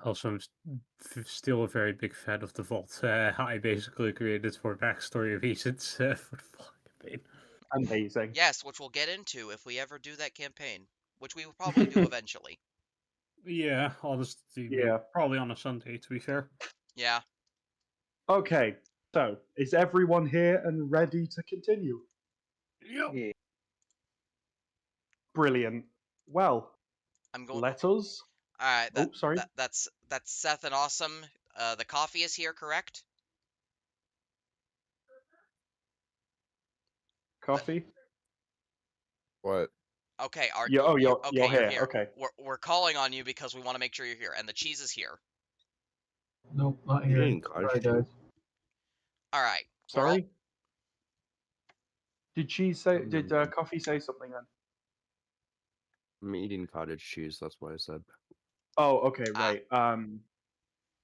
Also, still a very big fan of the vault. I basically created for backstory reasons for the fall campaign. Amazing. Yes, which we'll get into if we ever do that campaign, which we will probably do eventually. Yeah, honestly, Yeah. probably on a Sunday, to be fair. Yeah. Okay. So, is everyone here and ready to continue? Yep. Yeah. Brilliant. Well, I'm going. let us. All right. Oh, sorry. That's Seth and Awesome. The coffee is here, correct? Coffee. What? Okay. Are Yeah. Oh, you you're okay? You're here. here. Okay. We're calling on you because we want to make sure you're here, and the cheese is here. Nope, not You here. eating cottage Sorry, cheese? guys. All right. We're all. Sorry. Did she say? Did Mm. Coffee say something then? I'm eating cottage cheese. That's what I said. Oh, okay, Ah. right.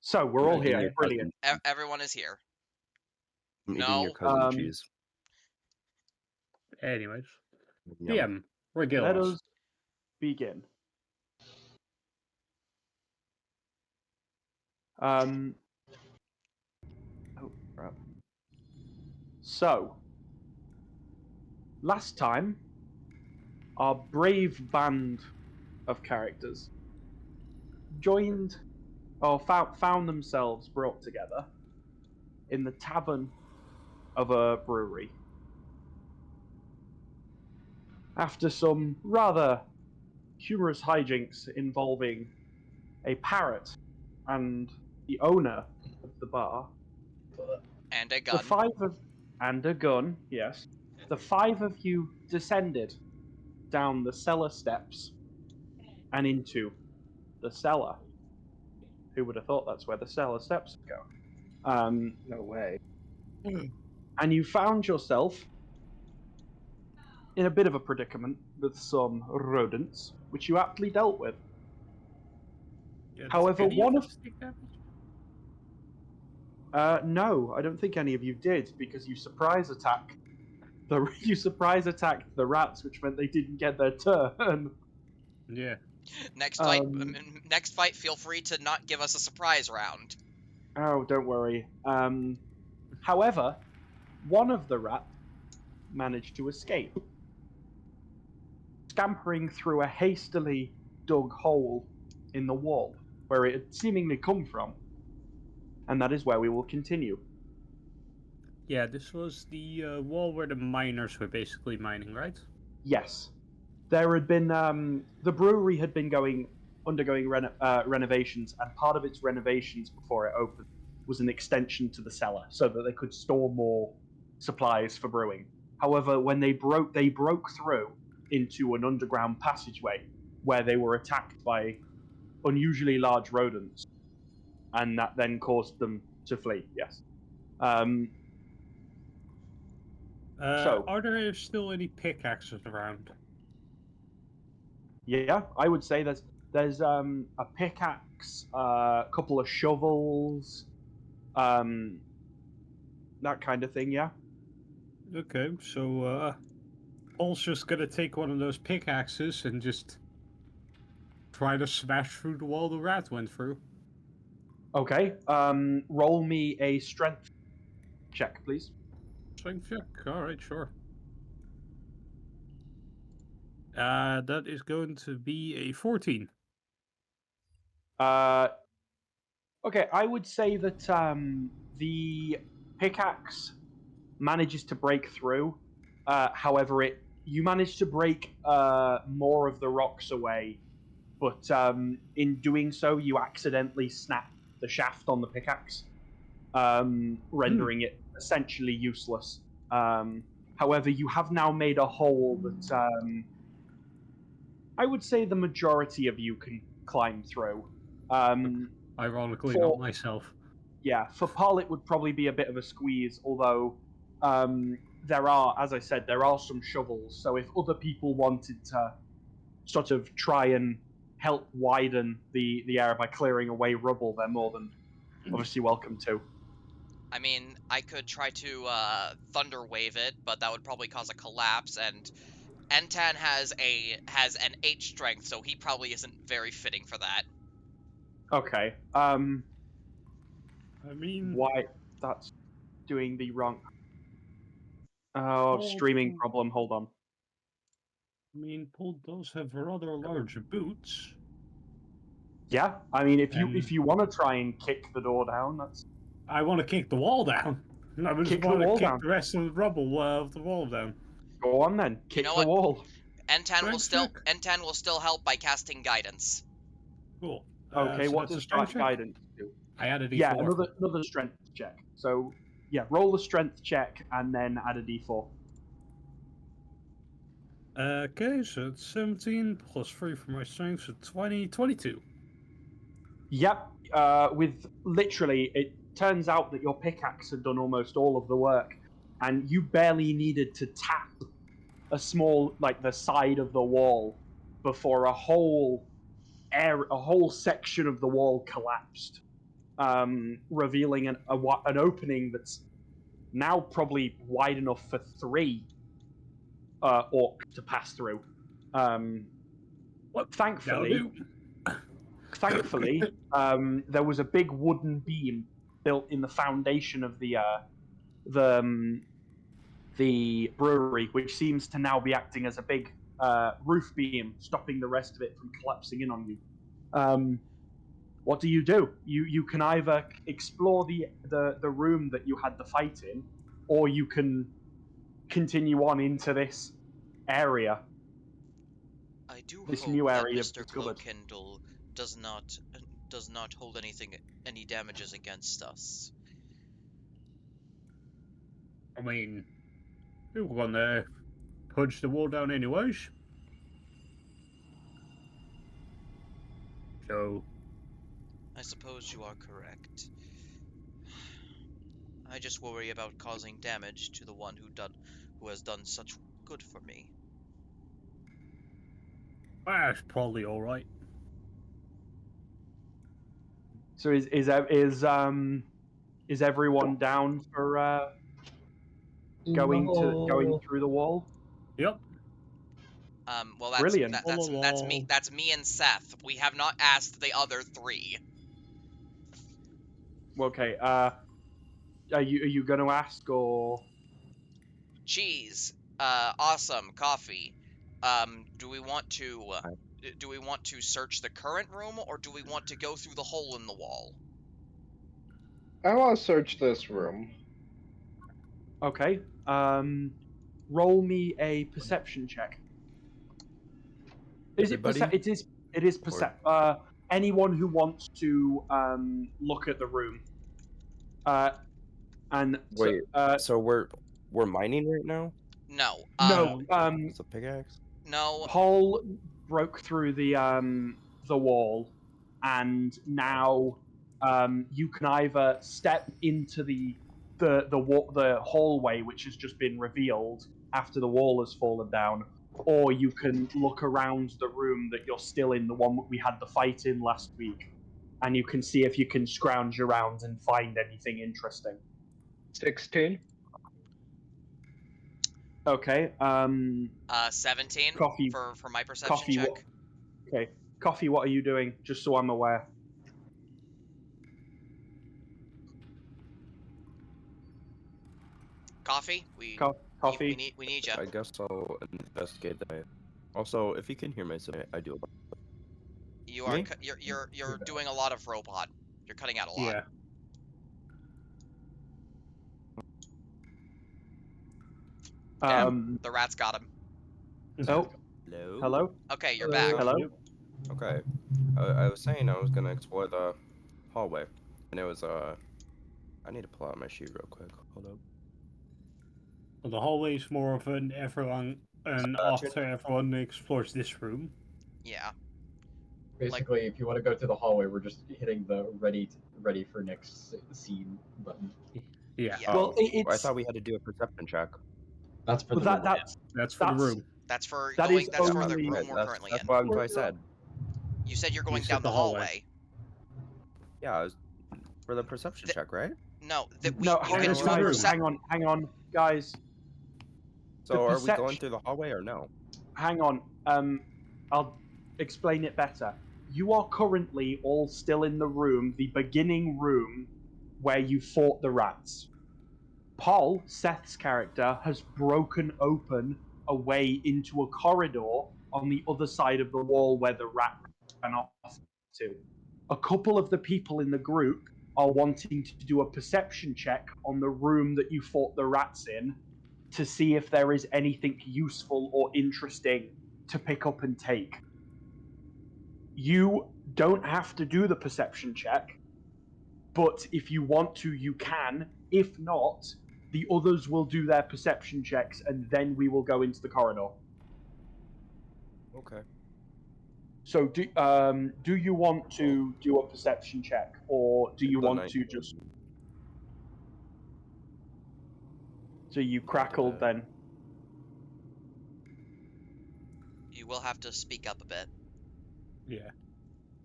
So we're I'm all eating here. your Brilliant. Everyone is here. I'm eating your No. cousin cheese. Anyways, Yum. DM, regale Let us. us begin. Oh, crap. So, last time, our brave band of characters joined or found themselves brought together in the tavern of a brewery. After some rather humorous hijinks involving a parrot and the owner of the bar, And a the gun. five of and a gun, yes. The five of you descended down the cellar steps and into the cellar. Who would have thought that's where the cellar steps go? No way. And you found yourself in a bit of a predicament with some rodents, which you aptly dealt with. Yeah, However, did any one of of us take damage? no, I don't think any of you did because you surprise attacked the rats, which meant they didn't get their turn. Yeah. Next fight. Um, Next fight. Feel free to not give us a surprise round. oh, don't worry. However, one of the rats managed to escape, scampering through a hastily dug hole in the wall where it had seemingly come from. And that is where we will continue. Yeah, this was the wall where the miners were basically mining, right? Yes, there had been the brewery had been undergoing renovations, and part of its renovations before it opened was an extension to the cellar so that they could store more supplies for brewing. However, when they broke through into an underground passageway where they were attacked by unusually large rodents, and that then caused them to flee. Yes. Um, So- Are there still any pickaxes around? yeah, I would say there's a pickaxe, a couple of shovels, that kind of thing. Yeah. Okay, so Paul's just gonna take one of those pickaxes and just try to smash through the wall the rat went through. Okay. Roll me a strength check, please. Strength check. Alright, sure. That is going to be a 14. Uh, okay. I would say that the pickaxe manages to break through. However, you manage to break more of the rocks away, but in doing so, you accidentally snap the shaft on the pickaxe, rendering it essentially useless. However, you have now made a hole that I would say the majority of you can climb through. Ironically, For- not myself. Yeah, for Paul, it would probably be a bit of a squeeze, although there are, as I said, there are some shovels. So if other people wanted to sort of try and help widen the area by clearing away rubble, they're more than obviously welcome to. I mean, I could try to thunder wave it, but that would probably cause a collapse. And Entan has an 8 strength, so he probably isn't very fitting for that. Okay. I mean, Why? That's doing the wrong. Oh, streaming problem. Hold on. Paul does have rather large boots. Yeah, I mean, if And you want to try and kick the door down, that's I want to kick the wall down. I just Kick the want to wall kick down. the rest of the rubble of the wall down. go on then. Kick know the what? wall. Strength check. N10 will still help by casting guidance. Cool. Okay, So what that's a does strength check? guidance do? I added a Yeah, D4. another strength check. So yeah, roll the strength check and then add a d4. Okay, so it's 17 plus 3 for my strength, so 20, 22. Yep. With literally, it turns out that your pickaxe had done almost all of the work, and you barely needed to tap a small, like the side of the wall, before a whole section of the wall collapsed, revealing an opening that's now probably wide enough for 3 orcs to pass through. What? Thankfully, there was a big wooden beam built in the foundation of the brewery, which seems to now be acting as a big roof beam, stopping the rest of it from collapsing in on you. What do? You can either explore the room that you had the fight in, or you can continue on into this area. I do This hope new that area you've Mr. discovered. Glowkindle does not hold any damages against us. I mean, we were gonna punch the wall down anyways. So, I suppose you are correct. I just worry about causing damage to the one who has done such good for me. that's probably alright. So is everyone down for going No. through the wall? Yep. Well, Brilliant. that's me. That's me and Seth. We have not asked the other 3. Okay. Are you going to ask or? Cheese. Awesome. Coffee. Do we want to search the current room, or do we want to go through the hole in the wall? I want to search this room. Okay. Roll me a perception check. Is Everybody? it is percep. Anyone who wants to look at the room. And Wait, so, so we're mining right now? No. no. It's a pickaxe? No. Paul broke through the wall, and now you can either step into the hallway, which has just been revealed after the wall has fallen down, or you can look around the room that you're still in, the one that we had the fight in last week, and you can see if you can scrounge around and find anything interesting. 16. Okay. 17 Coffee. for my perception Coffee. check. Okay. Coffee, what are you doing? Just so I'm aware. Coffee. Coffee. We need you. I guess I'll investigate that. Also, if you can hear myself, I do. You are Me? you're doing a lot of robot. You're cutting out a lot. Yeah. Damn, the rats got him. Oh, Hello? hello? Okay, you're back. Hello? Okay. I was saying I was gonna explore the hallway, and it was I need to pull out my sheet real quick. Hold up. Well, the hallway's more of an after everyone explores this room. Yeah. Basically, if you want to go to the hallway, we're just hitting the ready for next scene button. Yeah. Yeah. Well, I it's thought we had to do a perception check. That's for well, the room. That's for the room. That's for That going. is That's for the only- room we're currently That's in. what I said. You said you're going said down the the hallway. hallway. Yeah, I was for the perception check, right? No, no. you can for the room. Hang on, guys. So are we going perception- through the hallway or no? Hang on. I'll explain it better. you are currently all still in the room, the beginning room where you fought the rats. Paul, Seth's character, has broken open a way into a corridor on the other side of the wall where the rat ran off to. A couple of the people in the group are wanting to do a perception check on the room that you fought the rats in to see if there is anything useful or interesting to pick up and take. You don't have to do the perception check, but if you want to, you can. If not, the others will do their perception checks, and then we will go into the corridor. Okay. So, do you want to do a perception check, or do you The want night- to just? So you crackled then. You will have to speak up a bit. Yeah.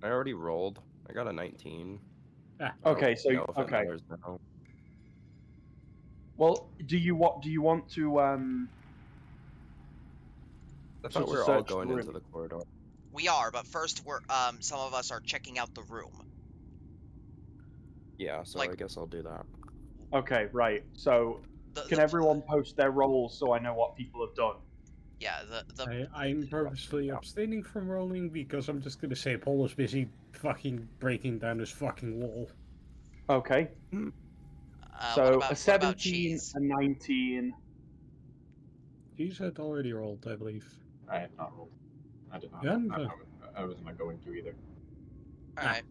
I already rolled. I got a 19. Ah. Okay, I so don't know if it okay. matters now. Well, do you want to I So thought to we were all search the going into room. the corridor. We are, but first we're some of us are checking out the room. Yeah, so Like- I guess I'll do that. Okay, right. So can everyone post their rolls so I know what people have done? Yeah, I'm purposefully abstaining from rolling because I'm just gonna say Paul is busy fucking breaking down this fucking wall. Okay. what So about a 17, cheese? a 19. Cheese had already rolled, I believe. I had not rolled. I did not. Yeah, I was not going to either. All right.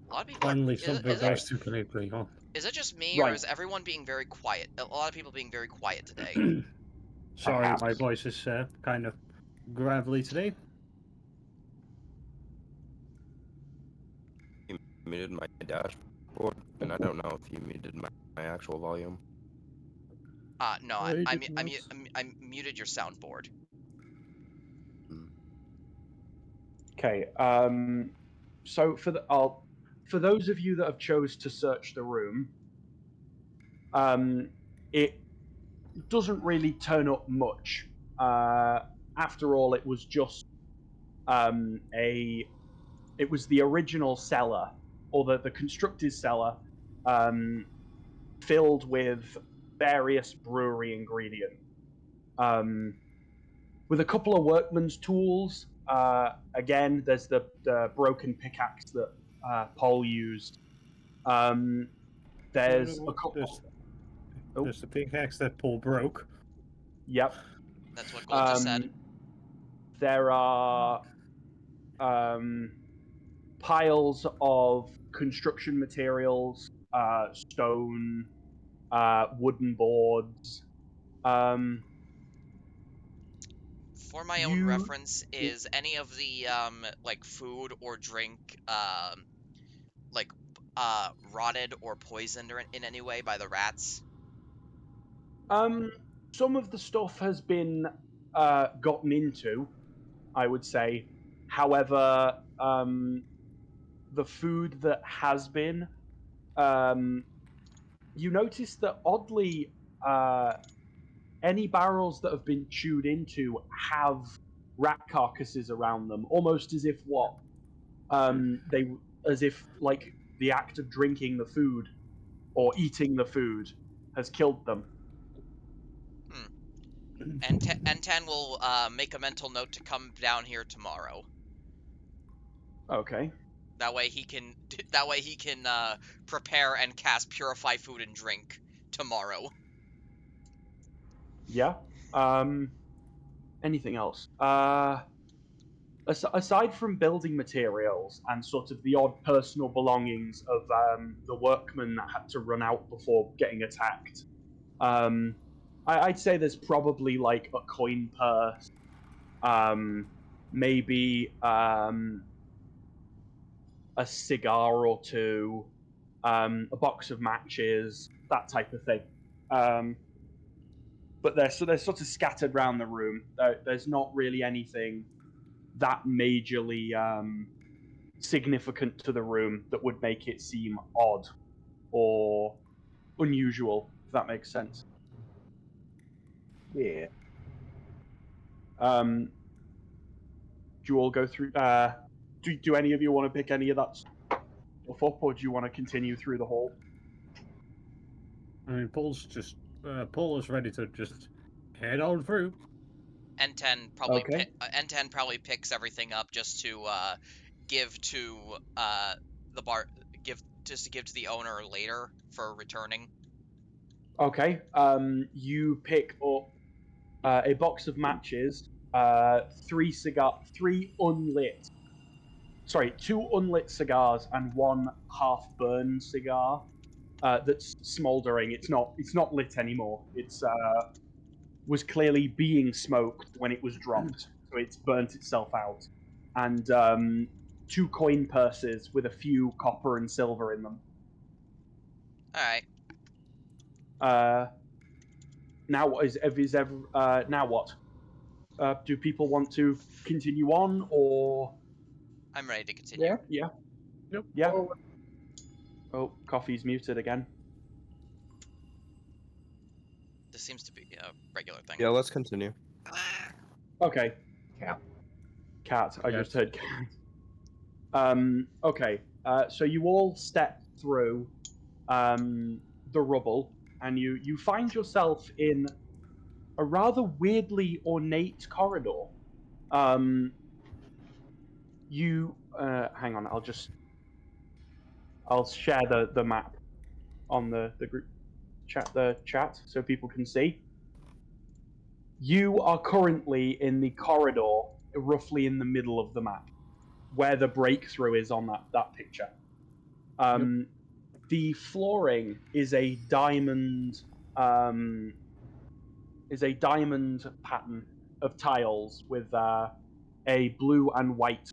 A lot of people. Finally, Is something it- those two can agree on. Is it just me, or Right. is everyone being very quiet? A lot of people being very quiet today. Sorry, Perhaps. my voice is kind of gravelly today. You muted my dashboard, and I don't know if you muted my actual volume. No, I I did not. muted your soundboard. Okay. So for those of you that have chose to search the room, it doesn't really turn up much. After all, it was just it was the original cellar, or the constructed cellar, filled with various brewery ingredients. With a couple of workman's tools. Again, there's the broken pickaxe that Paul used. There's a couple. There's the pickaxe that Paul broke. Yep. That's what Gold just said. There are piles of construction materials, stone, wooden boards. For my own reference, is any of the like food or drink like rotted or poisoned or in any way by the rats? Some of the stuff has been gotten into, I would say. However, the food that has been, you notice that oddly, any barrels that have been chewed into have rat carcasses around them, almost as if as if like the act of drinking the food or eating the food has killed them. And Tan will make a mental note to come down here tomorrow. Okay. That way he can prepare and cast purify food and drink tomorrow. Yeah. Anything else? Aside from building materials and sort of the odd personal belongings of the workmen that had to run out before getting attacked, I'd say there's probably like a coin purse, maybe a cigar or two, a box of matches, that type of thing. But they're sort of scattered around the room. There's not really anything that majorly significant to the room that would make it seem odd or unusual, if that makes sense. Yeah. Do you all go through? do any of you want to pick any of that stuff up, or do you want to continue through the hall? I mean, Paul is ready to just head on through. N10 probably Okay. N10 probably picks everything up just to give to the bar give to the owner later for returning. Okay. You pick up a box of matches, two unlit cigars, and one half-burned cigar that's smouldering. It's not lit anymore. It's was clearly being smoked when it was dropped, so it's burnt itself out. And two coin purses with a few copper and silver in them. All right. Now what now what? Do people want to continue on, or I'm ready to continue. Yeah. yeah? Yep. Yeah. Oh, Oh, coffee's muted again. This seems to be a regular thing. Yeah, let's continue. Okay. Cat. I just heard cat. Okay. So you all step through the rubble, and you find yourself in a rather weirdly ornate corridor. You hang on. I'll share the map on the group chat so people can see. You are currently in the corridor, roughly in the middle of the map, where the breakthrough is on that picture. The flooring is a diamond pattern of tiles with a blue and white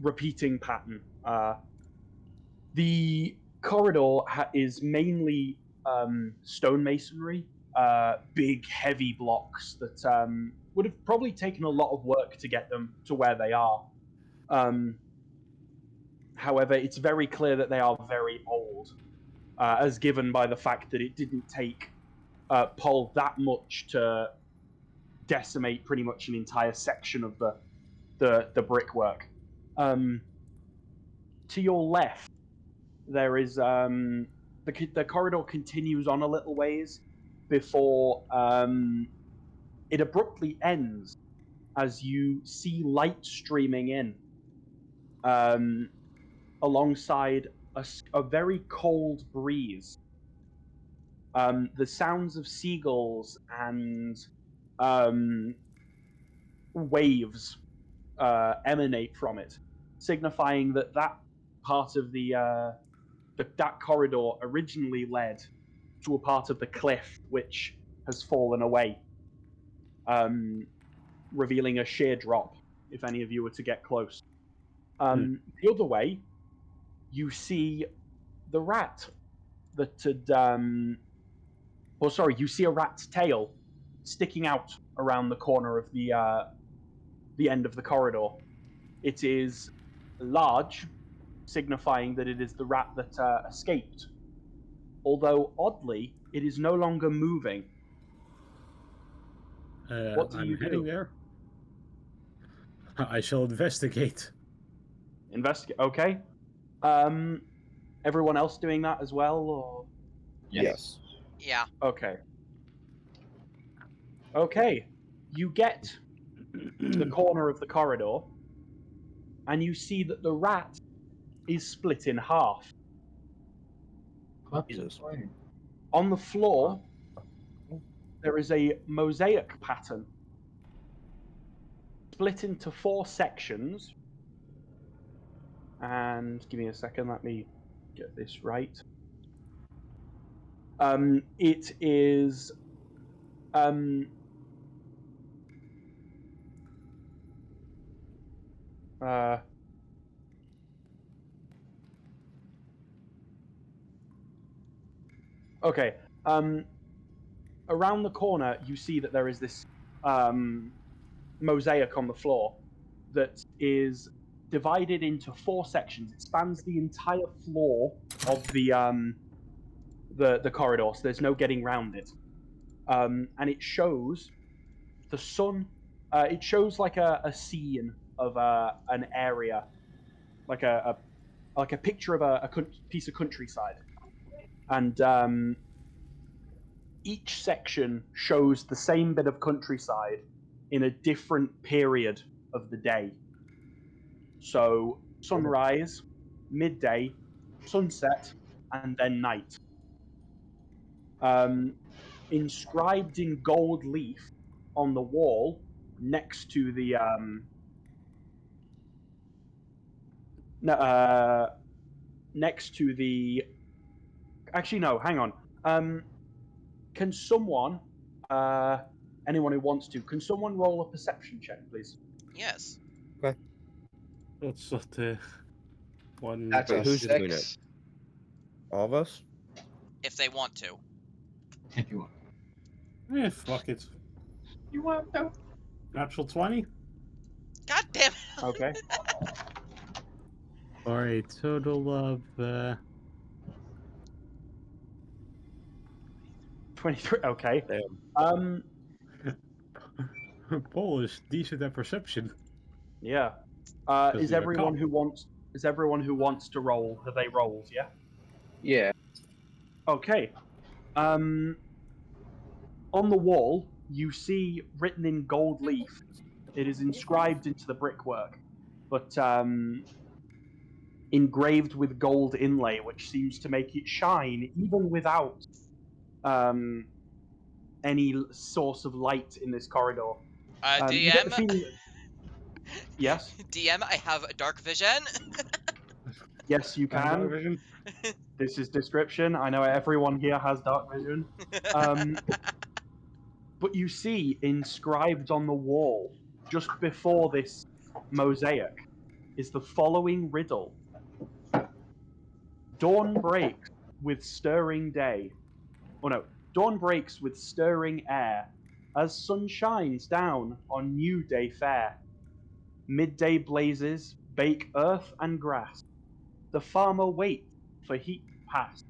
repeating pattern. The corridor is mainly stonemasonry, big, heavy blocks that would have probably taken a lot of work to get them to where they are. However, it's very clear that they are very old, as given by the fact that it didn't take Paul that much to decimate pretty much an entire section of the brickwork. To your left, there is the corridor continues on a little ways before it abruptly ends as you see light streaming in alongside a very cold breeze. The sounds of seagulls and waves emanate from it, signifying that part of that corridor originally led to a part of the cliff which has fallen away, revealing a sheer drop if any of you were to get close. The other way, you see the rat that had you see a rat's tail sticking out around the corner of the end of the corridor. It is large, signifying that it is the rat that escaped. Although, oddly, it is no longer moving. What do I'm you heading do? there. I shall investigate. Investigate. Okay. Everyone else doing that as well, or? Yes. Yeah. Okay. Okay. You get the corner of the corridor, and you see that the rat is split in half. Jesus. On the floor, there is a mosaic pattern split into 4 sections. And give me a second, let me get this right. It is okay. Around the corner, you see that there is this mosaic on the floor that is divided into 4 sections. It spans the entire floor of the corridor, so there's no getting round it. And it shows the sun. It shows like a scene of an area, like a picture of a piece of countryside, and each section shows the same bit of countryside in a different period of the day. So sunrise, midday, sunset, and then night. Inscribed in gold leaf on the wall next to the next to the. Actually, no. Hang on. Can someone, anyone who wants to, can someone roll a perception check, please? Yes. What's that? One. That's Wait, a who's doing it? 6. All of us? If they want to. If you want. Fuck it. You want to? Natural 20? God damn it. Okay. Or a total of 23. Okay. Damn. Paul is decent at perception. Yeah. Because Is you're a everyone cop. who wants to roll? Have they rolled? Yeah. Yeah. Okay. On the wall, you see written in gold leaf. It is inscribed into the brickwork, but engraved with gold inlay, which seems to make it shine even without any source of light in this corridor. You get the DM. feeling. Yes. DM, I have a dark vision. Yes, you can. Vision? This is description. I know everyone here has dark vision. But you see inscribed on the wall, just before this mosaic, is the following riddle. Dawn breaks with stirring day. Oh no, dawn breaks with stirring air, as sun shines down on new day fair. Midday blazes bake earth and grass. The farmer waits for heat to pass.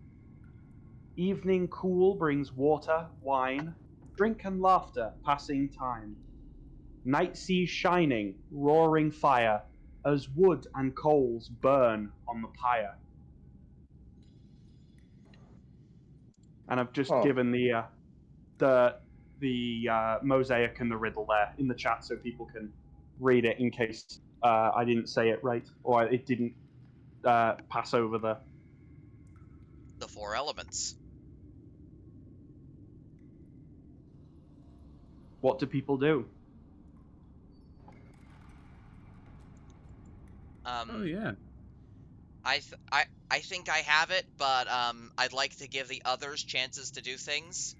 Evening cool brings water, wine, drink and laughter, passing time. Night sees shining, roaring fire, as wood and coals burn on the pyre. And I've just given the mosaic and the riddle there in the chat so people can read it in case I didn't say it right or it didn't pass over the. The 4 elements. What do people do? Oh, yeah. I think I have it, but I'd like to give the others chances to do things.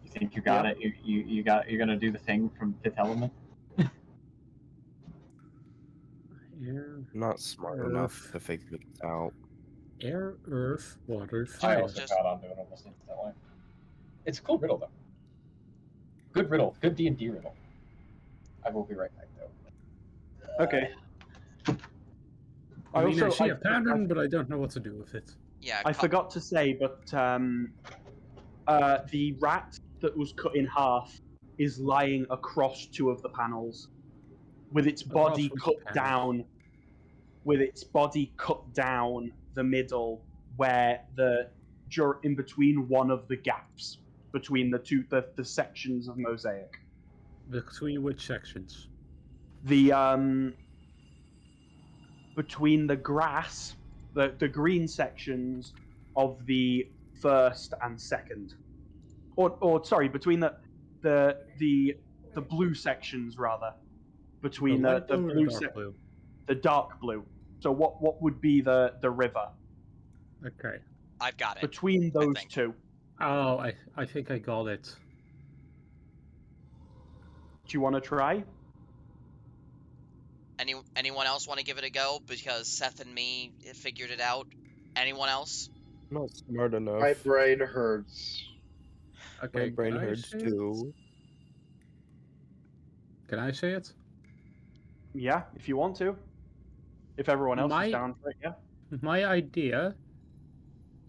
You think you got it? You're gonna do the thing from Fifth Element? Air, Not smart enough to figure it out. air, earth, water, I fire. also Just- got onto it almost instantly. It's a cool riddle though. Good riddle. Good D&D riddle. I will be right back though. Okay. I mean, I see I a pattern, but I don't know what to do with it. Yeah. I forgot to say, but the rat that was cut in half is lying across 2 of the panels, with its body which cut panels? down. With its body cut down the middle, where in between one of the gaps between the sections of mosaic. Between which sections? The between the grass, the green sections of the first and second, or sorry, between the blue sections rather, between the light blue or blue dark blue? the dark blue. So what would be the river Okay. I've got it. between those think. 2? Oh, I think I got it. Do you want to try? Anyone else want to give it a go? Because Seth and me figured it out. Anyone else? I'm not smart enough. My brain hurts. Okay. My brain can I hurts say it? too. Can I say it? Yeah, if you want to. If everyone else My- is down for it, yeah. My idea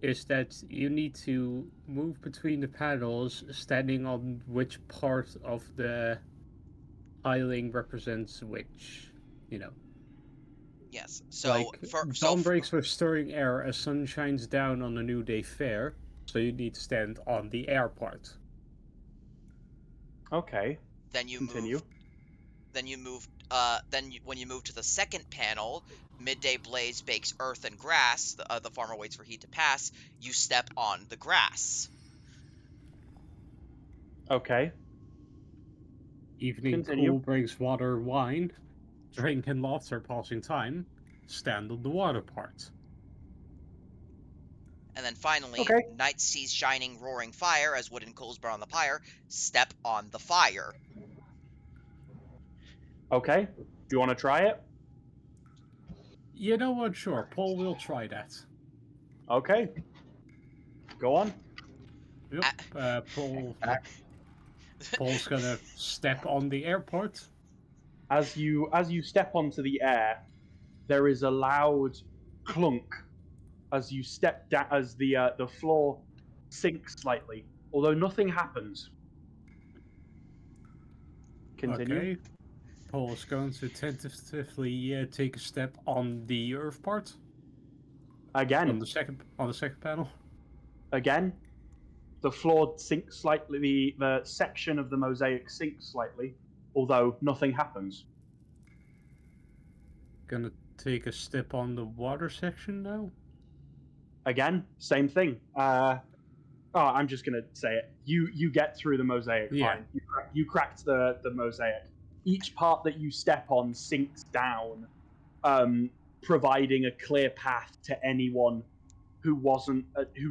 is that you need to move between the panels, standing on which part of the tiling represents which, you know. Yes. So Like, for dawn breaks with stirring air as sun shines down on the new day fair, so you need to stand on the air part. Okay. then you Continue. move when you move to the second panel, midday blaze bakes earth and grass. The farmer waits for heat to pass. You step on the grass. Okay. Evening Continue. cool brings water, wine, drink and laughter passing time. Stand on the water part. And then finally, Okay. night sees shining roaring fire as wooden coals burn on the pyre. Step on the fire. Okay. Do you want to try it? You know what? Sure, Paul will try that. Okay. Go on. Yep. Back. Paul's gonna step on the airport. As you step onto the air, there is a loud clunk as you step down, as the floor sinks slightly, although nothing happens. Continue. Okay. Paul's going to tentatively take a step on the earth part. Again. On the second panel. Again. The floor sinks slightly. The section of the mosaic sinks slightly, although nothing happens. Gonna take a step on the water section now. Again, same thing. I'm just gonna say it. You get through the mosaic. Yeah. Fine. You cracked the mosaic. Each part that you step on sinks down, providing a clear path to anyone who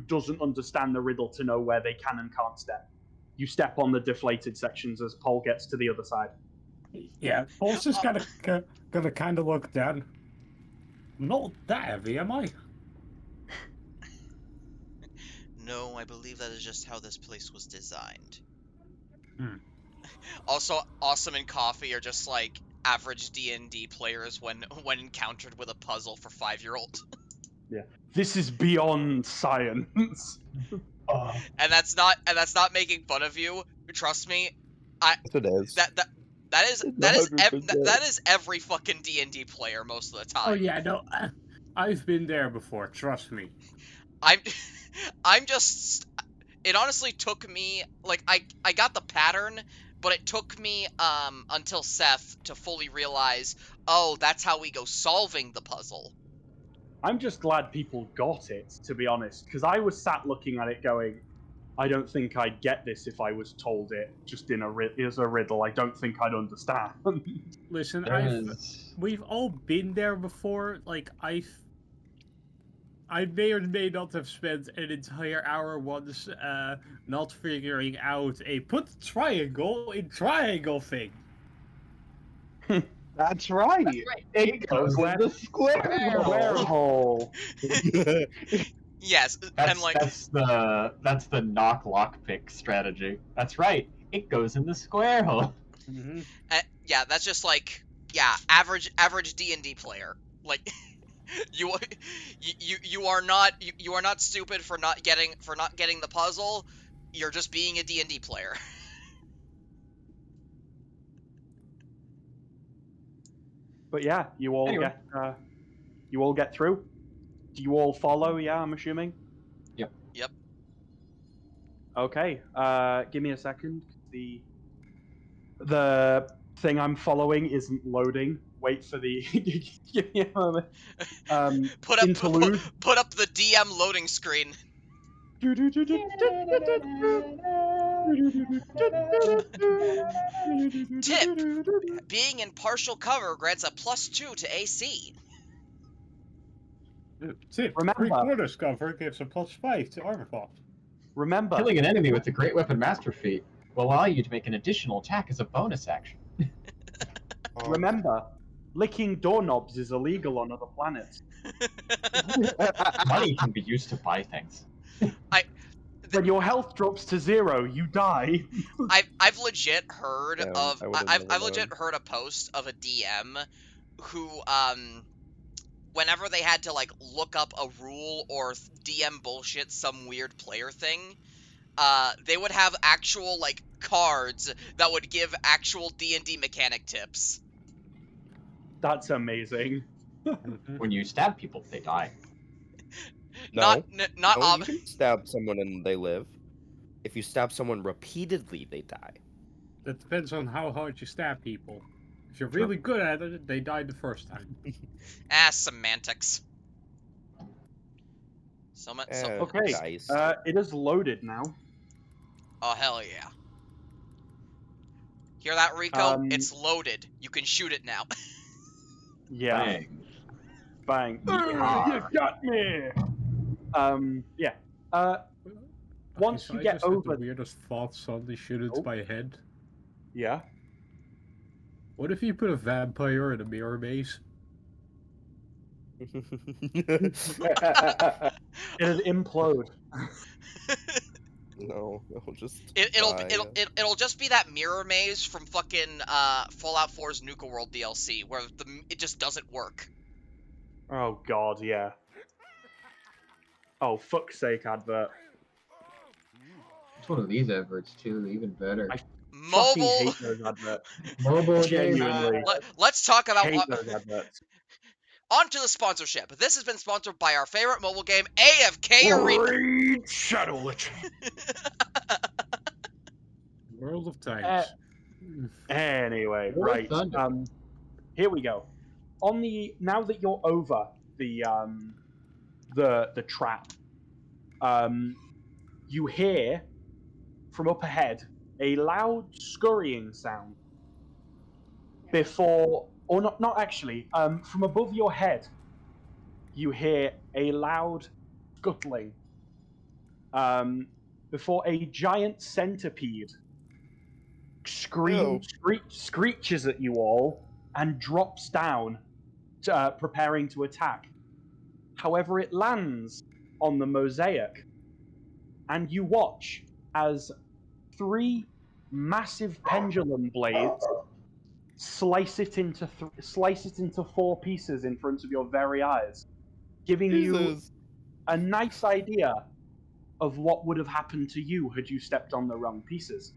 doesn't understand the riddle to know where they can and can't step. You step on the deflated sections as Paul gets to the other side. Yeah, Paul's just gonna kind of look down. I'm not that heavy, am I? No, I believe that is just how this place was designed. Hmm. Also, Awesome and Coffee are just like average D&D players when encountered with a puzzle for 5-year-olds. Yeah. This is beyond science. And that's not making fun of you. Trust me. Yes, it is. That is every fucking D&D player most of the time. Oh yeah, no, I've been there before. Trust me. I'm just. It honestly took me like I got the pattern, but it took me until Seth to fully realize, oh, that's how we go solving the puzzle. I'm just glad people got it, to be honest, because I was sat looking at it going, I don't think I'd get this if I was told it just as a riddle. I don't think I'd understand. Listen, There we've all been there before. Like I may or may not have spent an entire hour once not figuring out a put triangle in triangle thing. That's right. It goes in the square hole. Yes, and like that's the knock lockpick strategy. That's right. It goes in the square hole. Mm-hmm. yeah, that's just like average D&D player. Like you are not stupid for not getting the puzzle. You're just being a D&D player. But yeah, you all get through. Do you all follow? Yeah, I'm assuming. Yep. Okay. Give me a second. The thing I'm following isn't loading. Wait for the. Give me a moment. Interlude. Put up the DM loading screen. Tip: being in partial cover grants a +2 to AC. Tip: Remember- three-quarters cover gives a +5 to armor class. Remember, Killing an enemy with the Great Weapon Master feat will allow you to make an additional attack as a bonus action. remember, licking doorknobs is illegal on other planets. Money can be used to buy things. When your health drops to 0, you die. I've legit heard Yeah, of I would've I've never legit known. heard a post of a DM who whenever they had to like look up a rule or DM bullshit some weird player thing, they would have actual like cards that would give actual D&D mechanic tips. That's amazing. Mhm. When you stab people, they die. No. Not No, you can stab someone and they live. If you stab someone repeatedly, they die. That depends on how hard you stab people. If you're really good at it, they died the first time. semantics. Okay, Dice. it is loaded now. Oh hell yeah. Hear that, Rico? Um, It's loaded. You can shoot it now. Yeah. Bang. Bang. Yeehaw. You got me! Yeah. Once Okay, so you I get just had the over... weirdest thought suddenly shoot into Oh. my head. Yeah. What if you put a vampire in a mirror maze? It'd implode. No, it'll just It'll die. it'll just be that mirror maze from fucking Fallout 4's Nuka World DLC where it just doesn't work. Oh god, yeah. Oh, fuck's sake, advert. It's one of these adverts too, even better. I fucking Mobile. hate those adverts. Mobile Genuinely. Let's talk about Hate those adverts. on to the sponsorship. This has been sponsored by our favorite mobile game, AFK Arena. Raid Shadow Lich. World of Tanks. Anyway, War right. Thunder. Here we go. Now that you're over the trap, you hear from up ahead a loud scurrying sound. Not actually. From above your head, you hear a loud scuttling. Before a giant centipede screeches at you all and drops down, preparing to attack. However, it lands on the mosaic, and you watch as 3 massive pendulum blades slice it into 4 pieces in front of your very eyes, giving you a nice idea of what would have happened to you had you stepped on the wrong pieces.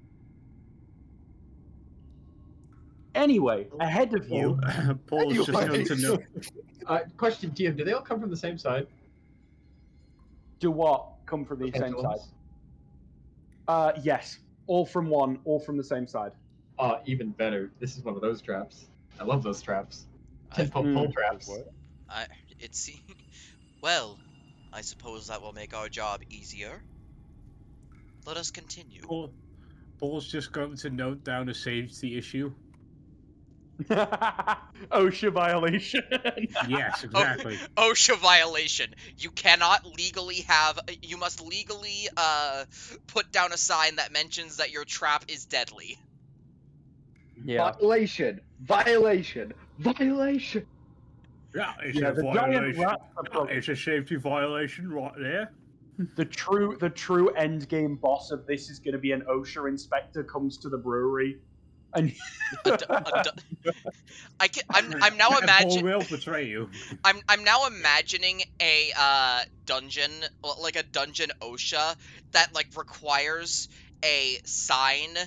Anyway, ahead of you... Paul is just going to know. Question, TM, do they all come from the same side? Do what? Come from the same side? Pendulums? Yes. All from one, all from the same side. Even better. This is one of those traps. I love those traps. Tenfold Mm. pole traps. Well, I suppose that will make our job easier. Let us continue. Paul's just going to note down a safety issue. OSHA violation. Yes, exactly. OSHA violation. You must legally put down a sign that mentions that your trap is deadly. Yeah. Violation. Violation. Violation. Yeah, it's Yeah, a the giant violation. rats are probably- It's a safety violation right there. The true end game boss of this is going to be an OSHA inspector comes to the brewery, and I'm now And Paul imagining. will betray you. I'm now imagining a dungeon, like a dungeon OSHA that like requires a sign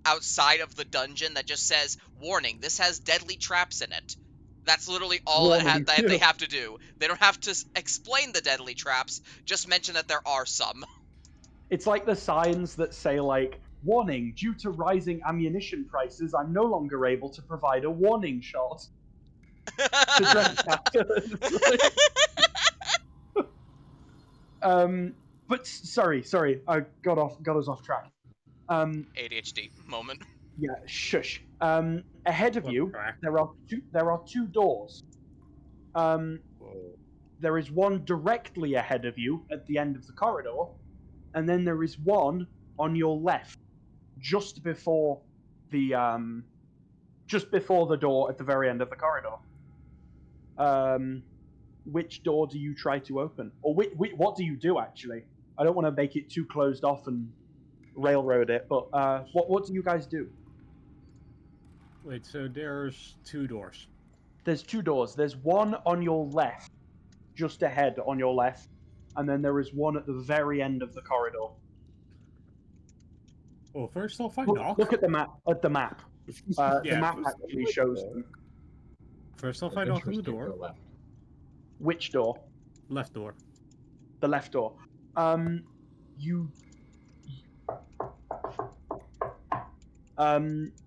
outside of the dungeon that just says, "Warning: this has deadly traps in it." That's literally all that they have to do. They don't have to explain the deadly traps. Just mention that there are some. it's like the signs that say like, "Warning: due to rising ammunition prices, I'm no longer able to provide a warning shot." But sorry, I got us off track. ADHD moment. Yeah, shush. Ahead of What you, track? there are 2 doors. There is one directly ahead of you at the end of the corridor, and then there is one on your left, just before the door at the very end of the corridor. Which door do you try to open, or what do you do actually? I don't want to make it too closed off and railroad it, but what do you guys do? Wait, so there's 2 doors. There's 2 doors. There's one on your left, just ahead on your left, and then there is one at the very end of the corridor. Well, first off, I Look, knock. look at the map. The Yeah, map first actually look shows there. them. First off, I knock on the Adventurers can't door. go left. Which door? Left door. The left door. You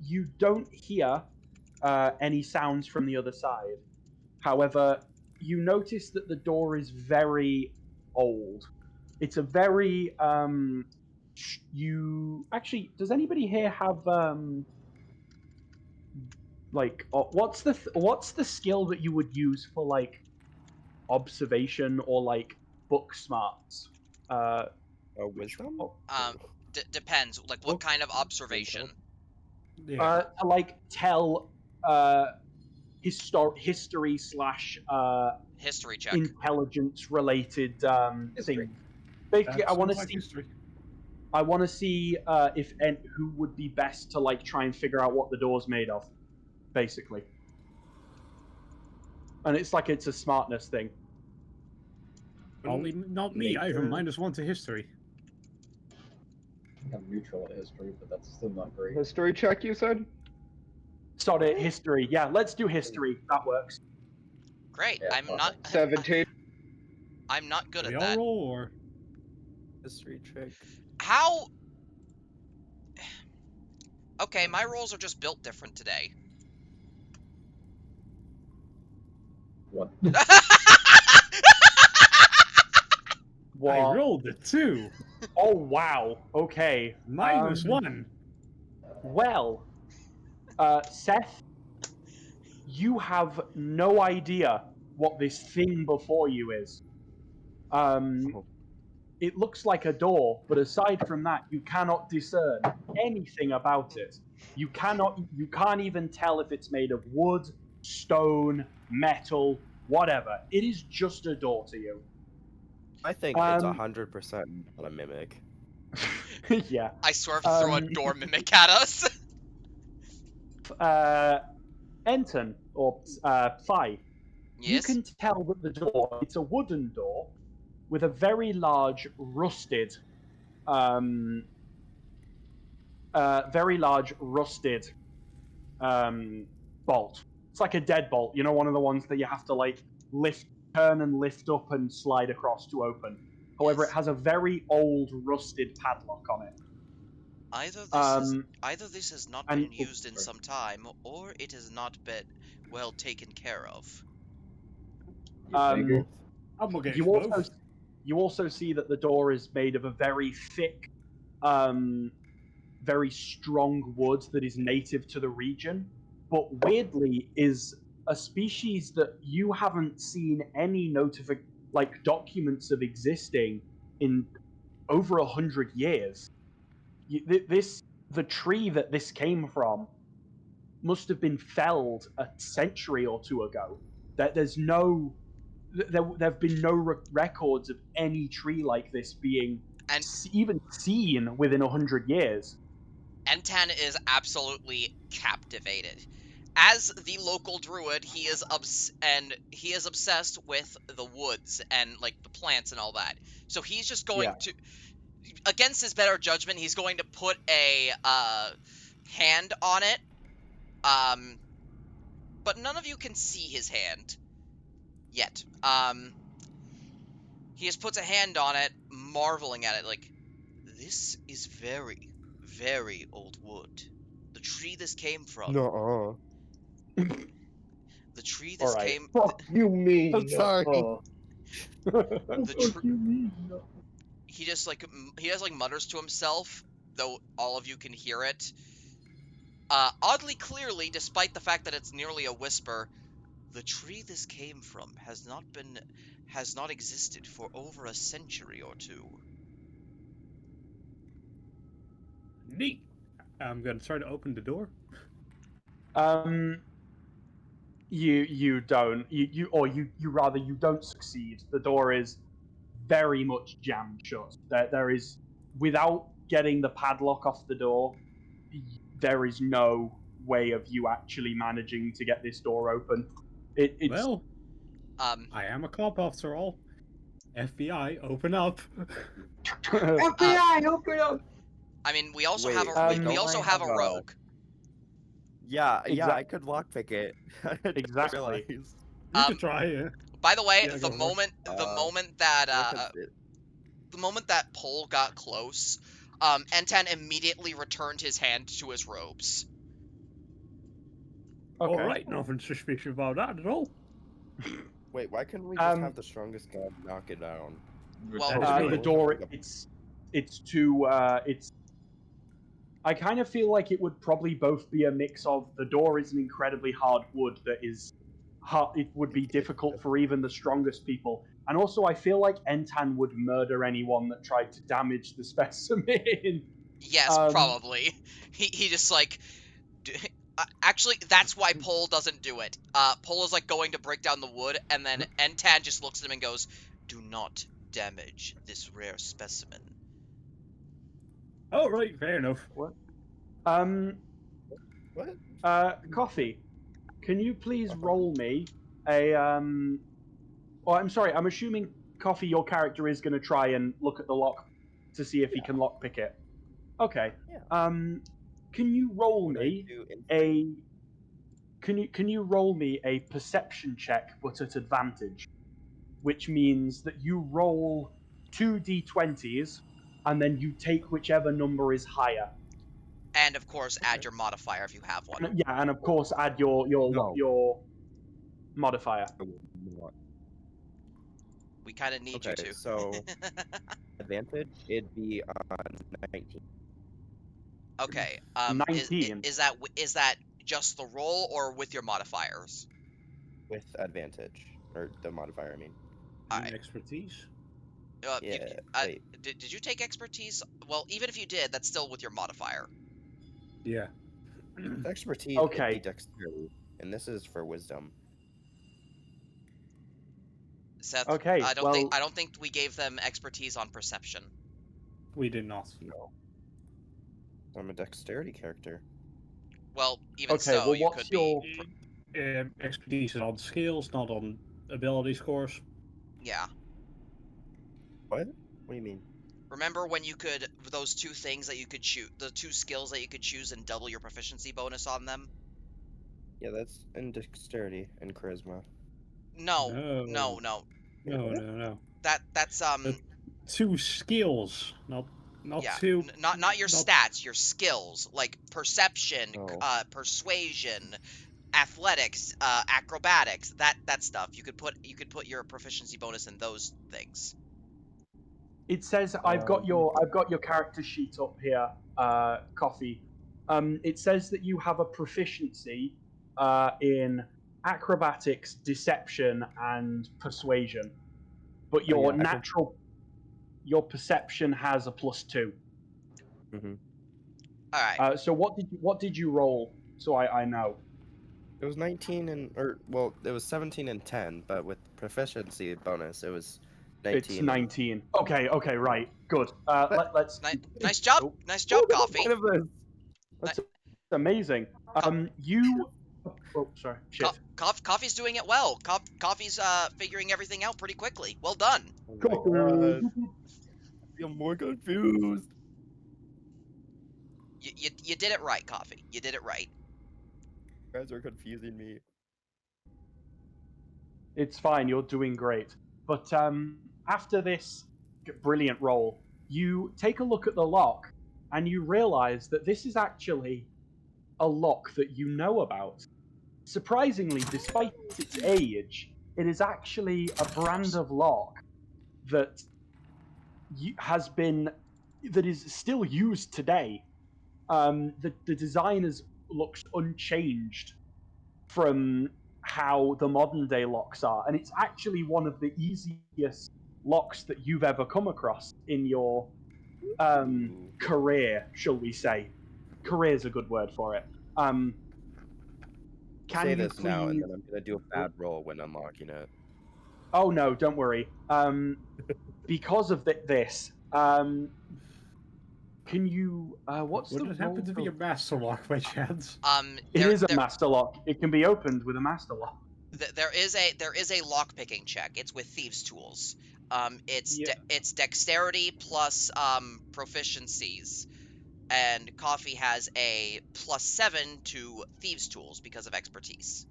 you don't hear any sounds from the other side. However, you notice that the door is very old. It's a very you actually, does anybody here have like what's the skill that you would use for like observation or like book smarts? Wisdom? Depends. Like, what kind of observation? Yeah. To like tell history slash History check. intelligence related History. thing. Basically, That I want to sounds like see. history. I want to see if and who would be best to like try and figure out what the door's made of, basically. And it's like it's a smartness thing. Only not me. I have a Nature. -1 to history. I think I'm neutral at history, but that's still not great. History check, you said? Sorry, history. Yeah, let's do history. That works. Great. Yeah, I'm fuck not. 17. I'm not good We at all that. roll, or History check. How? Okay, my rolls are just built different today. One. What? I rolled a 2. Oh wow. Okay. -1. Well, Seth, you have no idea what this thing before you is. Oh. It looks like a door, but aside from that, you cannot discern anything about it. You can't even tell if it's made of wood, stone, metal, whatever. It is just a door to you. I think it's Um, 100% not a mimic. Yeah. I swerve to throw a door mimic at us. Enton, or Phi, you Yes. can tell that the door, it's a wooden door with a very large rusted bolt. It's like a deadbolt, you know, one of the ones that you have to like turn and lift up and slide across to open. However, Yes. it has a very old rusted padlock on it. Either this has not and- been used in some time, or it has not been well taken care of. figure? I'm gonna get You both. also you also see that the door is made of a very thick, very strong wood that is native to the region, but weirdly is a species that you haven't seen any documents of existing in over 100 years. The tree that this came from must have been felled a century or two ago. There's no there have been no records of any tree like this being And even seen within 100 years. Entan is absolutely captivated. As the local druid, he is obsessed with the woods and like the plants and all that. So he's just going to, against his better judgment, he's going to put a hand on it. But none of you can see his hand yet. He just puts a hand on it, marveling at it, like, this is very, very old wood. The tree this came from. No. The tree this Alright. came. Fuck you mean? I'm sorry. The tree. He just like mutters to himself, though all of you can hear it. Oddly clearly, despite the fact that it's nearly a whisper. The tree this came from has not existed for over a century or two. Neat. I'm gonna try to open the door. You don't. You don't succeed. The door is very much jammed shut. There is, without getting the padlock off the door, there is no way of you actually managing to get this door open. It's Well, I am a cop after all. FBI, open up. FBI, open up! I mean, we also Wait, have a wait, we don't also I have a have a- rogue. Yeah, I Exact- could lockpick it. I didn't Exactly. realize. You Um, could try it. By the way, Yeah, go for it. the moment that Yeah, 'cause it- the moment that Pole got close, N10 immediately returned his hand to his robes. Okay. All right, nothing suspicious about that at all. Wait, why couldn't we just Um, have the strongest guy knock it down? Well, That is the good. door, it's too, it's. I kind of feel like it would probably both be a mix of the door is an incredibly hard wood that is hard, it would be difficult for even the strongest people. And also, I feel like Entan would murder anyone that tried to damage the specimen. Yes, probably. He just like. Actually, that's why Pole doesn't do it. Pole is like going to break down the wood, and then N10 just looks at him and goes, "Do not damage this rare specimen." All right, fair enough. What? What? Coffee, can you please roll me a Oh, I'm sorry. I'm assuming Coffee, your character is going to try and look at the lock to see if he can lockpick it. Okay. Yeah. Can you roll Would I me do insight? a? Can you roll me a perception check, but at advantage, which means that you roll 2d20s, and then you take whichever number is higher. And of course, add your modifier if you have one. And, yeah, and of course add your No. your modifier. We kind of need you Okay, to. so advantage, it'd be on 19. Okay. 19. Is that just the roll or with your modifiers? With advantage. Or the modifier, I mean. Alright. Expertise. Yeah, wait. Did you take expertise? Well, even if you did, that's still with your modifier. Yeah. With expertise, Okay. it'd be dexterity. And this is for wisdom. Seth, Okay, I don't well- think we gave them expertise on perception. We did not. No. I'm a dexterity character. Well, even Okay, so, well, you what's could your- be. Expertise is on skills, not on ability scores. Yeah. What? What do you mean? Remember when you could those two things that you could choose, the two skills that you could choose and double your proficiency bonus on them? Yeah, that's in dexterity and charisma. No, No. no. No. That's Two skills, not yeah, two. not your not- stats, your skills like perception, Oh. persuasion, athletics, acrobatics, that stuff. You could put your proficiency bonus in those things. It says I've got your character sheet up here, Coffee. It says that you have a proficiency in acrobatics, deception, and persuasion, but your yeah, your perception has a +2. Mm-hmm. All right. So what did you roll? So I know. It was 19 and it was 17 and 10, but with proficiency bonus, it was 19. It's 19. Okay, right, good. Let's. Nice job, Oh, nice job, Coffee. that's amazing. You. Oh, sorry. Shit. Coffee's doing it well. Coffee's figuring everything out pretty quickly. Well done. Oh my God. I'm more confused. You did it right, Coffee. You did it right. You guys are confusing me. It's fine. You're doing great. But after this brilliant roll, you take a look at the lock, and you realize that this is actually a lock that you know about. Surprisingly, despite its age, it is actually a brand of lock that that is still used today. The design looks unchanged from how the modern day locks are, and it's actually one of the easiest locks that you've ever come across in your career, shall we say. Career is a good word for it. Can Say you this now, and please- then I'm gonna do a bad roll when unlocking it. Oh no, don't worry. Because of this, can you? What's Would the it happen roll to be for- a master lock by chance? It is a master lock. It can be opened with a master lock. There is a lock picking check. It's with thieves' tools. It's Yeah. it's dexterity plus proficiencies. and Coffee has a +7 to thieves' tools because of expertise.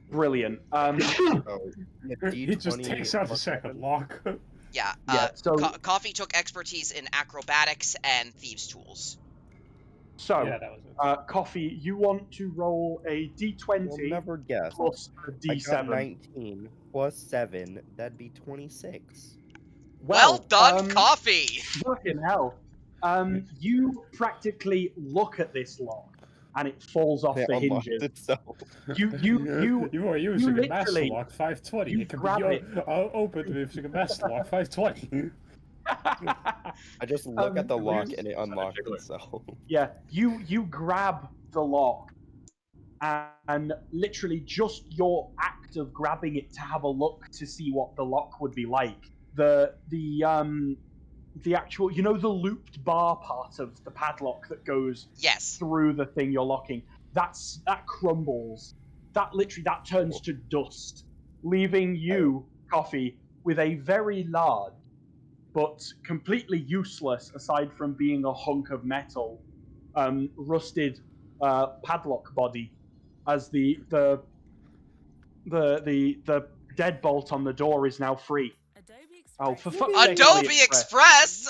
Brilliant. Oh, yeah, He just D20 takes out the plus second 7? lock. Yeah. Yeah, so- Coffee took expertise in acrobatics and thieves' tools. So, Yeah, that was it. Coffee, you want to roll a D20 You'll never guess. plus a I got D7. 19 plus 7. That'd be 26. Well done, Coffee. Fucking hell. You practically look at this lock, and it falls off It the unlocked hinges. itself. You are using a master literally- lock 520. you It can grab be it. opened using a master lock 520. I just look at the lock use and it Sonic unlocked Jiggler. itself. Yeah, you grab the lock, and literally just your act of grabbing it to have a look to see what the lock would be like. The actual, you know, the looped bar part of the padlock that goes Yes. through the thing you're locking. That crumbles. That turns to dust, leaving you, Coffee, with a very large but completely useless, aside from being a hunk of metal, rusted padlock body, as the deadbolt on the door is now free. Oh, for fuck's sake, Adobe Express.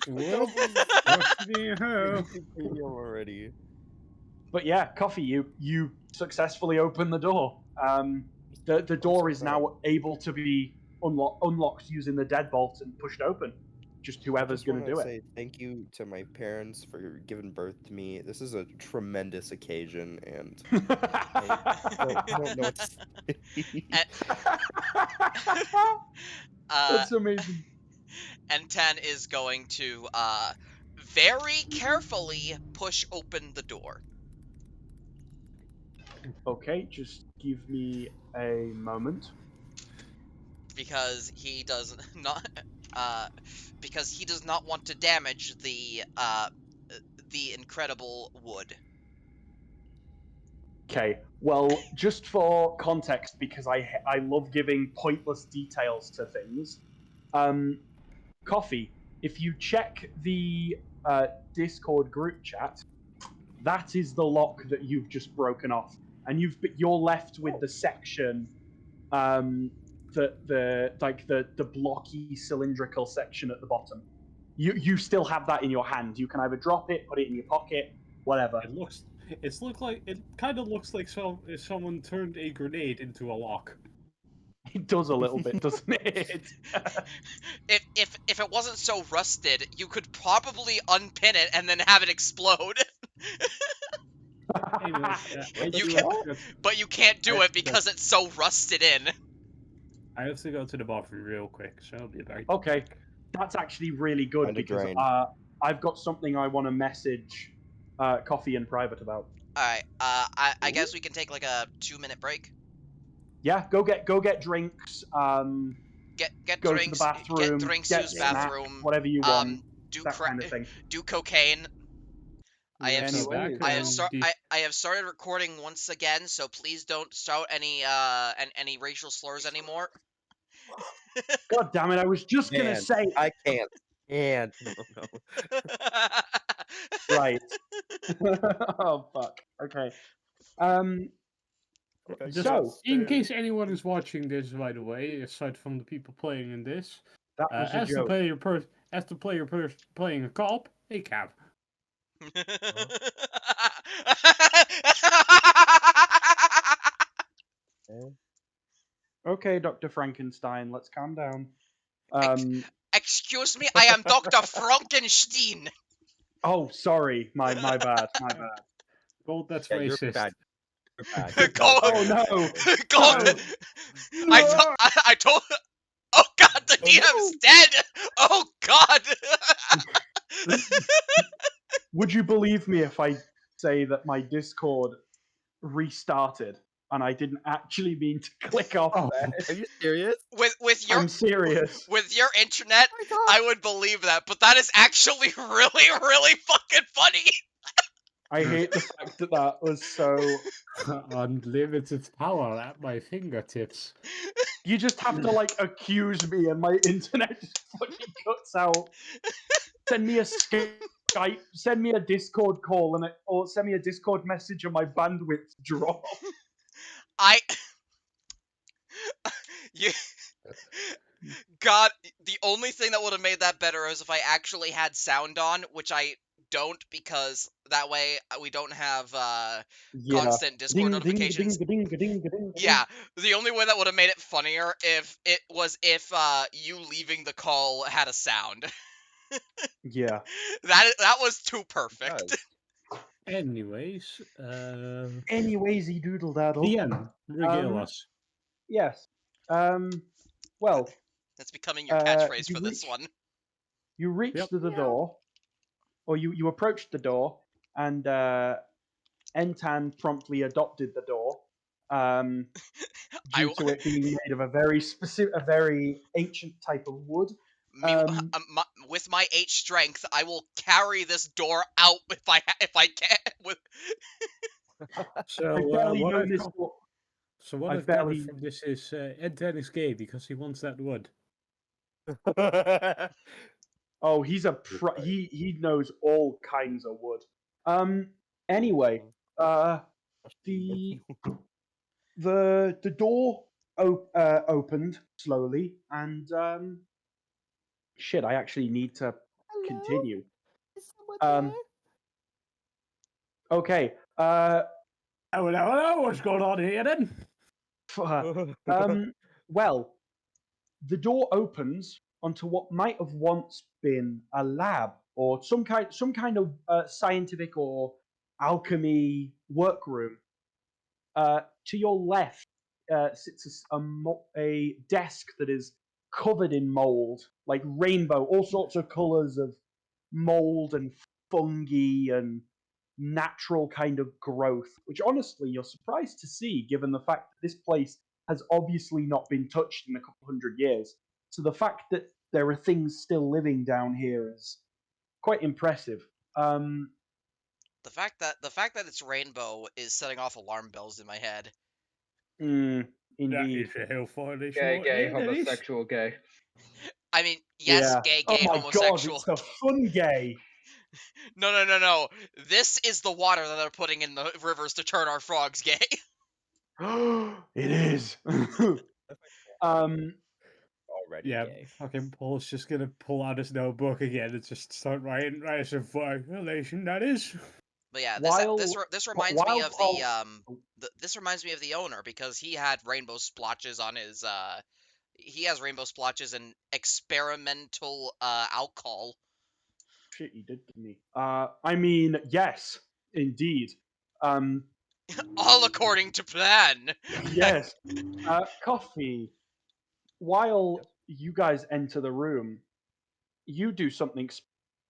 Whoops. Video already. But yeah, Coffee, you successfully opened the door. The door is now able to be unlocked using the deadbolt and pushed open. Just whoever's I going just to do wanna it. say thank you to my parents for giving birth to me. This is a tremendous occasion, and I don't know what to say. That's amazing. And 10 is going to very carefully push open the door. Okay, just give me a moment. Because he does not want to damage the incredible wood. Okay, well, just for context, because I love giving pointless details to things. Coffee, if you check the Discord group chat, that is the lock that you've just broken off, and you're left with the section, the blocky cylindrical section at the bottom. You still have that in your hand. You can either drop it, put it in your pocket, whatever. It kind of looks like if someone turned a grenade into a lock. It does a little bit, doesn't it? If it wasn't so rusted, you could probably unpin it and then have it explode. But you can't do it because it's so rusted in. I have to go to the bathroom real quick, so I'll be back. Okay, that's actually really good Kinda because drained. I've got something I want to message Coffee in private about. Alright, I guess we can take like a 2-minute break. Yeah, go get drinks. Get Go drinks, to the bathroom. get drinks, get use snack, bathroom, whatever you want. do That kind of thing. do cocaine. I have Anyways, I have started recording once again, so please don't start any racial slurs anymore. God damn it! I was just gonna Man, say. I can't. And no. Right. Oh fuck. Okay. So in case anyone is watching this, by the way, aside from the people playing in this, that was a as joke. the player playing a cop, a cap. Okay, Dr. Frankenstein, let's calm down. Excuse me, I am Dr. Frankenstein. Oh, sorry, my bad, my bad. Gold, that's Yeah, you're racist. bad. You're bad. Go- Oh no! God, I told. Oh God, the DM's dead. Oh God. Would you believe me if I say that my Discord restarted and I didn't actually mean to click off there? Are you serious? With your I'm serious. with your internet, I would believe that, but that is actually really, really fucking funny. I hate the fact that that was so. Unlimited power at my fingertips. You just have to like accuse me, and my internet just fucking cuts out. Send me a Skype, send me a Discord call or send me a Discord message and my bandwidth drop. I you God, the only thing that would have made that better is if I actually had sound on, which I don't because that way we don't have Yeah. constant Discord Ding, ding, notifications. ding, ding, ding, ding, ding. Yeah, the only way that would have made it funnier if you leaving the call had a sound. Yeah. That was too It perfect. does. Anyways, Anywaysy doodle daddle. DM, regale us. Yes. Well, That's becoming your catchphrase you for this reach- one. you reached Yep. the door, or you approached the door, and Entan promptly adopted the door, I due w- to it being made of a very ancient type of wood. With my 8 strength, I will carry this door out if I can. So, I've barely what known I've this got, door. so what I've I've gathered barely- from this is Ed is gay because he wants that wood. Oh, he's he knows all kinds of wood. Anyway, the door opened slowly, and shit, I actually need to continue. Okay. Hello, what's going on here then? Well, the door opens onto what might have once been a lab or some kind of scientific or alchemy workroom. To your left sits a desk that is covered in mold, like rainbow, all sorts of colors of mold and fungi and natural kind of growth, which honestly you're surprised to see given the fact that this place has obviously not been touched in a couple hundred years. So the fact that there are things still living down here is quite impressive. The fact that it's rainbow is setting off alarm bells in my head. That Indeed. is a hellfire. Gay, homosexual, gay. I mean, yes, Yeah. gay, Oh my homosexual. god, it's the fun gay. No. This is the water that they're putting in the rivers to turn our frogs gay. It is. Already Yeah, gay. fucking Paul's just gonna pull out his notebook again and just start writing some violation, that is. But yeah, While- this reminds me while of Paul- this reminds me of the owner because he had rainbow splotches on his he has rainbow splotches and experimental alcohol. Shit, you did to me. I mean, yes, indeed. All according to plan. Yes. Coffee. While you guys enter the room, you do something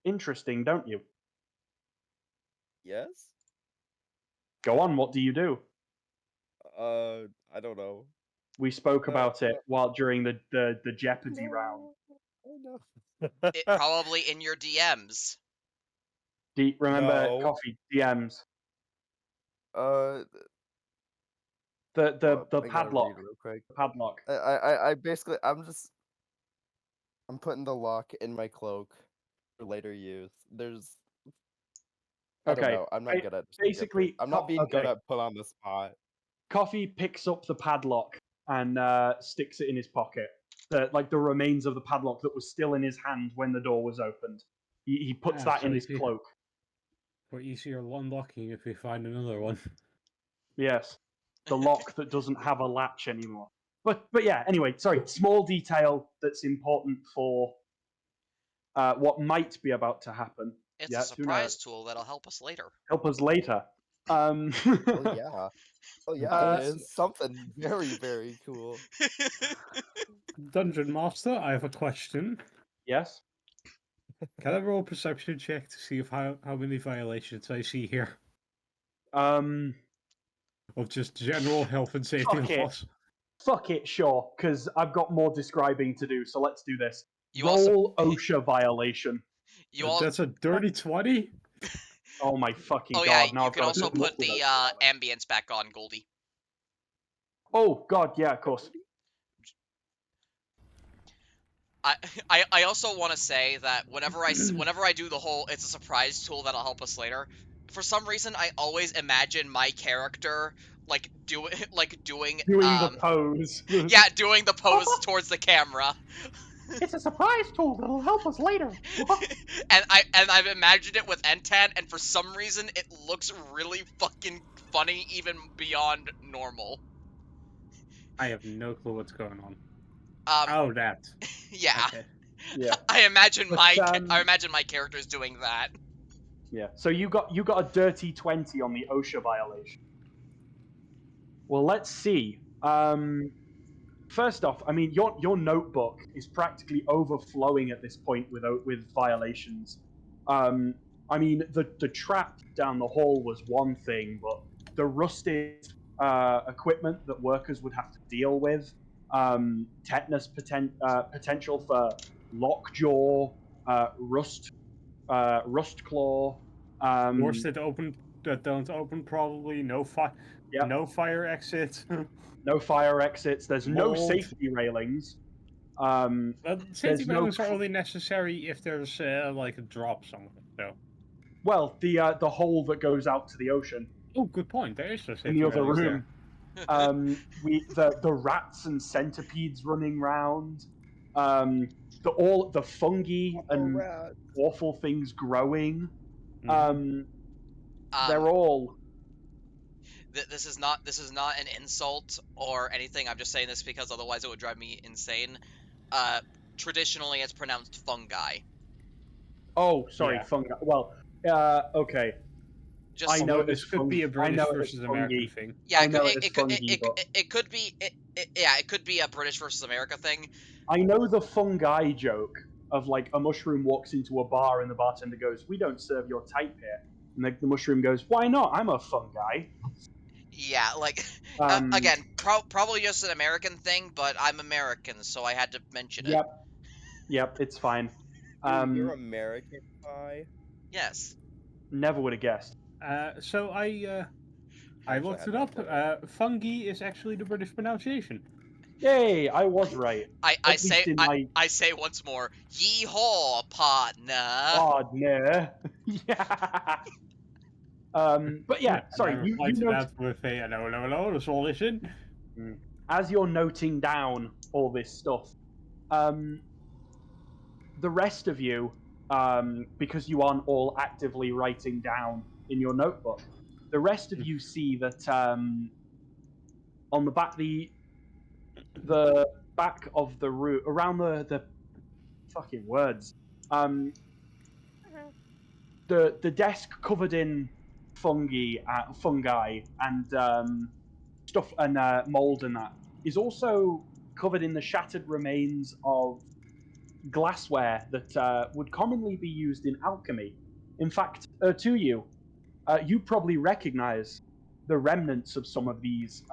interesting, don't you? Yes? Go on. What do you do? I don't know. We spoke about it during the Jeopardy round. Oh no. Probably in your DMs. Remember No. Coffee DMs. Uh, The I gotta padlock. read real quick. Padlock. I basically I'm putting the lock in my cloak for later use. I don't Okay. know. I'm not good at Basically, I'm not being good okay. at put on the spot. Coffee picks up the padlock and sticks it in his pocket. The remains of the padlock that was still in his hand when the door was opened. He puts that so in his easy. cloak. We're easier unlocking if we find another one. Yes, the lock that doesn't have a latch anymore. But yeah. Anyway, sorry. Small detail that's important for what might be about to happen. It's Yeah, a who surprise knows? tool that'll help us later. Help us later. Oh yeah. Oh yeah, it is something very, very cool. Dungeon Master, I have a question. Yes. Can I roll a perception check to see how many violations I see here? Of just general health and safety Fuck it. laws. Fuck it, sure, because I've got more describing to do, so let's do this. You Roll OSHA violation. That's a dirty 20? Oh my fucking Oh god! yeah, Now you I've can got also to come up put with the OSHA violation. ambience back on, Goldie. Oh god, yeah, of course. I also want to say that whenever I do the whole it's a surprise tool that'll help us later, for some reason I always imagine my character like doing Doing the pose. yeah, doing the pose towards the camera. It's a surprise tool that'll help us later. and I've imagined it with Entan, and for some reason it looks really fucking funny even beyond normal. I have no clue what's going on. Um Oh, that. yeah. Okay. Yeah. I imagine But, I imagine my character's doing that. Yeah. So you got a dirty 20 on the OSHA violation. Well, let's see. First off, I mean your notebook is practically overflowing at this point with violations. I mean the trap down the hall was one thing, but the rusted equipment that workers would have to deal with, tetanus potential for lockjaw, rust claw. Doors that don't open probably. Yep. No fire exit. No fire exits. There's no Mold. safety railings. Safety There's no railings are only necessary if there's like a drop somewhere. So. Well, the hole that goes out to the ocean Oh, good point. There is no safety in the other railings room. The rats and centipedes running round. The fungi and awful things growing. They're all. This is not an insult or anything. I'm just saying this because otherwise it would drive me insane. Traditionally, it's pronounced fungi. Oh, sorry, Yeah. fungi. Well, okay. Just I know this could be a British versus American thing. yeah, I know it could be it could be a British versus America thing. I know the fungi joke of like a mushroom walks into a bar and the bartender goes, "We don't serve your type here," and the mushroom goes, "Why not? I'm a fungi." Yeah, like again, probably just an American thing, but I'm American, so I had to mention it. Yep, it's fine. You're American pie. Yes. Never would have guessed. So I looked it up. Fungi is actually the British pronunciation. Yay! I was right. I say once more, yeehaw, partner. Oh no. Yeah. But yeah, sorry. You to know, that with a no, the solution. as you're noting down all this stuff, the rest of you, because you aren't all actively writing down in your notebook, the rest of you see that on the back of the room, around the fucking words, the desk covered in fungi and stuff and mold and that is also covered in the shattered remains of glassware that would commonly be used in alchemy. In fact, to you, you probably recognize the remnants of some of these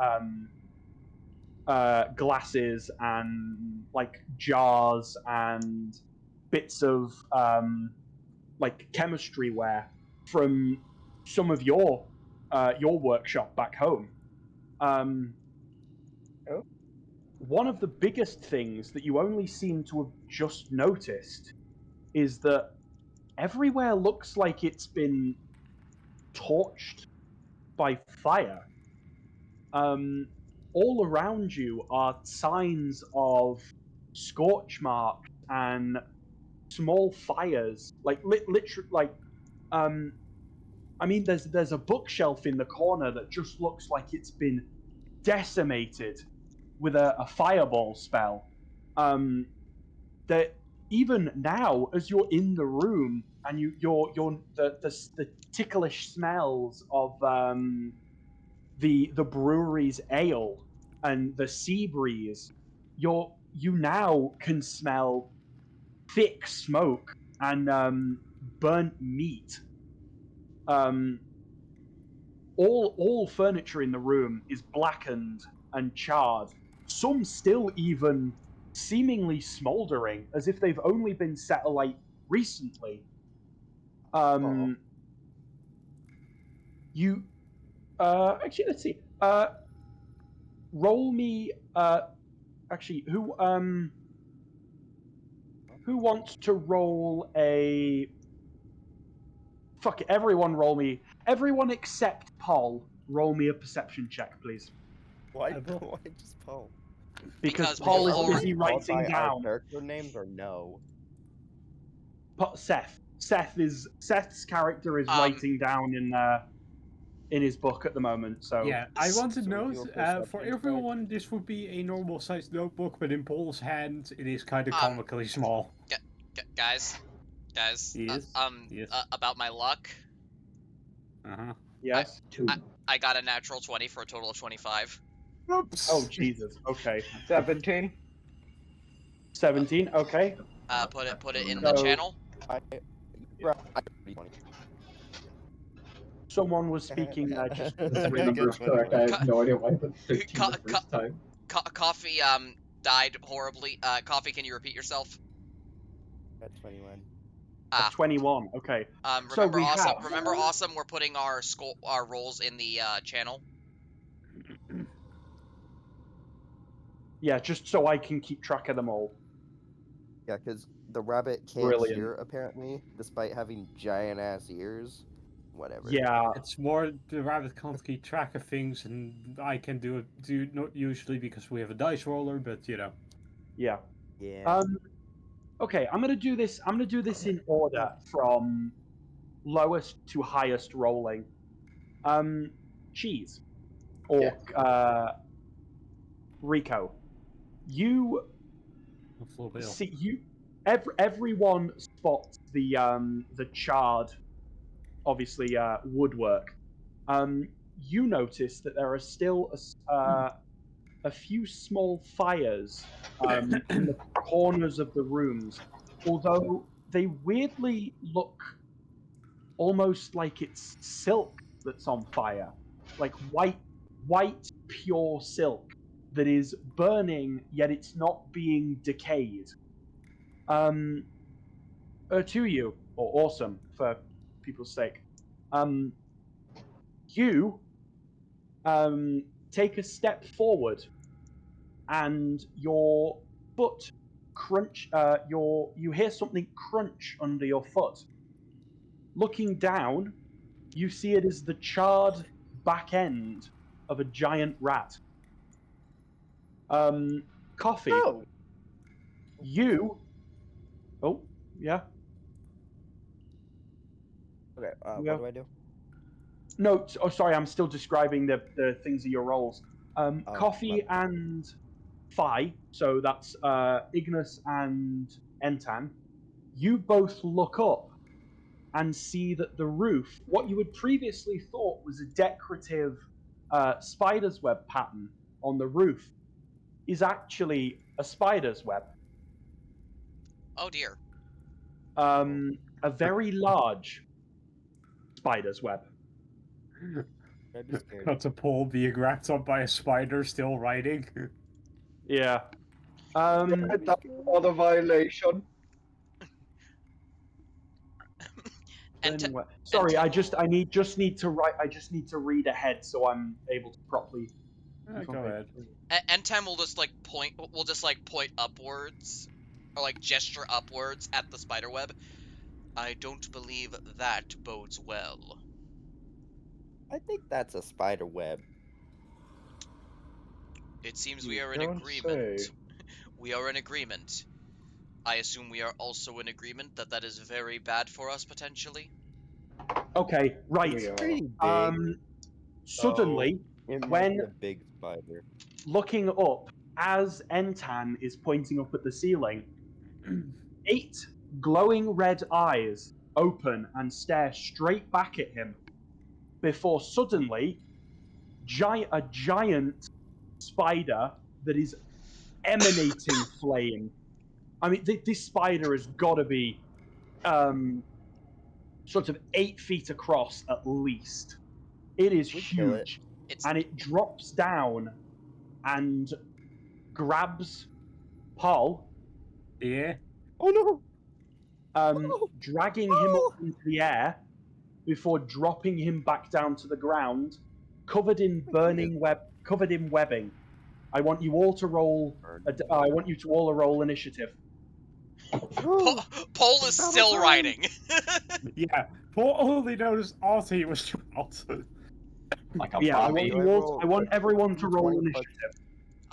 glasses and like jars and bits of like chemistry ware from some of your workshop back home. One of the biggest things that you only seem to have just noticed is that everywhere looks like it's been torched by fire. All around you are signs of scorch marks and small fires, like literally, like I mean, there's a bookshelf in the corner that just looks like it's been decimated with a fireball spell. That even now, as you're in the room and you're the ticklish smells of the brewery's ale and the sea breeze, you now can smell thick smoke and burnt meat. All furniture in the room is blackened and charred. Some still even seemingly smoldering, as if they've only been set alight recently. You actually, let's see. Roll me. Actually, who Who wants to roll a? Fuck it! Everyone roll me. Everyone except Paul. Roll me a perception check, please. Why? I will. Why just Paul? Because Because Paul Paul is already- busy Called writing by our down. character names or no? Seth. Seth's character is writing down in his book at the moment. So Yeah, I want to So note, your for perception check? everyone, this would be a normal-sized notebook, but in Paul's hand, it is kind of Um, comically small. Guys, Yes. Yes. about my luck. Uh-huh. yes. 2. I got a natural 20 for a total of 25. Oops. Oh Jesus. Okay. 17. 17. Okay. Put it in the So- channel. Someone was speaking just. The 3 numbers correct. I have no idea why I put 13 Co- the first time. Coffee died horribly. Coffee, can you repeat yourself? At 21. 21. Okay. So Remember we awesome. have- Remember awesome. We're putting our rolls in the channel. Yeah, just so I can keep track of them all. Yeah, because the rabbit can't Brilliant. hear apparently, despite having giant ass ears. Whatever. Yeah. It's more the rabbit can't keep track of things, and I can do it. Not usually because we have a dice roller, but you know. Yeah. Yeah. Okay, I'm gonna do this. I'm gonna do this in order from lowest to highest rolling. Cheese or Rico. You Buffalo Bill. see everyone spots the charred, obviously woodwork. You notice that there are still a few small fires in the corners of the rooms, although they weirdly look almost like it's silk that's on fire, like white pure silk that is burning, yet it's not being decayed. To you, or awesome for people's sake. You take a step forward, and your foot crunch. You hear something crunch under your foot. Looking down, you see it is the charred back end of a giant rat. Coffee. Oh, You. Oh, yeah. Okay. Yeah. What do I do? No, oh, sorry, I'm still describing the things of your roles. Coffee my- and Phi, so that's Ignis and Entan. You both look up and see that the roof, what you had previously thought was a decorative spider's web pattern on the roof, is actually a spider's web. Oh dear. A very large spider's web. I'd be scared. Not to Paul being wrapped up by a spider still writing. Yeah. that's another violation. Burning web. Sorry, I need to write. I just need to read ahead so I'm able to properly. Go ahead. Entem will just like point. Will just like point upwards, or like gesture upwards at the spider web. I don't believe that bodes well. I think that's a spider web. It seems You we are in don't agreement. say. We are in agreement. I assume we are also in agreement that that is very bad for us potentially. Okay, right. We are. Pretty big. Suddenly, It might when be a big spider. looking up, as Entan is pointing up at the ceiling, 8 glowing red eyes open and stare straight back at him before suddenly a giant spider that is emanating flame. I mean, this spider has got to be sort of 8 feet across at least. It is We kill it. huge. It's And it drops down and grabs Paul, Yeah. Oh no! dragging him up into the air before dropping him back down to the ground, covered in webbing. I want you all to roll. I want you to all roll initiative. Paul is still writing. Yeah, Paul only noticed Artie was 12. Like a Yeah, I Bobby. want everyone to roll initiative.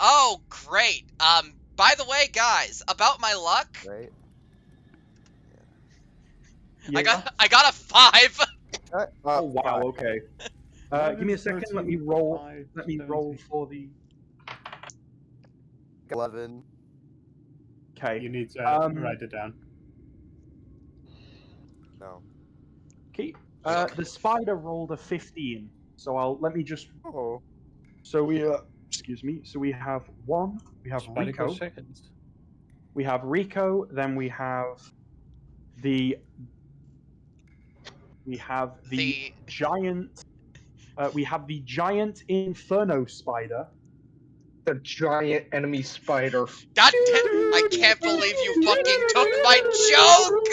Oh, great. By the way, guys, about my luck, Right? Yeah. I got a 5. Oh wow. Okay. Give me a second. Let me 13, roll. 5, Let me 17. roll for the. 11. Okay. You need to write it down. No. Okay. The spider rolled a 15. So let me just. Oh. So we excuse me. So we have one. We have Spider Rico. goes second. We have Rico. Then we have the. We have the giant. We have the giant inferno spider. The giant enemy spider. God damn, I can't believe you fucking took my joke!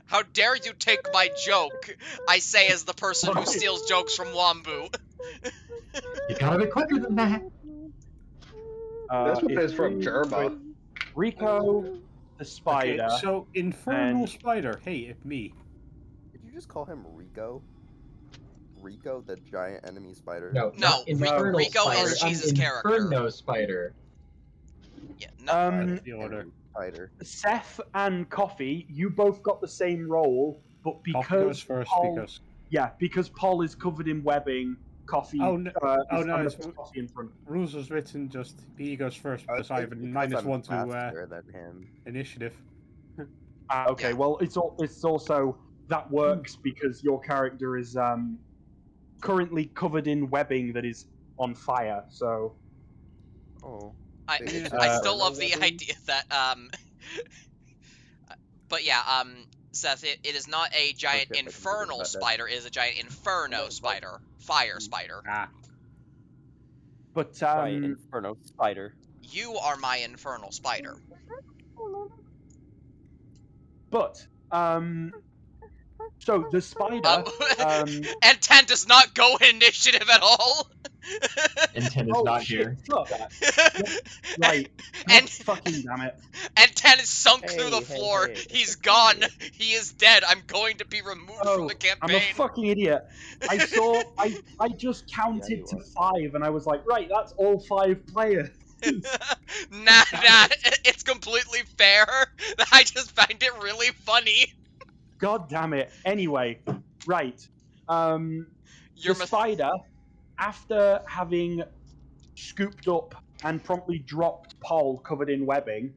How dare you take my joke? I say as the person who steals jokes from Wambu. You gotta be quicker than that. This one It's is from Germa. Rico, the spider. Okay, so Infernal and- Spider. Hey, it's me. Did you just call him Rico? Rico, the giant enemy spider? No, No, not Infernal Rico Spider. is Jesus' character. Inferno Spider. Yeah, no, Um, The order. Enemy spider. Seth and Coffee, you both got the same roll, but Coffee goes because first Paul, because. because Paul is covered in webbing, Coffee. Oh, no- is no, on the it's- Coffee in front. Rules was written just he goes first I because I have a think minus I'm 1 to faster than him. initiative. Okay, Yeah. well, it's also that works because your character is currently covered in webbing that is on fire. So Oh. I Wait, I it's still Inferno love the webbing? idea that but yeah, Seth, it is not a giant Okay, I can believe infernal that. spider, it is a giant inferno spider. Fire spider. Ah, but Giant inferno spider. You are my infernal spider. but so the spider And 10 does not go initiative at all. Intent is not shit, here. fuck. Right. And- God fucking damn it. And 10 is sunk through the Hey, hey, floor. hey, it's He's okay. gone. He is dead. I'm going to be removed from the I'm a campaign. fucking idiot. I just counted you to are. 5 and I was like, right, that's all 5 players. Nah, it's completely fair. I just find it really funny. God damn it. Anyway, right. The spider, after having scooped up and promptly dropped Paul covered in webbing,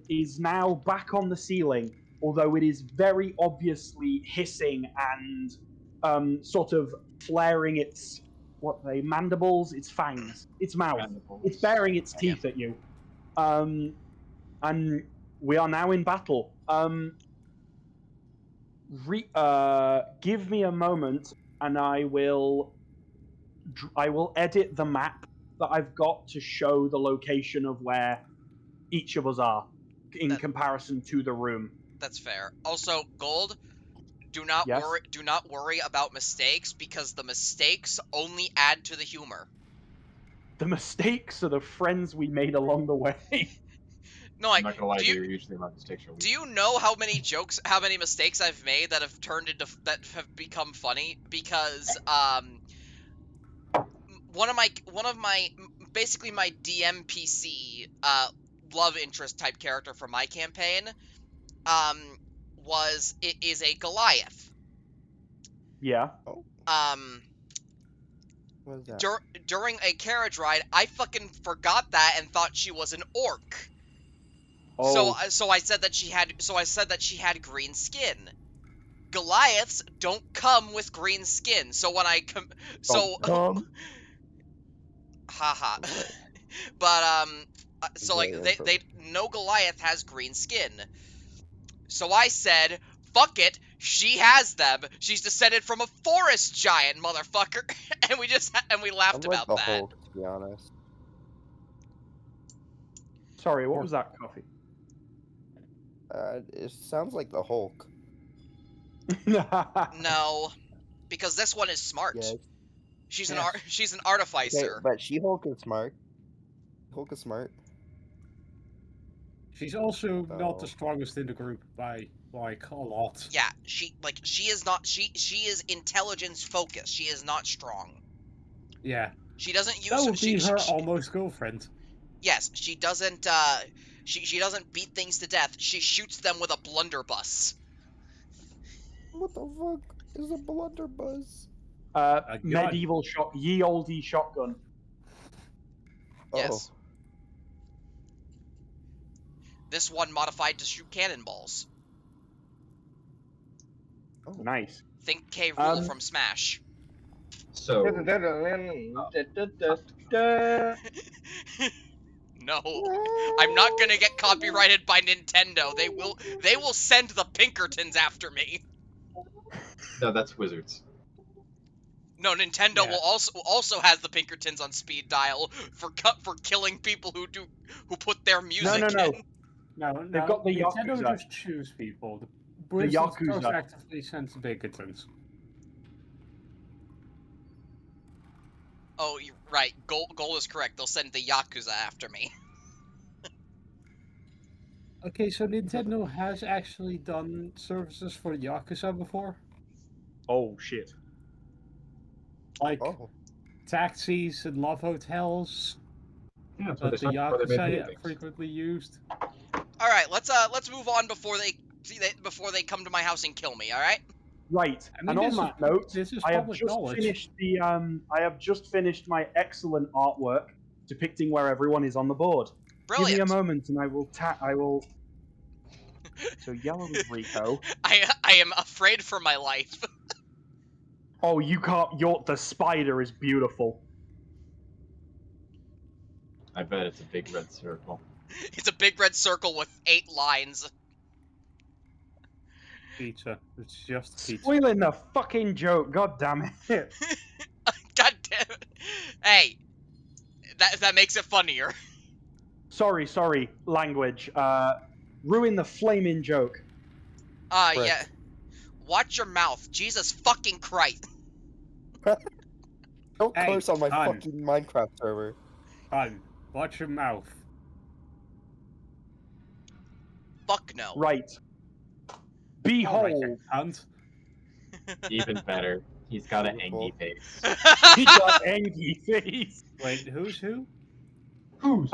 is now back on the ceiling, although it is very obviously hissing and sort of flaring its mandibles, its fangs, its mouth. Mandibles. It's baring its teeth at you. And we are now in battle. Give me a moment, and I will edit the map that I've got to show the location of where each of us are in comparison to the room. That's fair. Also, Gold, do not Yes? worry about mistakes because the mistakes only add to the humor. The mistakes are the friends we made along the way. No, I'm like, not gonna lie to you, usually my mistakes are weak. do you know how many mistakes I've made that have turned into that have become funny? Because one of my basically my DMPC love interest type character for my campaign is a Goliath. Yeah. What is that? During a carriage ride, I fucking forgot that and thought she was an orc. Oh. So I said that she had green skin. Goliaths don't come with green skin. So when I haha. But so like they no Goliath has green skin. So I said, fuck it, she has them. She's descended from a forest giant, motherfucker. And we laughed I'm like about the that. Hulk, to be honest. Sorry, what was that, Coffee? It sounds like the Hulk. No, because this one is smart. Yes. She's Yes. she's an Okay, artificer. but She-Hulk is smart. Hulk is smart. She's also not the So- strongest in the group by like a lot. Yeah, she is not she is intelligence focused. She is not strong. Yeah, She doesn't use that would be her she- almost girlfriend. Yes, she doesn't she doesn't beat things to death. She shoots them with a blunderbuss. What the fuck is a blunderbuss? gun. Medieval ye olde shotgun. Yes. Oh, This one modified to shoot cannonballs. Nice. Think K. Rool Um, from Smash. So No, I'm not gonna get copyrighted by Nintendo. They will send the Pinkertons after me. no, that's Wizards. No, Nintendo Yeah. will also has the Pinkertons on speed dial for killing people who put their music no. in. No, They've got the Nintendo Yakuza. just choose people. The Blizzard Yakuza. proactively sends the Pinkertons. Oh, you're right. Goal is correct. They'll send the Yakuza after me. Okay, so Nintendo has actually done services for the Yakuza before? Oh shit. Like oh. taxis and love hotels Yeah, that's that what the they started before they made video Yakuza games. frequently used. All right, let's move on before they come to my house and kill me. All right. Right. I mean, And on this that is- note, this is I have public just knowledge. finished the I have just finished my excellent artwork depicting where everyone is on the board. Brilliant. Give me a moment and I will So yellow is Rico. I am afraid for my life. Oh, you can't the spider is beautiful. I bet it's a big red circle. It's a big red circle with 8 lines. Pizza. It's just pizza. Spoiling the fucking joke, god damn it. God damn it. Hey, that makes it funnier. Sorry, language. Ruin the flaming joke. Frick. Yeah. Watch your mouth. Jesus fucking Christ. Don't Hey, curse on my hon. fucking Minecraft server. Hun, watch your mouth. Fuck no. Right. Alright, Behold. cunt. Even better, he's got an Beautiful. angry face. He got angry face. Wait, who's who? Who's?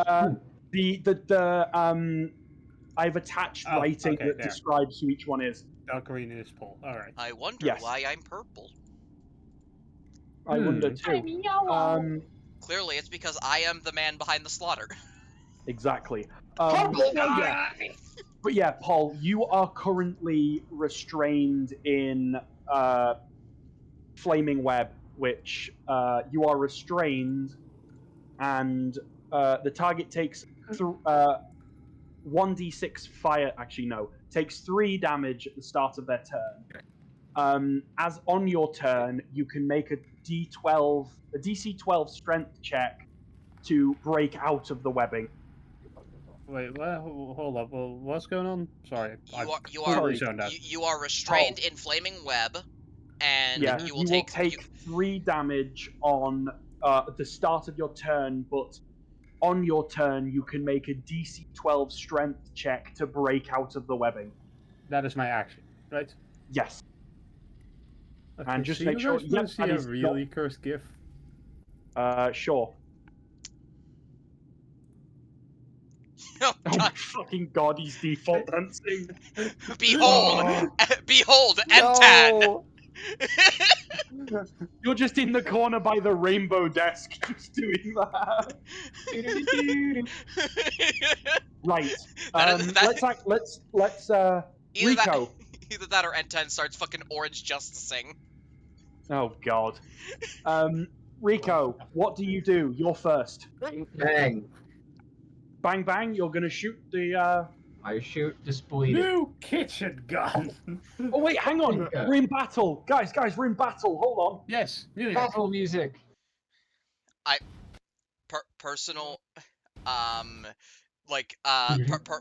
I've attached Oh, writing okay, that there. describes who each one is. Dark green is Paul. Alright. I wonder Yes. why I'm purple. I wonder too. Clearly, it's because I am the man behind the slaughter. Exactly. Purple yeah. But yeah, Paul, you are currently restrained in Flaming Web, which you are restrained, and the target takes 1d6 fire. Actually, no, takes 3 damage at the start of their turn. As on your turn, you can make a DC 12 strength check to break out of the webbing. Wait, what? Hold up. Well, what's going on? Sorry. You completely zoned out. you are restrained in flaming web, and Yeah, you will take 3 damage on the start of your turn, but on your turn you can make a DC 12 strength check to break out of the webbing. That is my action, right? Yes. Okay, And just so make you sure- guys yep, wanna see that a is really cursed gif? Sure. Oh, Oh my God. fucking god, he's default dancing. Behold, behold, Entad. No! You're just in the corner by the rainbow desk, just doing that. Right. That is- that- Let's Either that, Rico. either that or Entad starts fucking orange justicing. Oh god. Rico, what do you do? You're first. Bang! Bang bang, you're gonna shoot the I shoot Displeaded. New kitchen gun! Oh wait, hang on. Yeah. We're in battle. Guys, we're in battle. Hold on. Yes, music. Battle music. Personal,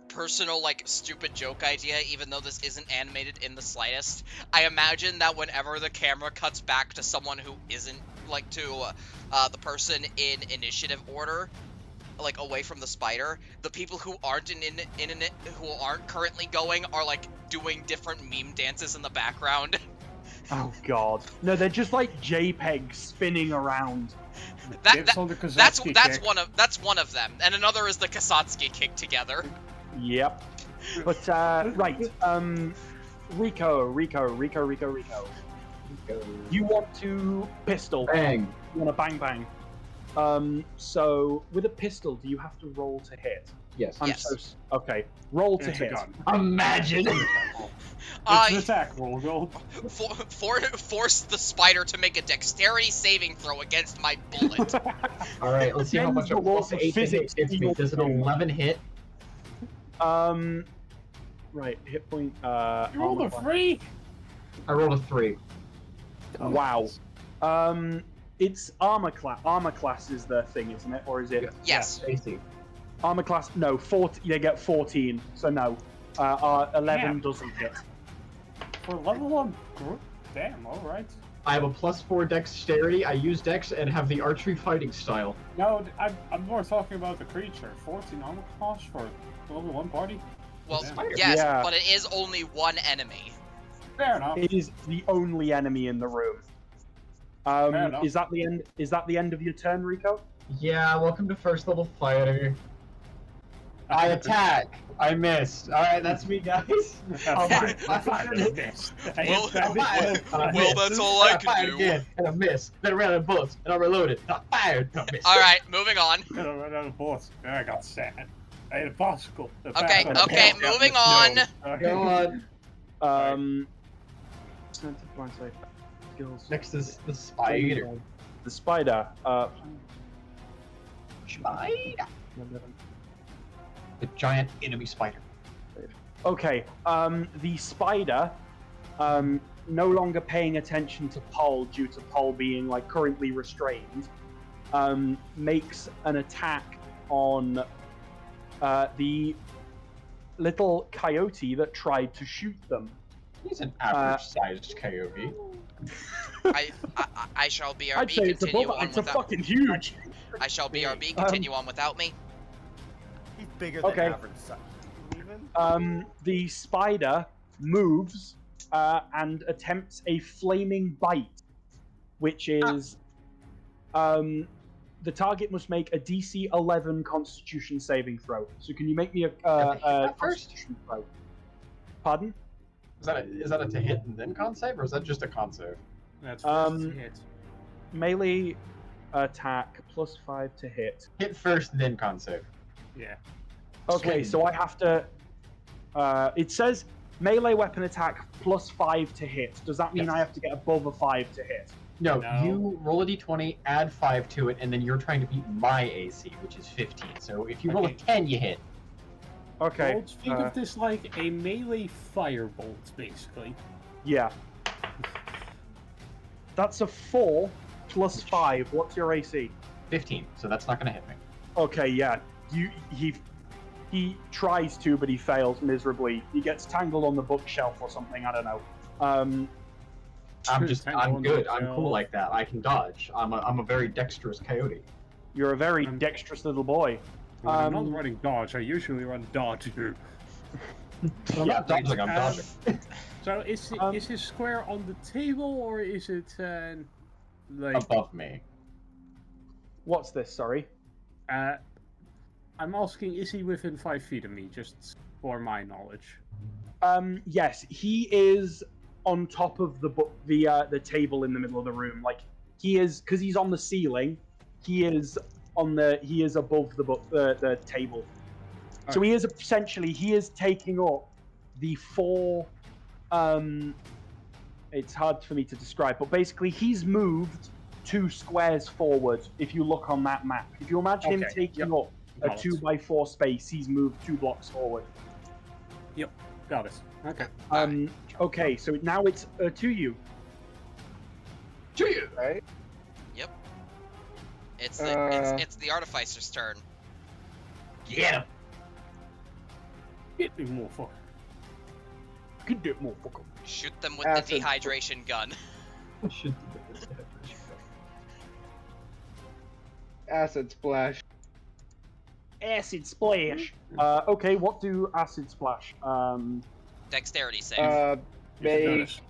personal, like, stupid joke idea, even though this isn't animated in the slightest. I imagine that whenever the camera cuts back to someone who isn't, like, to, the person in initiative order, like away from the spider, the people who aren't in it, who aren't currently going, are like doing different meme dances in the background. Oh god. No, they're just like JPEGs spinning around. Dips on the Kazatsky That's kick. one of them, and another is the Kasatsky kick together. Yep. But right, Rico. You want to pistol? Bang. You want to bang bang? So with a pistol, do you have to roll to hit? Yes. Yes. Okay. Roll to It's a hit. gun. Imagine. It's an attack roll. Go. Force the spider to make a dexterity saving throw against my bullet. All right, let's see how much a Depends the plus laws of 8 to hit physics gives me. Does an you're doing. 11 hit? Right. Hit point. You rolled a armor class. 3. I rolled a 3. Wow. It's armor class. Armor class is the thing, isn't it? Or is it? Yes. AC. Armor class. No. 14. They get 14. So no. 11 Damn. doesn't hit. For level 1 group? Damn, alright. I have a +4 dexterity. I use dex and have the archery fighting style. No, I'm more talking about the creature. 14 armor class for level 1 party? Well, Damn. yes, Yeah. but it is only one enemy. Fair enough. It is the only enemy in the room. Fair enough. Is that the end? Is that the end of your turn, Rico? Yeah, welcome to first level fighter. I attack. I missed. All right, that's me, guys. I fired. missed. Well, I well, missed. that's all I fired can do. again, and I missed. Then I ran out of bullets, and I reloaded. I fired, and I missed. All right, moving on. I ran out of bullets. I got sad. I had a bicycle. Okay, moving on. Go on. Skills. Next is the spider. The spider. Spider. The giant enemy spider. Okay. The spider, no longer paying attention to Pol due to Pol being like currently restrained, makes an attack on the little coyote that tried to shoot them. He's an average-sized coyote. I shall BRB. I'd say it's Continue above. on It's a without. fucking huge. I shall BRB. Continue on without me. He's bigger than Okay. average size. Even? The spider moves and attempts a flaming bite, which is the target must make a DC 11 Constitution saving throw. So can you make me a that first? Constitution throw? Pardon? Is that a to hit and then con save, or is that just a con save? That's hit. Melee attack +5 to hit. Hit first, then con save. Yeah. Okay, Swing. so I have to. It says melee weapon attack +5 to hit. Does that mean Yes. I have to get above a 5 to hit? No, No. you roll a d20, add 5 to it, and then you're trying to beat my AC, which is 15. So if you roll a Okay. 10, you hit. Okay. Well, think of this like a melee firebolt, basically. Yeah. That's a 4 plus 5. What's your AC? 15, so that's not going to hit me. Okay, yeah. He tries to, but he fails miserably. He gets tangled on the bookshelf or something. I don't know. I'm Tangle good. on I'm the cool like that. I can dodge. I'm a very dexterous coyote. You're a very Um, dexterous little boy. When I'm not running dodge, I usually run dodge. Yeah, dodging. I'm Um, dodging. So is his square on the table or is it like Above me. What's this? Sorry. I'm asking, is he within 5 feet of me, just for my knowledge? Yes, he is on top of the table in the middle of the room. Like he is, because he's on the ceiling. He is above the table. So he is essentially taking up the 4. It's hard for me to describe, but basically he's moved 2 squares forward. If you look on that map, if you imagine him Okay, taking yep. up a Got it. 2x4 space, he's moved 2 blocks forward. Got it. Okay. Okay, so now it's to you. To you. Right? It's the artificer's turn. Get him. Hit me, motherfucker. Get that motherfucker. Shoot them with Acid. the dehydration gun. Acid splash. Acid splash. Okay, what do acid splash? Dexterity save. You should notice.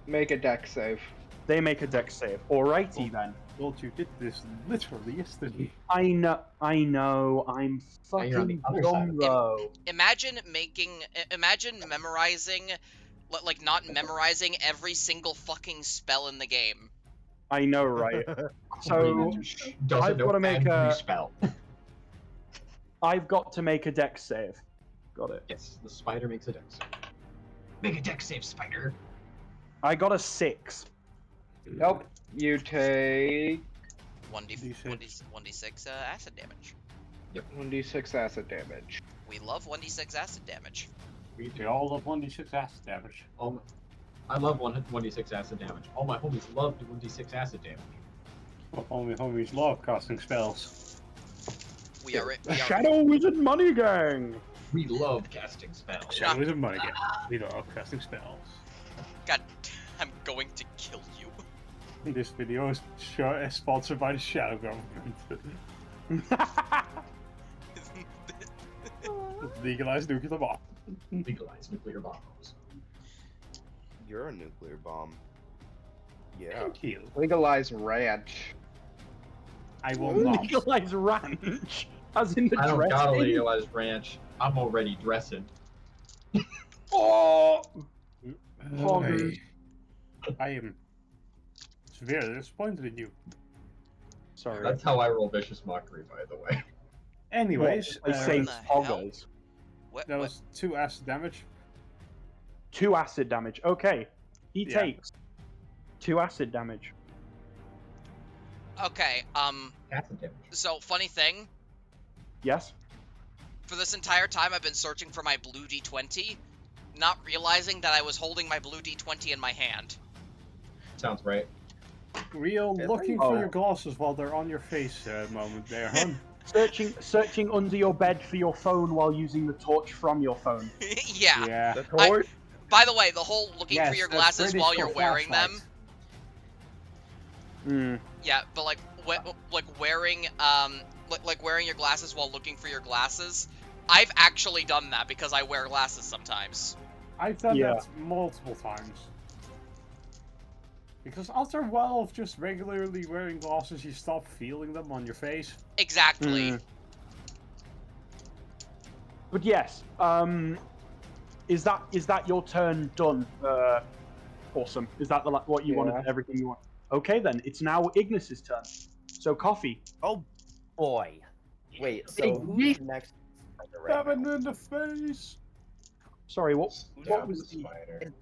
Make a deck save. They make a dex save. Alrighty then. Well, you did this literally yesterday. I know. I'm Now you're on the fucking other side dumb of it. though. Imagine memorizing, like not memorizing every single fucking spell in the game. I know, right? So Doesn't I've know gotta make every a- spell. I've got to make a dex save. Got it. Yes, the spider makes a dex save. Make a dex save, spider. I got a 6. Nope. You take 1d6 acid damage. 1d6 acid damage. We love 1d6 acid damage. We all love 1d6 acid damage. I love 1d6 acid damage. All my homies love 1d6 acid damage. Well, only homies love casting spells. We are. Shadow Wizard Money Gang. We love casting spells. Shadow is a money game. We love casting spells. God, I'm going to kill you. This video is sponsored by the Shadow Government. Legalized nuclear bomb. Legalize nuclear bombs. You're a nuclear bomb. Yeah. Thank you. Legalize ranch. I will not. Legalize ranch. As in the I don't gotta dressing. legalize ranch. I'm already dressing. Oh. Okay. I am severely disappointed in you. Sorry. That's how I roll vicious mockery, by the way. Anyways, I say the hell? poggers. that was 2 acid damage. 2 acid damage. Okay. He Yeah. takes 2 acid damage. Okay. Acid damage. So funny thing. Yes. For this entire time, I've been searching for my blue D20, not realizing that I was holding my blue D20 in my hand. Sounds right. Real Yeah, looking oh. for your glasses while they're on your face moment there, hun. Searching under your bed for your phone while using the torch from your phone. Yeah. Yeah. The torch? By the way, the whole looking Yes, for your that's glasses British while for you're wearing them. flashlights. Yeah, but like wearing like wearing your glasses while looking for your glasses. I've actually done that because I wear glasses sometimes. I've done Yeah. that multiple times. Because after a while of just regularly wearing glasses, you stop feeling them on your face. Exactly. Mm. But yes, is that your turn done? Awesome. Is that what you wanted? Everything you want? Okay, then it's now Ignis's turn. So coffee. Oh boy. Wait, so Hey, who's next? Stabbing in the face! Sorry, what Yeah, was the the spider?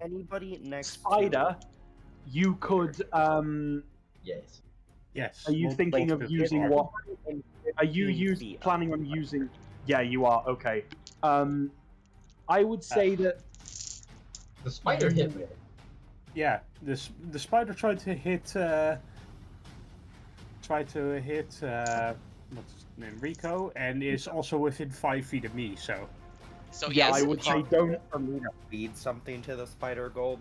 Anybody next? spider? You could. Yes. Yes. Are you well, thinking both of them using are. what? Are you 15 feet. planning on using? Yeah, you are. Okay. I would say that. The spider hit me. Yeah, the spider tried to hit what's his name, Rico, and is also within 5 feet of me. So So Yeah, yes, I would say don't. Feed something to the spider gold?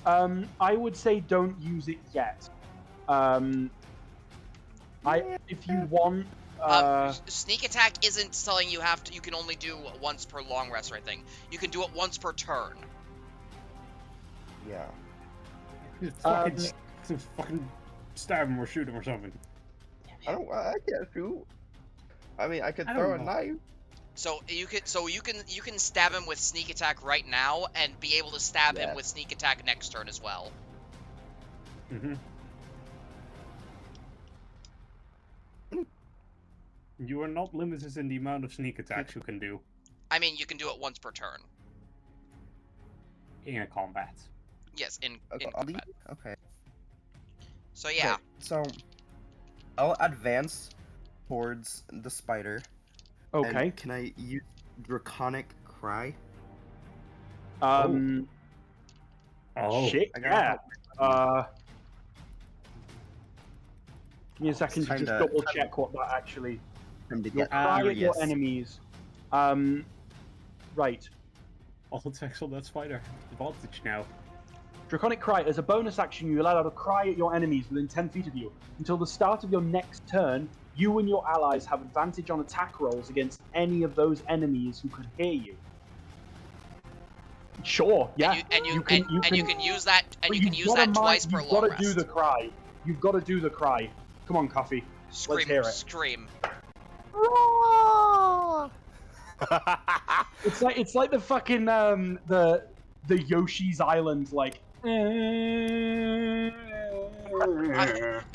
I would say don't use it yet. If you want. sneak attack isn't telling you you can only do once per long rest or anything. You can do it once per turn. Yeah. fucking stab him or shoot him or something. I can't shoot. I mean, I could I throw don't a know. knife. So you can stab him with sneak attack right now and be able to stab him Yeah. with sneak attack next turn as well. Mm-hmm. You are not limited in the amount of sneak attacks you can do I mean, you can do it once per turn. in a combat. Yes, in Okay. combat. Okay. So yeah, Okay, so I'll advance towards the spider. and Okay. can I use Draconic Cry? Oh, Shit. I gotta Yeah. Give me a second to Kinda- just double check what that actually. Him to You'll get cry at your furious. enemies. Right. all attacks on that spider. Advantage now. Draconic Cry. As a bonus action, you allow to cry at your enemies within 10 feet of you. Until the start of your next turn, You and your allies have advantage on attack rolls against any of those enemies who can hear you. Sure, yeah. And you can use that twice per You've long got to rest. do the cry. You've got to do the cry. Come on, Coffee. Scream, hear it. scream. It's like the fucking the Yoshi's Island like. I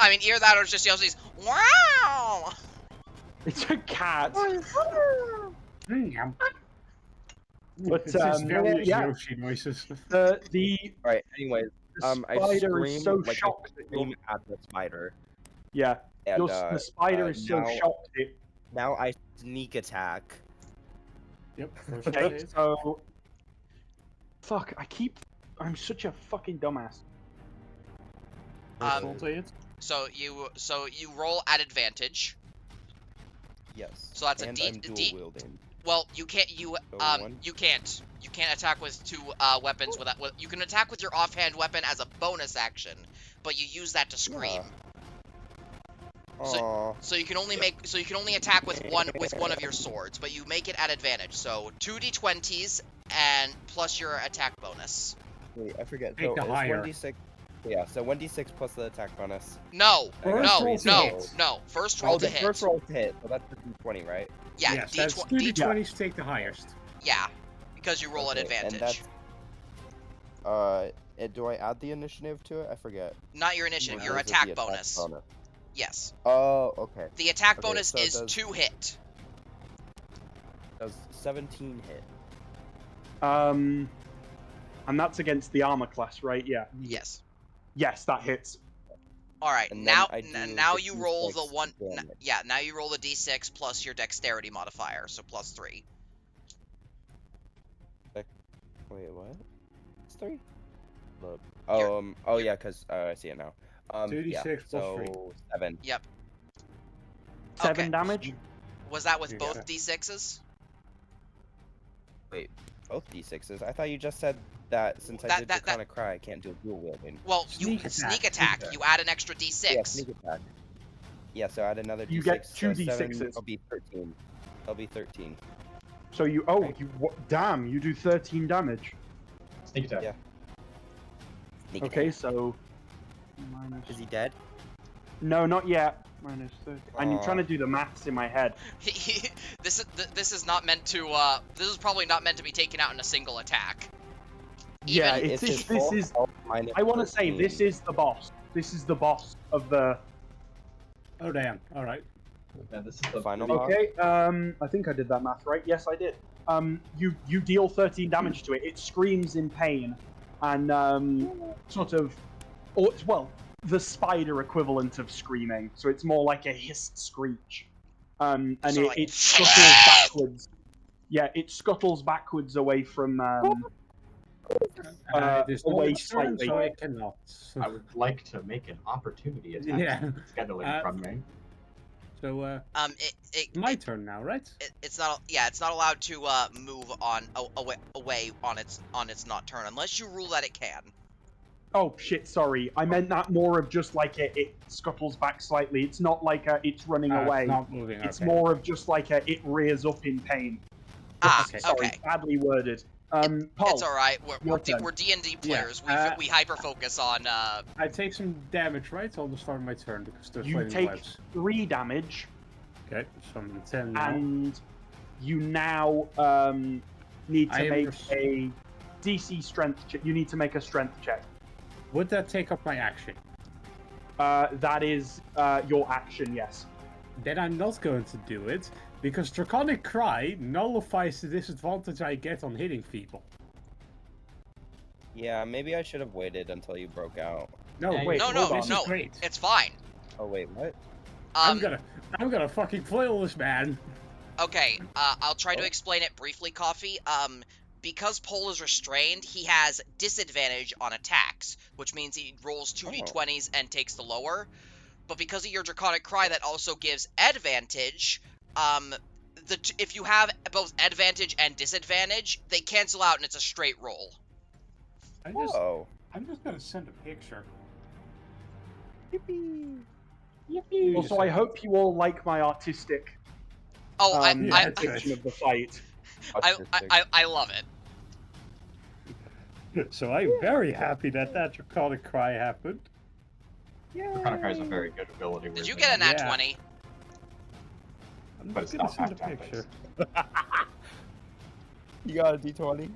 mean, either that or it's just Yoshi's. Wow. It's a cat. But It's just various yeah, Yoshi noises. the Alright, anyways, I spider is scream so like shocked I that you're, scream at the spider. yeah, And, the spider is so now- shocked. Now I sneak attack. Yep. Okay, so fuck. I'm such a fucking dumbass. So you roll at advantage. Yes. So that's a and D- I'm dual D- wielding. Well, you can't one. you can't attack with two weapons with you can attack with your offhand weapon as a bonus action, but you use that to scream. Aww. So you can only attack with one of your swords, but you make it at advantage. So 2d20s and plus your attack bonus. Wait, I forget. Take So the it's higher. 1d6. Yeah, so 1d6 plus the attack bonus. No, First no, roll to no, hit. no. First roll Oh, to the hit. first roll to hit. So that's the d20, right? Yeah, yes, that's two d20s. Take the highest. Yeah, because you roll at Okay, advantage. And that's, do I add the initiative to it? I forget. Not your initiative, Or your is it attack the bonus. Yes. Oh, okay. The attack Okay, bonus so is does- 2 hit. Does 17 hit? And that's against the armor class, right? Yeah. Yes. Yes, that hits. All right. And then Now I do now the you roll the D6 one. damage. Yeah. Now you roll the d6 plus your dexterity modifier, so plus 3. Wait, what? It's 3? Look. You're- Oh yeah, cause I see it now. 2d6 yeah, plus so 3. 7. Yep. 7 Okay. damage. Was that with You both got it. d6s? Wait, both d6s? I thought you just said that since I That- did that- Draconic Cry, I can't do dual wielding. Well, Sneak you attack. sneak attack. Okay. You add an extra d6. Yeah, sneak attack. Yeah, so add another d6. You get two so 7, D6s. That'll be 13. That'll be 13. So you damn, you do 13 damage. Sneak attack. Yeah. Sneak Okay, attack. so minus. Is he dead? No, not yet. Minus 30. I'm Aw. trying to do the maths in my head. This is not meant to. This is probably not meant to be taken out in a single attack. Yeah, Even- it's his this full is. health minus I want to say 13. this is the boss. This is the boss of the. Oh damn! All right. Yeah, this is the Final boss? Okay. I think I did that math right. Yes, I did. You deal 13 damage to it. It screams in pain, and sort of, or well, the spider equivalent of screaming. So it's more like a hissed screech. And Sort of like- it scuttles backwards. Yeah, it scuttles backwards away from. It is away not its turn, slightly. so I cannot. I would like to make an opportunity attack. Yeah. Scheduling from me. So my turn now, right? It's not. Yeah, it's not allowed to move on away on its not turn unless you rule that it can. Oh shit! Sorry, I meant that more of just like it scuttles back slightly. It's not like it's running away. It's not moving. It's okay. more of just like it rears up in pain. Ah, Okay. Sorry, okay. badly worded. Paul, It's all right. your turn. We're D&D Yeah, players. We hyper focus on. I take some damage, right? I'll just start my turn because they're you flaming take webs. 3 damage, Okay, so I'm at 10 now. and you now need I to am make res- a DC strength check. You need to make a strength check. Would that take up my action? That is your action, yes. Then I'm not going to do it because Draconic Cry nullifies the disadvantage I get on hitting people. Yeah, maybe I should have waited until you broke out. No, Yeah, wait, no, hold no, on. This no. is great. It's fine. Oh wait, what? I'm gonna fucking flail this man. Okay, I'll try to explain it briefly, Coffee. Because Pole is restrained, he has disadvantage on attacks, which means he rolls 2d20s and takes the lower. But because of your Draconic Cry, that also gives advantage. If you have both advantage and disadvantage, they cancel out and it's a straight roll. Oh. I'm just gonna send a picture. Yippee. Also, I hope you all like my artistic Oh, yeah, depiction of the fight. I love it. So I'm very happy that draconic cry happened. Draconic Cry is a very good ability. Did you get a nat Yeah. 20? I'm But just it's gonna not send a back picture. You got a D20?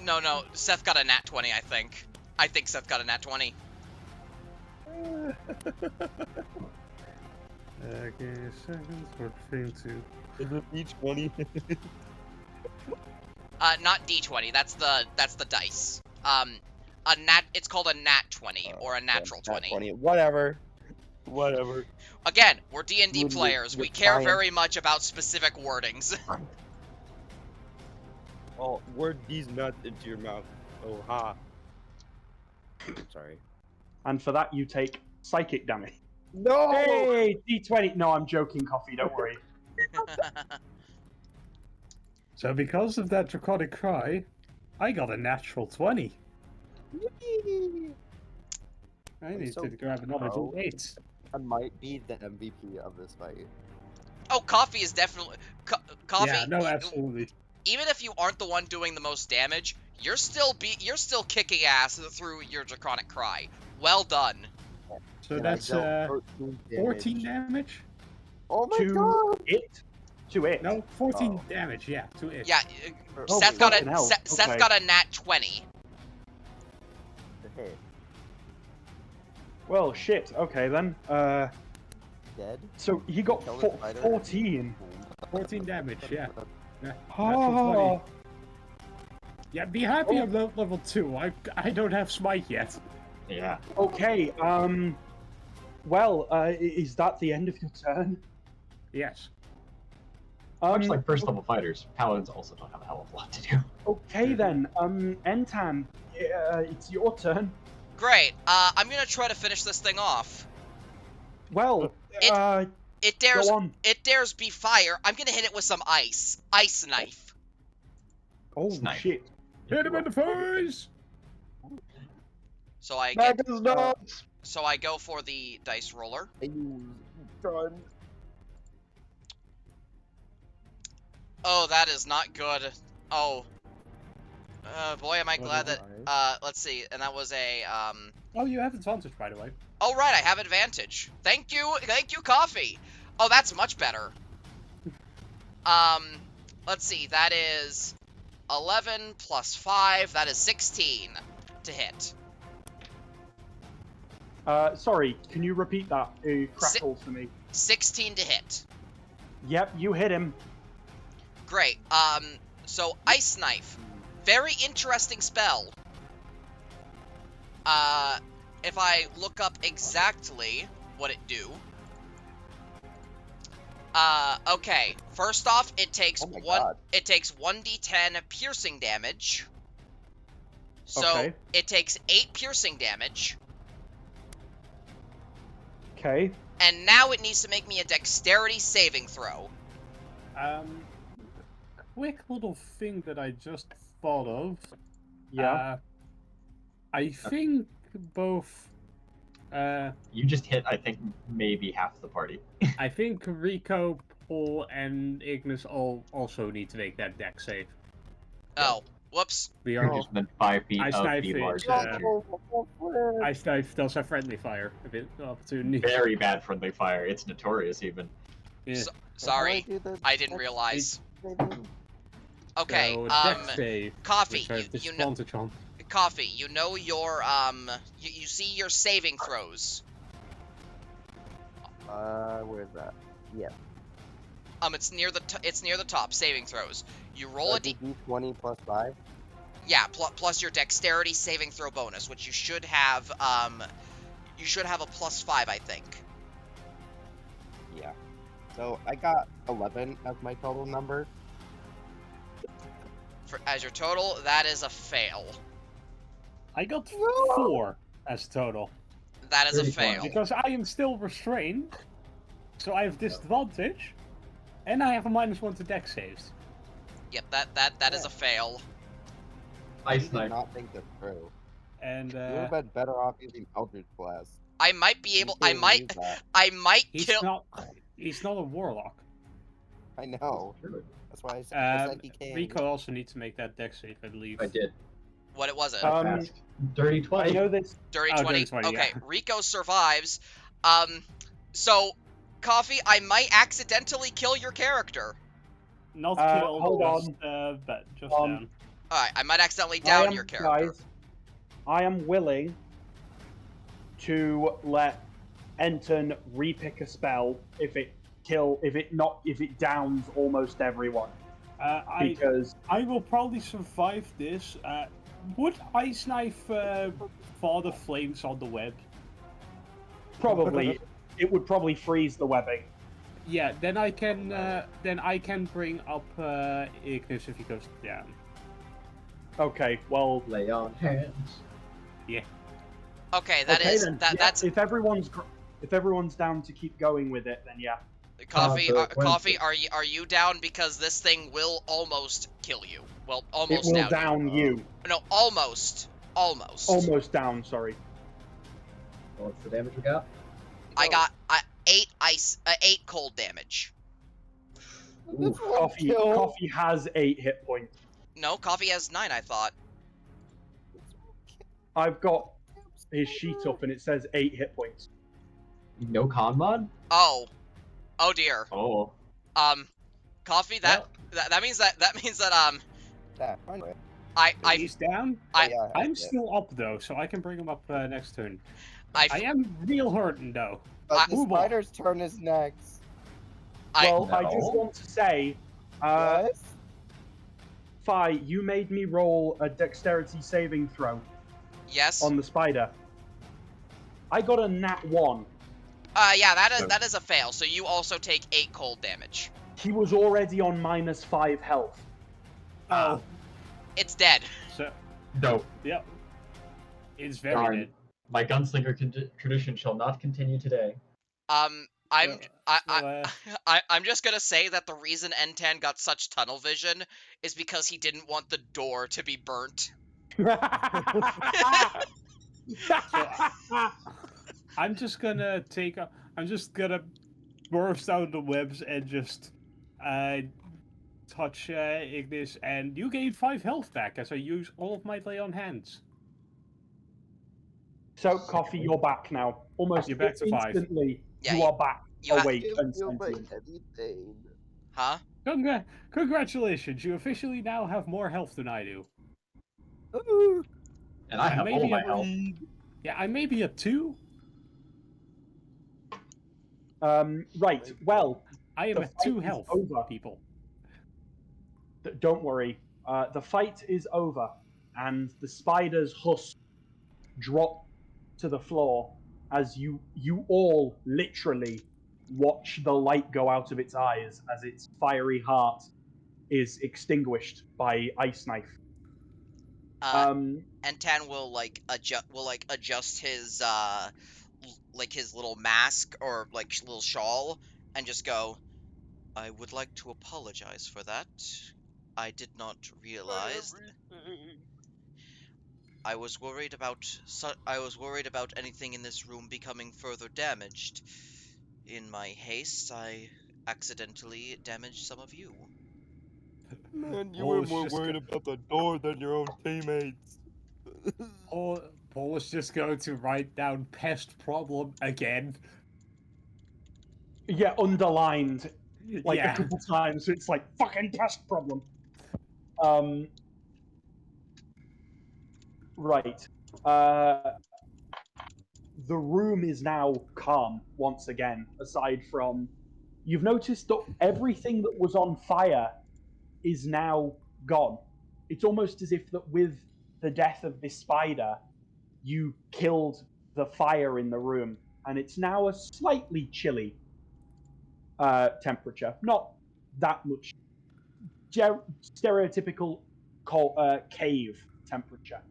No, Seth got a nat 20, I think. I think Seth got a nat 20. Okay, seconds for thing to. Is it D20? Not D20. That's the dice. It's called a nat 20 or a natural 20. Whatever. Again, we're D&D You're- players. you're We care trying. very much about specific wordings. Oh, word these nuts into your mouth. Oh, ha. Sorry. And for that, you take psychic damage. No! Hey, D20. No, I'm joking, Coffee. Don't worry. So because of that draconic cry, I got a natural 20. I need so to grab another pro. D8. I might be the MVP of this fight. Oh, Coffee is definitely Coffee. Yeah, no, absolutely. Even if you aren't the one doing the most damage, you're still kicking ass through your draconic cry. Well done. So And I that's dealt 14 damage? Oh my To god! it. To it. No, 14 Oh. damage, yeah, to it. Yeah, Oh, Seth got fucking a hell. Seth Okay. got a nat 20. Hey, Well, shit. Okay then. dead? So he got Kill the spider? 14. 14 damage, yeah. Yeah, Oh. natural 20. Yeah, be happy I'm level 2. I don't have smite yet. Yeah. Okay. Well, is that the end of your turn? Yes. Much like first level fighters, paladins also don't have a hell of a lot to do. Okay then. Entan, it's your turn. Great. I'm gonna try to finish this thing off. Well, It dares go on. be fire. I'm gonna hit it with some ice knife. Oh Snipe. shit. Hit him in the face! So I Back get his nuts! so I go for the dice roller. Done. Oh, that is not good. Oh. Boy, am I What glad is that let's see, and that was a Oh, you have advantage, by the way. Oh right, I have advantage. Thank you, Coffee. Oh, that's much better. Let's see, that is 11 plus 5, that is 16 to hit. Sorry, can you repeat that? Crackle for me. 16 to hit. Yep, you hit him. Great. So Ice Knife. Very interesting spell. If I look up exactly what it do. Okay. First off, it takes Oh my God. it takes 1d10 piercing damage. So Okay. it takes 8 piercing damage. Okay. And now it needs to make me a dexterity saving throw. Quick little thing that I just thought of. Yeah. I think both. You just hit, I think, maybe half the party. I think Rico, Paul, and Ignis all also need to make that deck save. Oh, whoops. We are. Just within 5 feet Ice of Knife the is, large creature. Ice Knife does have friendly fire. If it opportunity. Very bad friendly fire. It's notorious, even. Yeah. Sorry, I didn't realize. Okay, So, deck save. Coffee, Which I have you know, disadvantage on. Coffee, you know your you see your saving throws. Where's that? Yeah. It's near the top. Saving throws. You roll a D20 plus 5? yeah, plus your dexterity saving throw bonus, which you should have a +5, I think. Yeah. So I got 11 as my total number. As your total, that is a fail. I got 4 as total. That is a 34. fail. Because I am still restrained, so I have disadvantage, and I have a -1 to deck saves. Yep, that is a fail. Ice I did Knife. not think this through. And You would have been better off using Eldritch Blast. I might be able. I can't might. use that. I might He's kill. not. He's not a warlock. I know. That's why I said he can. Rico also needs to make that dex save, I believe. I did. What it wasn't. Dirty I 20. know this. Dirty Oh, 20. dirty 20, Okay, yeah. Rico survives. So, Coffee, I might accidentally kill your character. Not kill, hold just, but just Um, down. Alright, I might accidentally down your character. Guys, I am willing to let Enton repick a spell if it downs almost everyone. Because I will probably survive this. Would Ice Knife thaw the flames on the web? probably it would probably freeze the webbing. Yeah, then I can bring up Ignis if he goes down. Okay, well, Lay on hands. Yeah. Okay, then, that's if everyone's down to keep going with it, then yeah. Coffee. Consequences. Coffee, are you down because this thing will almost kill you? Well, It almost will down you. down you. No, almost. Almost. Almost down. Sorry. What's the damage we got? I got 8 cold damage. That's one kill. Coffee has 8 hit points. No, Coffee has 9, I thought. I've got his sheet up and it says 8 hit points. No con mod? Oh. Oh dear. Oh. Coffee, that means that Yeah, anyway. He's down. Yeah, I'm still up though, so I can bring him up next turn. I I am real hurting though. But the Ooh, boy. spider's turn is next. Well, I No. just want to say, Yes? Fi, you made me roll a dexterity saving throw yes. on the spider. I got a nat 1. Yeah, that is a fail. So you also take 8 cold damage. He was already on -5 health. Oh, It's dead. so Dope. yep, it's very Darn. dead. My gunslinger tradition shall not continue today. I'm So, I'm just gonna say that the reason N10 got such tunnel vision is because he didn't want the door to be burnt. I'm just gonna burst out the webs and just touch Ignis, and you gain 5 health back as I use all of my lay on hands. So, Coffee, you're back now. Almost You're back to 5. instantly, Yeah, you are back, you ha- awake and Feel my sentient. heavy pain. Huh? Congratulations, you officially now have more health than I do. Ooh. And I have all my health. Yeah, I may be a 2. Right, well, I am The at fight 2 is health, over. people. don't worry. The fight is over, and the spider's husk drop to the floor as you all literally watch the light go out of its eyes as its fiery heart is extinguished by Ice Knife. N10 will adjust his his little mask or little shawl and just go, I would like to apologize for that. I did not realize. I was worried about anything in this room becoming further damaged. In my haste, I accidentally damaged some of you. Man, you Paul were is more just worried about the door than your own teammates. Paul is just going to write down pest problem again. Yeah, underlined like Yeah. a couple times, so it's like fucking pest problem. Right. The room is now calm once again, aside from you've noticed that everything that was on fire is now gone. It's almost as if that with the death of this spider, you killed the fire in the room, and it's now a slightly chilly temperature. Not that much. Stereotypical cave temperature.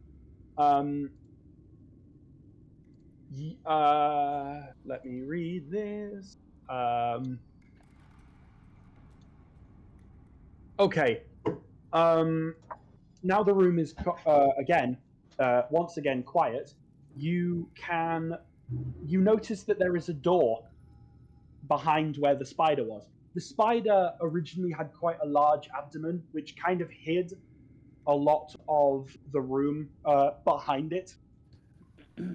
Let me read this. Okay. Now the room is once again quiet. You can you notice that there is a door behind where the spider was. The spider originally had quite a large abdomen, which kind of hid a lot of the room behind it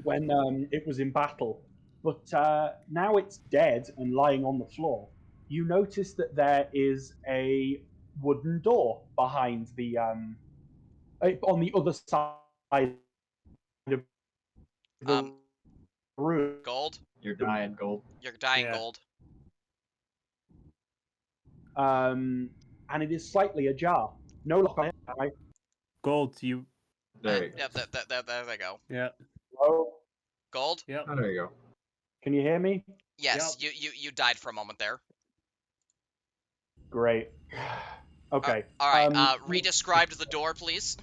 when it was in battle. But now it's dead and lying on the floor. You notice that there is a wooden door behind the on the other side of the room. Gold? You're dying, Gold. You're dying, Yeah. Gold. And it is slightly ajar. No lock on it. Gold, you. There you go. Yep, there they go. Yeah. Hello? Gold? Yep. Oh, there you go. Can you hear me? Yes, you died for a moment there. Great. Okay. Alright, re-described the door, please.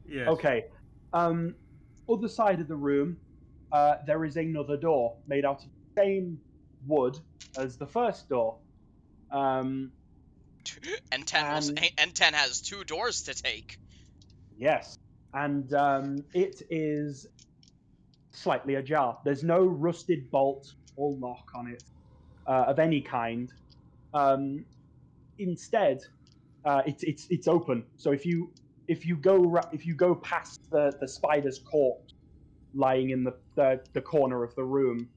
Yes. Okay. Other side of the room, there is another door made out of the same wood as the first door. And 10 has 2 doors to take. Yes, and it is slightly ajar. There's no rusted bolt or lock on it of any kind. Instead, it's open. So if you go past the spider's corpse lying in the corner of the room,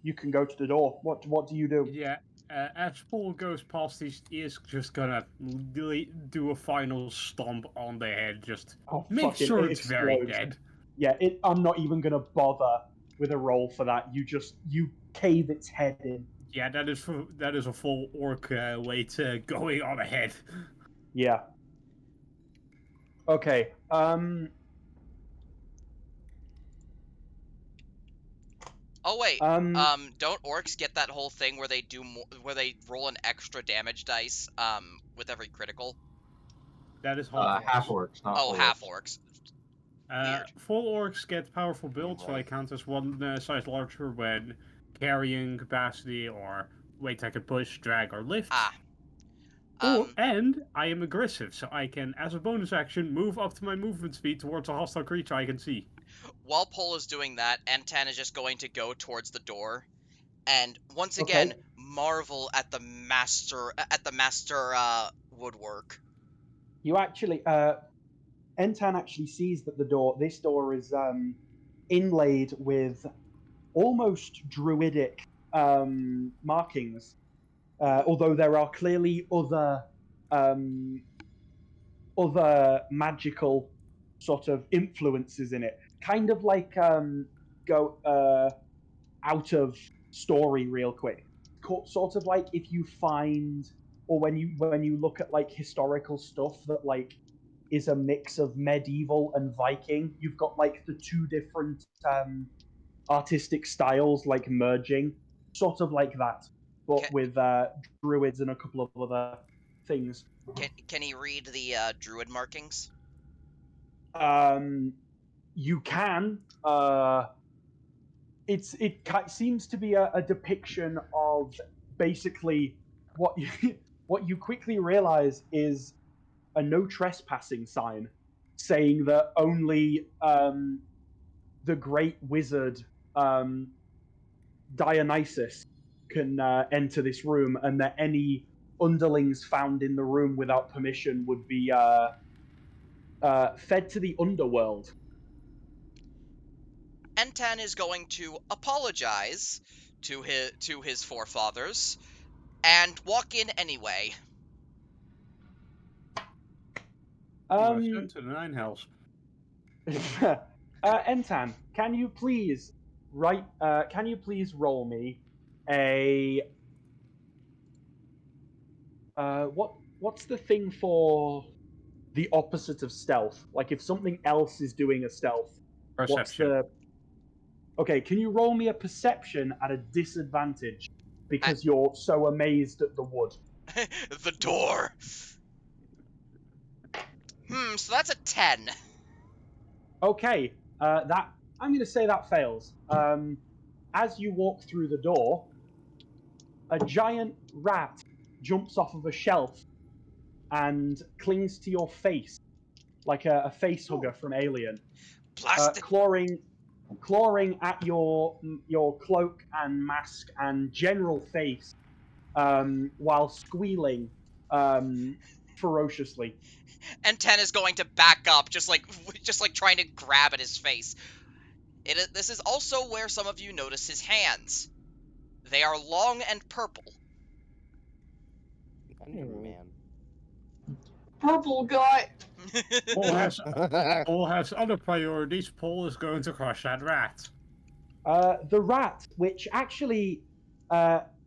you can go to the door. What do you do? Yeah. As Paul goes past, he is just gonna do a final stomp on the head. Just make fucking sure it it's very explodes. dead. Yeah, I'm not even gonna bother with a roll for that. You cave its head in. Yeah, that is a full orc way to going on ahead. Yeah. Okay. Oh wait, Um, don't orcs get that whole thing where they where they roll an extra damage dice, with every critical? That is half Half orcs, not Oh, full half orcs. orcs. Weird. Full orcs get powerful builds, so I count as one size larger when carrying capacity or weight I can push, drag, or lift. And I am aggressive, so I can, as a bonus action, move up to my movement speed towards a hostile creature I can see. While Pol is doing that, Entan is just going to go towards the door, and once again marvel at the master woodwork. You actually, Entan actually sees that this door is inlaid with almost druidic markings, although there are clearly other magical sort of influences in it. Kind of like go out of story real quick. Sort of like if you find, or when you look at like historical stuff that like is a mix of medieval and Viking, you've got like the two different artistic styles like merging, sort of like that, but with druids and a couple of other things. Can he read the druid markings? You can. It seems to be a depiction of basically what you quickly realize is a no trespassing sign, saying that only the great wizard Dionysus can enter this room, and that any underlings found in the room without permission would be fed to the underworld. Entan is going to apologize to his forefathers and walk in anyway. To the nine hells. Entan, can you please roll me a what's the thing for the opposite of stealth? Like if something else is doing a stealth, Perception. Okay, can you roll me a perception at a disadvantage because you're so amazed at the wood? The door. So that's a 10. Okay, that I'm going to say that fails. As you walk through the door, a giant rat jumps off of a shelf and clings to your face like a face hugger from Alien, Plastic. clawing clawing at your cloak and mask and general face, while squealing ferociously. And 10 is going to back up, just like trying to grab at his face. This is also where some of you notice his hands. They are long and purple. Man. Purple guy. Paul has other priorities. Paul is going to crush that rat. The rat, which actually,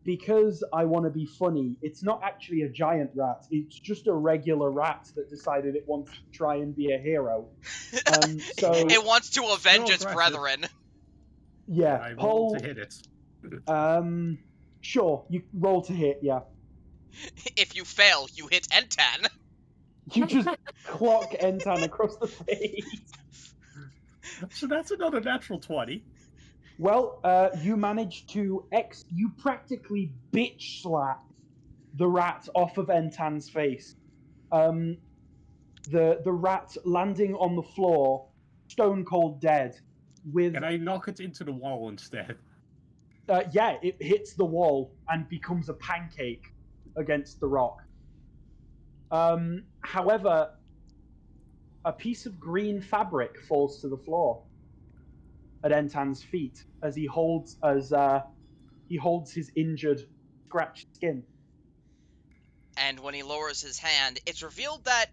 because I want to be funny, it's not actually a giant rat. It's just a regular rat that decided it wants to try and be a hero. So It wants to avenge Still its aggressive. brethren. yeah, I roll Paul. to hit it. Sure, you roll to hit. Yeah, If you fail, you hit N10. you just clock Entan across the face. So that's another natural 20. Well, you manage to you practically bitch slap the rat off of Entan's face. The rat landing on the floor, stone cold dead. With Can I knock it into the wall instead? yeah, it hits the wall and becomes a pancake against the rock. However, a piece of green fabric falls to the floor at Entan's feet as he holds his injured, scratched skin. And when he lowers his hand, it's revealed that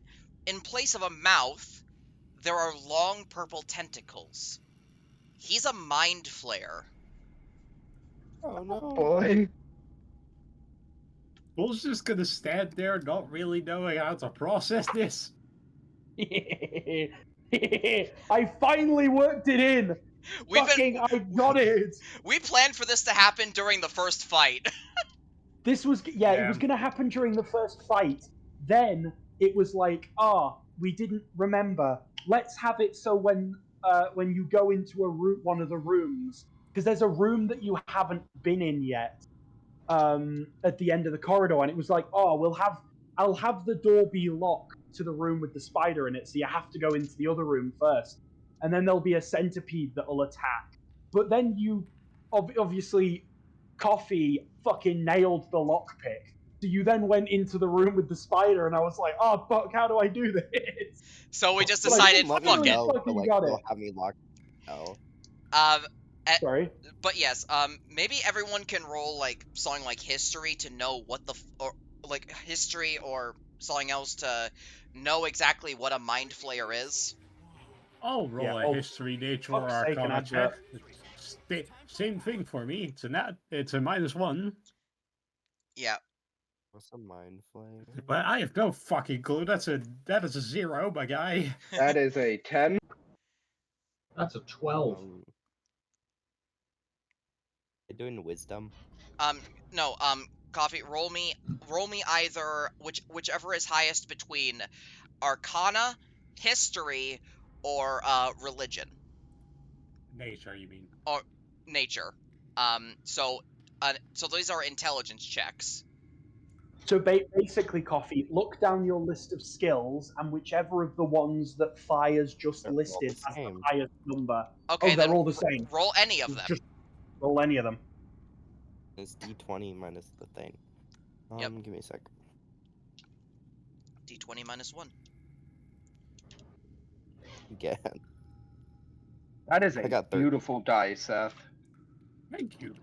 in place of a mouth, there are long purple tentacles. He's a mind flayer. Oh no. Boy. Paul's just gonna stand there not really knowing how to process this. I finally worked it in. I got it. We planned for this to happen during the first fight. This was it was going to happen during the first fight. Then it was like, we didn't remember. Let's have it so when you go into one of the rooms, because there's a room that you haven't been in yet, at the end of the corridor, and it was like, I'll have the door be locked to the room with the spider in it, so you have to go into the other room first, and then there'll be a centipede that'll attack. But then you obviously Coffee fucking nailed the lockpick. So you then went into the room with the spider, and I was like, "Oh fuck, how do I do this?" So we just But I decided, didn't fuck really it. fucking got it. Have me locked. Oh. Sorry. But yes, maybe everyone can roll like something like history to know what history or something else to know exactly what a mind flayer is. I'll roll a history, nature, or arcana check. Same thing for me. It's a -1. Yeah. What's a mind flame? But I have no fucking clue. That is a 0, my guy. That is a 10. That's a 12. You're doing wisdom. No, Coffee, roll me either whichever is highest between arcana, history, or religion. Nature, you mean? Or nature. So these are intelligence checks. So basically, Coffee, look down your list of skills, and whichever of the ones that Fire's just listed has the highest number. Okay, they're then all the same. Roll any of them. Just roll any of them. It's D20 minus the thing. Yep. Give me a sec. D20 -1. Again. That is I a got beautiful die, Seth. Thank you.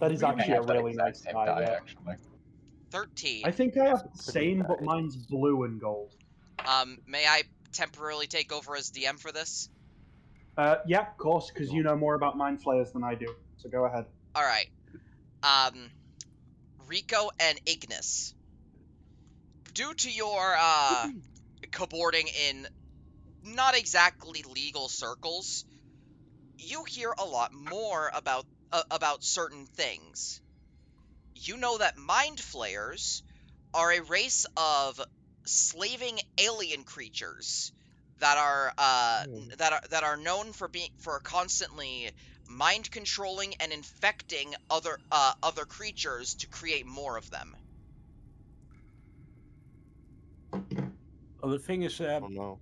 That is actually a really nice same die. Yeah. actually. 13. I think I have the same, but mine's blue and gold. May I temporarily take over as DM for this? Yeah, of course, because you know more about mind flayers than I do. So go ahead. All right. Rico and Ignis. Due to your cavorting in not exactly legal circles, you hear a lot more about certain things. You know that mind flayers are a race of slaving alien creatures that are known for constantly mind controlling and infecting other creatures to create more of them. Well, the thing is, Oh no.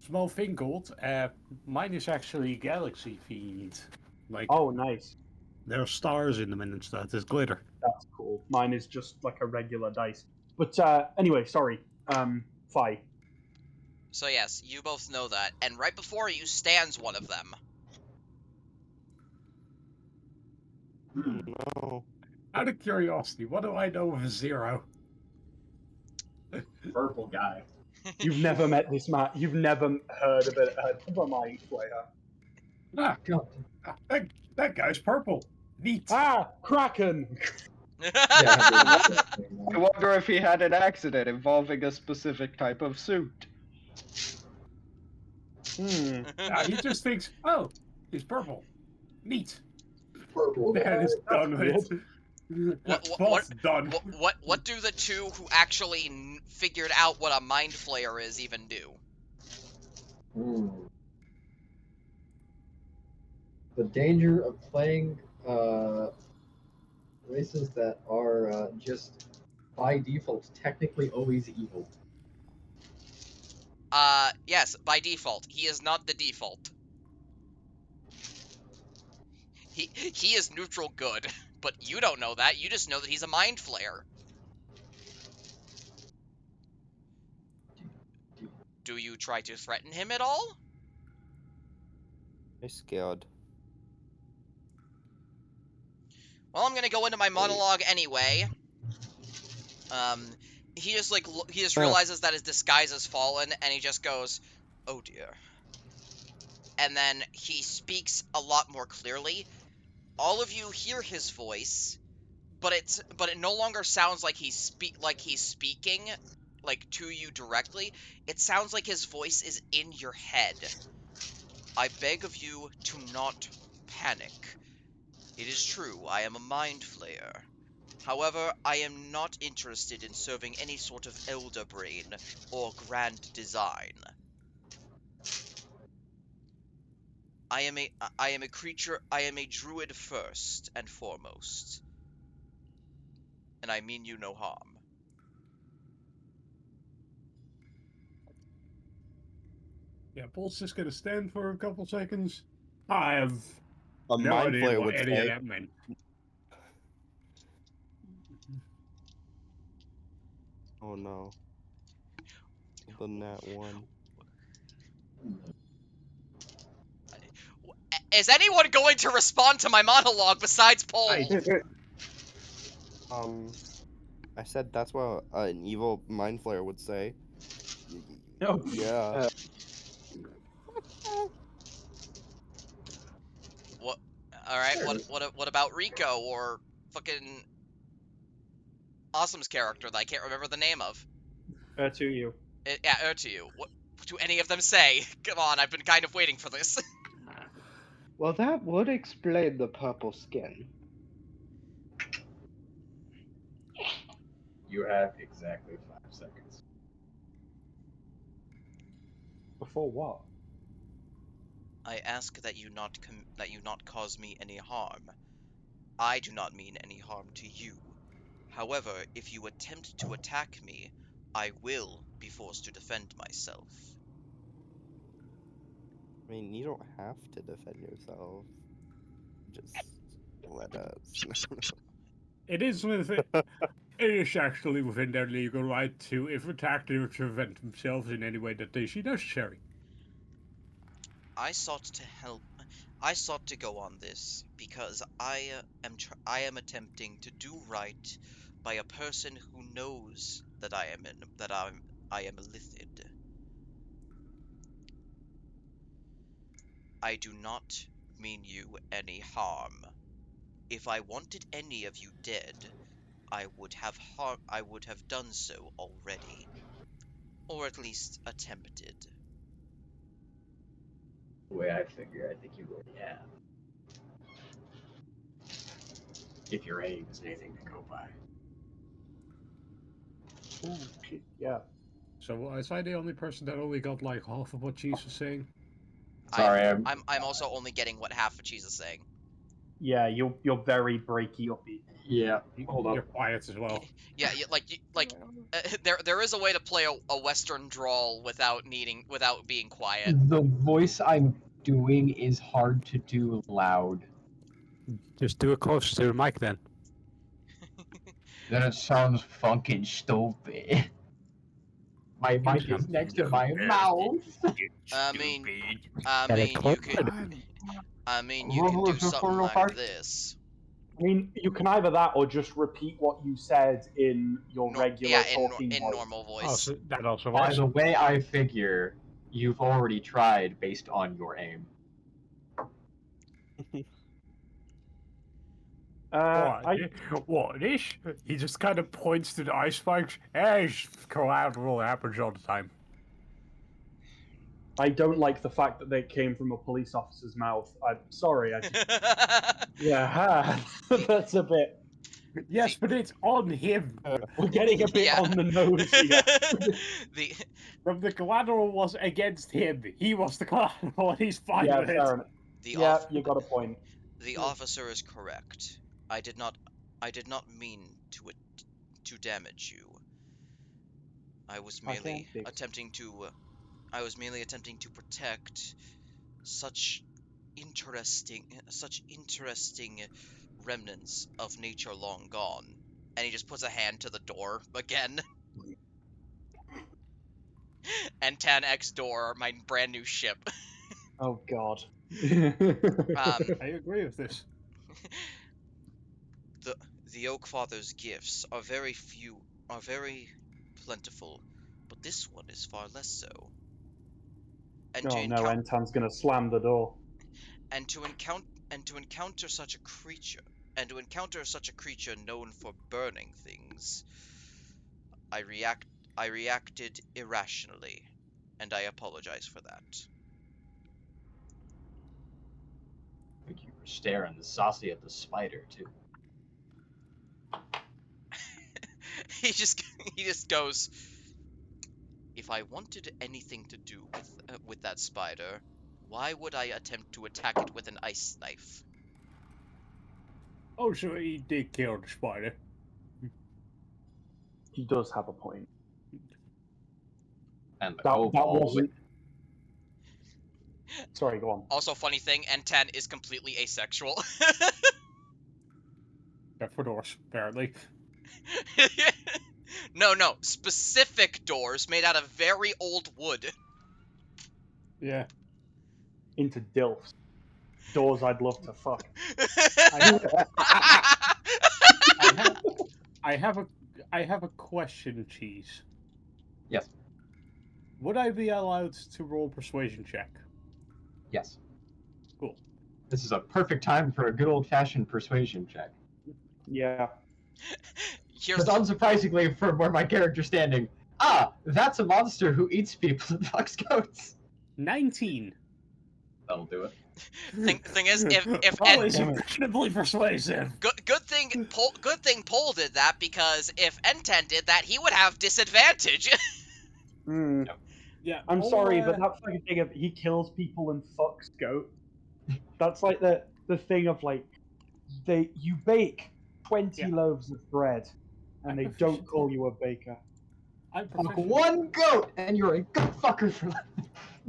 small thing, Gold. Mine is actually galaxy themed. Like, Oh, nice. there are stars in them and stuff. There's glitter. That's cool. Mine is just like a regular dice. But anyway, sorry. Fi. So yes, you both know that, and right before you stands one of them. No. Out of curiosity, what do I know of a zero? Purple guy. You've never met this man. You've never heard of a mind flayer. Ah, God. that guy's purple. Neat. Ah, Kraken. Yeah, I wonder if he had an accident involving a specific type of suit. Hmm. He just thinks, oh, he's purple. Neat. purple guy. That is done with. What- Fault's done. What do the two who actually figured out what a mind flayer is even do? Hmm. The danger of playing races that are just by default technically always evil. Yes, by default. He is not the default. He is neutral good, but you don't know that. You just know that he's a mind flayer. Do you try to threaten him at all? I'm scared. Well, I'm gonna go into my monologue anyway. He just he just realizes that his disguise has fallen, and he just goes, "Oh dear." And then he speaks a lot more clearly. All of you hear his voice, but it no longer sounds like he's speaking like to you directly. It sounds like his voice is in your head. I beg of you to not panic. It is true, I am a mind flayer. However, I am not interested in serving any sort of elder brain or grand design. I am a creature, I am a druid first and foremost. And I mean you no harm. Yeah, Bolt's just gonna stand for a couple seconds. I have A no mind idea flayer what would any of say. that meant. Oh no. The nat one. Is anyone going to respond to my monologue besides Paul? I said that's what an evil mind flayer would say. No. Yeah. What? All right. What about Rico or fucking Awesome's character that I can't remember the name of? To you. Yeah, to you. What do any of them say? Come on, I've been kind of waiting for this. Well, that would explain the purple skin. You have exactly 5 seconds. Before what? I ask that you not cause me any harm. I do not mean any harm to you. However, if you attempt to attack me, I will be forced to defend myself. I mean, you don't have to defend yourself. Just let us. It is within. It is actually within their legal right to, if attacked, to prevent themselves in any way that they see necessary. I sought to help. I sought to go on this because I am attempting to do right by a person who knows that I am a Lithid. I do not mean you any harm. If I wanted any of you dead, I would have done so already, or at least attempted. The way I figure, I think you already have. If your aim is anything to go by. Ooh, yeah. So was I the only person that only got like half of what Cheese was saying? Sorry, I'm also only getting what half of Cheese is saying. Yeah, you're very breaky uppy. Yeah. Hold You're up. quiet as well. Yeah, there is a way to play a Western drawl without being quiet. The voice I'm doing is hard to do loud. Just do it closer to the mic then. Then it sounds fucking stupid. My mic is next to my mouth. I mean, Get it you closer. could, you can do something like this. I mean, you can either that or just repeat what you said in your regular talking in voice. normal Oh, voice. so that also By works. the way I figure, you've already tried based on your aim. What this? He just kind of points to the ice spikes. Hey, collateral happens all the time. I don't like the fact that they came from a police officer's mouth. I'm sorry. Yeah, that's a bit. Yes, but it's on him. We're getting a bit Yeah. on the nose here. From the collateral was against him. He was the collateral, and he's fine Yeah, with it. fair enough. Yeah, you got a point. The officer is correct. I did not mean to damage you. I was merely attempting to protect such interesting remnants of nature long gone. And he just puts a hand to the door again. And 10x door, my brand new ship. Oh God. I agree with this. The Oak Father's gifts are very plentiful, but this one is far less so. And Oh no, Entan's gonna slam the door. And to encounter such a creature known for burning things, I reacted irrationally, and I apologize for that. I think you were staring saucy at the spider too. he just goes, if I wanted anything to do with that spider, why would I attempt to attack it with an ice knife? Oh, so he did kill the spider. He does have a point. And that wasn't. Sorry, go on. Also, funny thing, N10 is completely asexual. Except for doors, apparently. No, specific doors made out of very old wood. Yeah. Into DILFs. Doors I'd love to fuck. I have a question, Cheese. Yes. Would I be allowed to roll persuasion check? Yes. Cool. This is a perfect time for a good old-fashioned persuasion check. Yeah. Because unsurprisingly, from where my character's standing, that's a monster who eats people and fucks goats. 19. That'll do it. Thing is, if always incredibly persuasive. Good thing Paul did that, because if N10 did that, he would have disadvantage. Yeah. I'm sorry, but that's like a thing of he kills people and fucks goat. That's like the thing of like you bake 20 loaves of bread and they don't call you a baker. Fuck one goat and you're a goat fucker for life.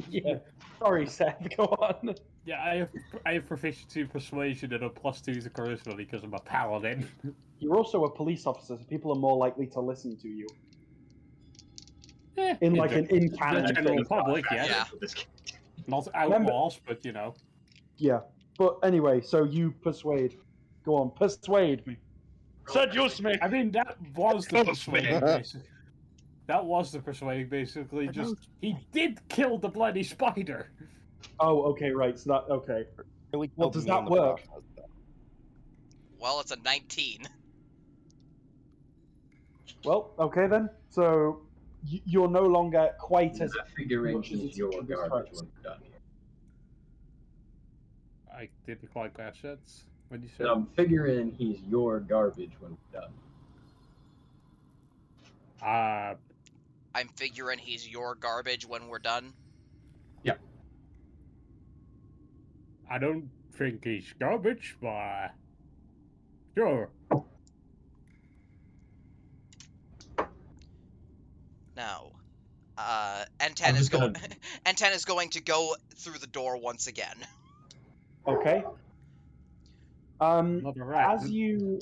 Yeah. Sorry, Seth. Go on. Yeah, I have proficiency in persuasion and a +2 to charisma because I'm a paladin. You're also a police officer, so people are more likely to listen to you. In like an in-canon the general thing. public, yeah. Not outlaws, but you know. Yeah, but anyway, so you persuade. Go on, persuade me. Seduce me. I mean, that was the persuading, basically. That was the persuading, basically. Just he did kill the bloody spider. Oh, okay, right. So that okay. Well, does that work? Well, it's a 19. Well, okay then. So you're no longer quite as figuring he's your garbage when we're done here. I didn't quite catch that. What did you say? I'm figuring he's your garbage when we're done. I'm figuring he's your garbage when we're done. Yeah. I don't think he's garbage, but sure. Now, I'm N10 is just going. gonna. N10 is going to go through the door once again. Okay. Another rat. As you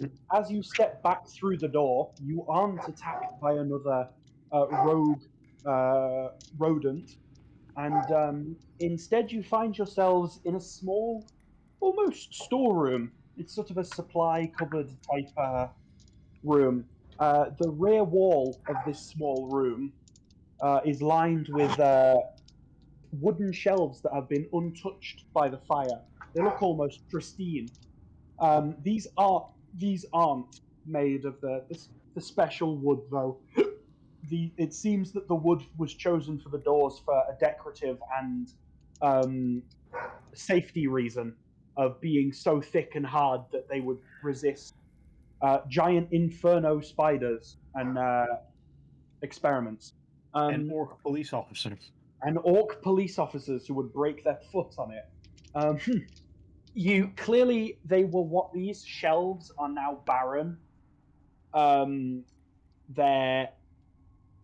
step back through the door, you aren't attacked by another rogue rodent, and instead you find yourselves in a small, almost storeroom. It's sort of a supply cupboard type room. The rear wall of this small room is lined with wooden shelves that have been untouched by the fire. They look almost pristine. These aren't made of the special wood though. It seems that the wood was chosen for the doors for a decorative and safety reason of being so thick and hard that they would resist giant inferno spiders and experiments. And orc police officers. And orc police officers who would break their foot on it. You clearly these shelves are now barren.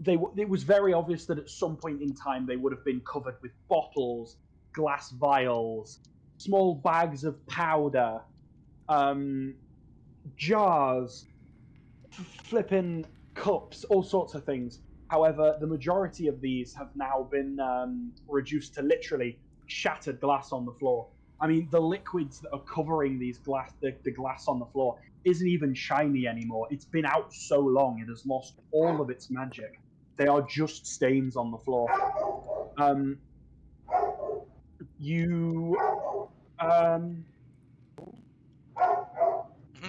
It was very obvious that at some point in time they would have been covered with bottles, glass vials, small bags of powder, jars, flipping cups, all sorts of things. However, the majority of these have now been reduced to literally shattered glass on the floor. I mean, the liquids that are covering the glass on the floor isn't even shiny anymore. It's been out so long, it has lost all of its magic. They are just stains on the floor.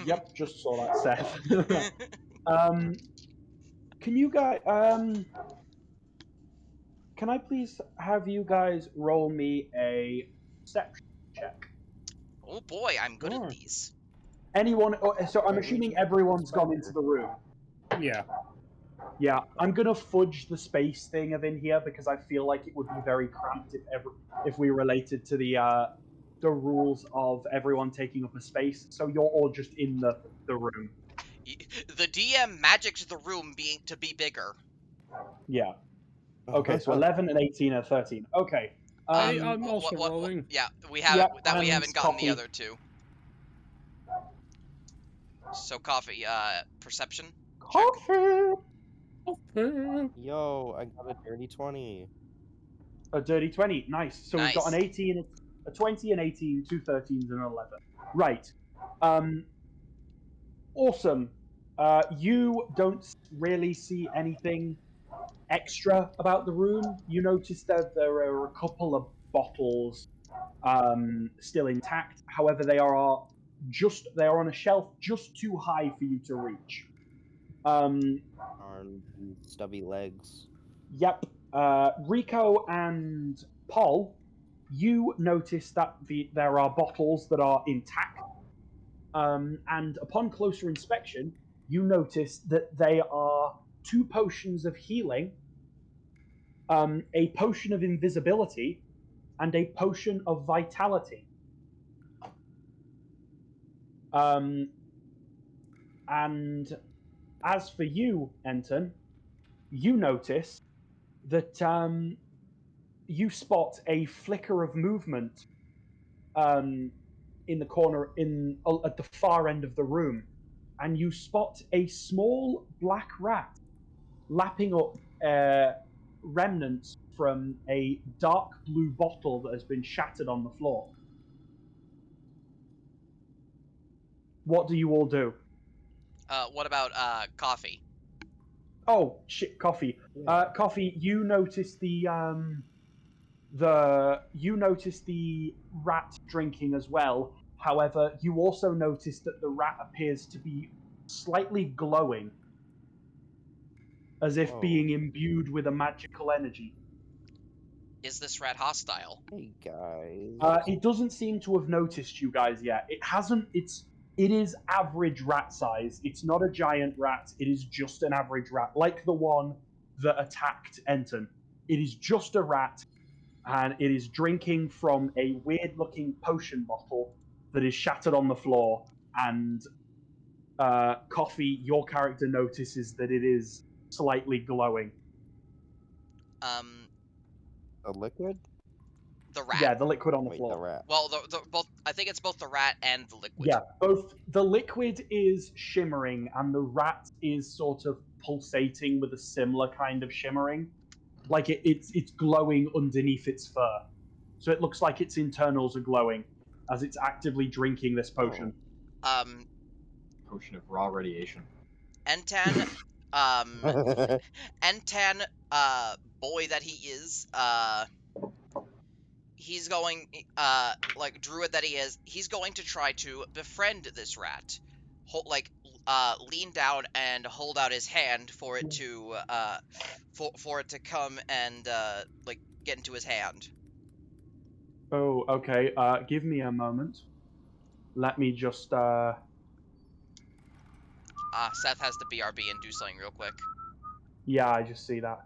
Yep, just saw that, Seth. Can you guys, can I please have you guys roll me a perception check? Oh boy, I'm good Sure. at these. Anyone? So I'm Wait, assuming which everyone's gone into spider? the room. Yeah. Yeah, I'm gonna fudge the space thing of in here because I feel like it would be very cramped if we related to the rules of everyone taking up a space. So you're all just in the room. The DM magicked the room to be bigger. Yeah. Okay, so 11 and 18 and 13. Okay. Hey, I'm also rolling. Yeah, we Yeah, haven't gotten coffee. the other two. So coffee, perception check. Coffee. Yo, I got a dirty 20. A dirty 20. Nice. So we've got an Nice. 18, a 20, an 18, two 13s, and an 11. Right. Awesome. You don't really see anything extra about the room. You notice that there are a couple of bottles still intact. However, they are on a shelf just too high for you to reach. Darn stubby legs. Yep. Rico and Paul, you notice that there are bottles that are intact. And upon closer inspection, you notice that they are 2 potions of healing, a potion of invisibility, and a potion of vitality. And as for you, Enton, you notice that you spot a flicker of movement in the corner at the far end of the room, and you spot a small black rat lapping up remnants from a dark blue bottle that has been shattered on the floor. What do you all do? What about coffee? Oh shit, coffee. Coffee. You notice the rat drinking as well. However, you also notice that the rat appears to be slightly glowing, as if Whoa. being imbued with a magical energy. Is this rat hostile? Hey guys. It doesn't seem to have noticed you guys yet. It hasn't. It is average rat size. It's not a giant rat. It is just an average rat, like the one that attacked Enton. It is just a rat, and it is drinking from a weird-looking potion bottle that is shattered on the floor, and Coffee, your character notices that it is slightly glowing. A liquid? The rat. Yeah, the liquid on the Wait, floor. the rat. Well, the both. I think it's both the rat and the liquid. Yeah, both the liquid is shimmering and the rat is sort of pulsating with a similar kind of shimmering. Like it's glowing underneath its fur. So it looks like its internals are glowing as it's actively drinking this potion. Potion of raw radiation. Entan, Entan, boy that he is, he's going, like druid that he is, he's going to try to befriend this rat. Lean down and hold out his hand for it to, for it to come and, like, get into his hand. Oh, okay. Give me a moment. Let me just Seth has to BRB and do something real quick. yeah, I just see that.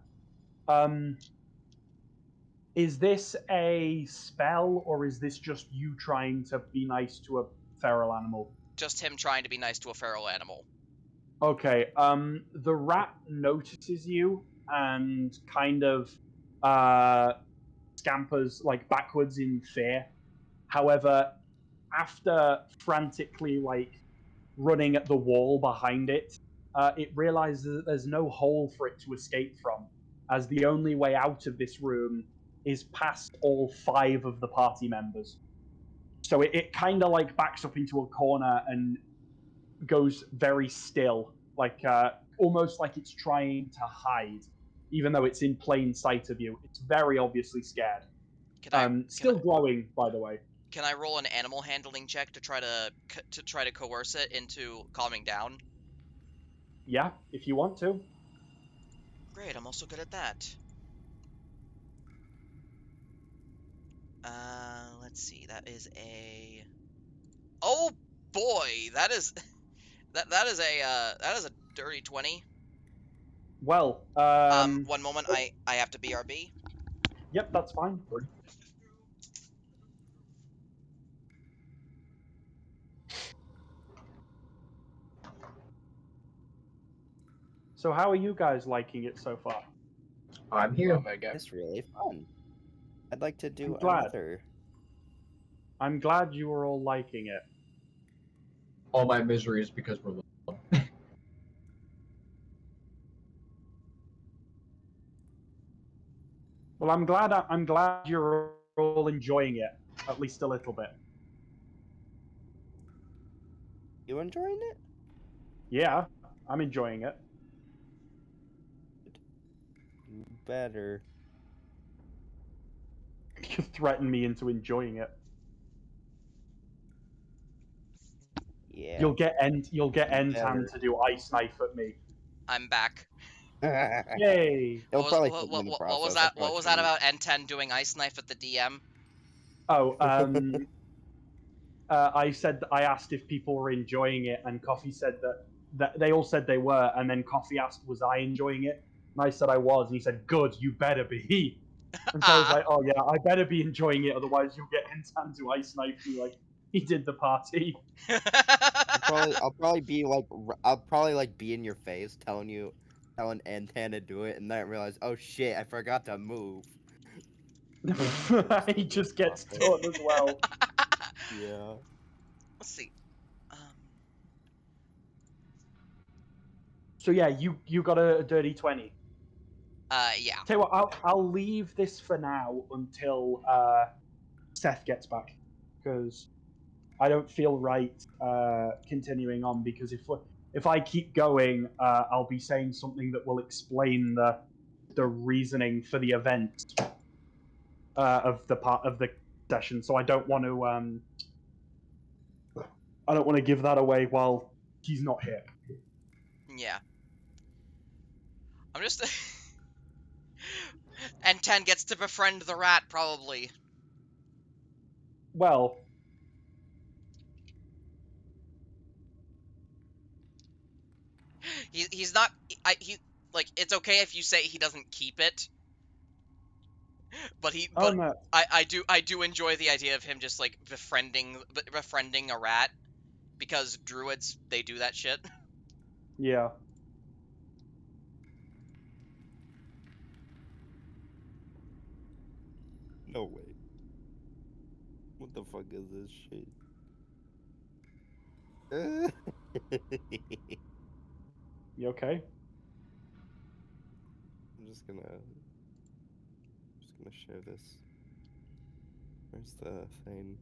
Is this a spell or is this just you trying to be nice to a feral animal? Just him trying to be nice to a feral animal. Okay, the rat notices you and kind of scampers like backwards in fear. However, after frantically like running at the wall behind it, it realizes that there's no hole for it to escape from, as the only way out of this room is past all 5 of the party members. So it kind of like backs up into a corner and goes very still, like almost like it's trying to hide, even though it's in plain sight of you. It's very obviously scared. Still glowing, by the way. Can I roll an animal handling check to try to coerce it into calming down? Yeah, if you want to. Great, I'm also good at that. Let's see. That is a. Oh boy, that is that is a dirty 20. Well, 1 moment, I have to BRB. Yep, that's fine. So how are you guys liking it so far? I'm here. Oh my god. It's really fun. I'd like to do I'm glad. another. I'm glad you are all liking it. All my misery is because we're little. Well, I'm glad you're all enjoying it, at least a little bit. You enjoying it? Yeah, I'm enjoying it. You better. You threaten me into enjoying it. Yeah. You'll get Entan Better. to do ice knife at me. I'm back. Yay! It'll What probably was, put you in the what process. was that? What was that about N10 doing ice knife at the DM? Oh, I asked if people were enjoying it, and Coffee said that they all said they were, and then Coffee asked, was I enjoying it? And I said I was, and he said, good, you better be. And so I was like, oh yeah, I better be enjoying it, otherwise you'll get Entan to ice knife me like he did the party. I'll probably be like, I'll probably like be in your face, telling Antan to do it, and then realize, oh shit, I forgot to move. He just gets done as well. Yeah. Let's see. So yeah, you got a dirty 20. Yeah. Tell you what, I'll leave this for now until Seth gets back, because I don't feel right continuing on, because if I keep going, I'll be saying something that will explain the reasoning for the event of the session. So I don't want to give that away while he's not here. Yeah. I'm just. N10 gets to befriend the rat, probably. Well, He's not. He like, it's okay if you say he doesn't keep it. But Oh no. I do enjoy the idea of him just like befriending a rat, because druids, they do that shit. Yeah. No way. What the fuck is this shit? You okay? I'm just gonna share this. Where's the thing?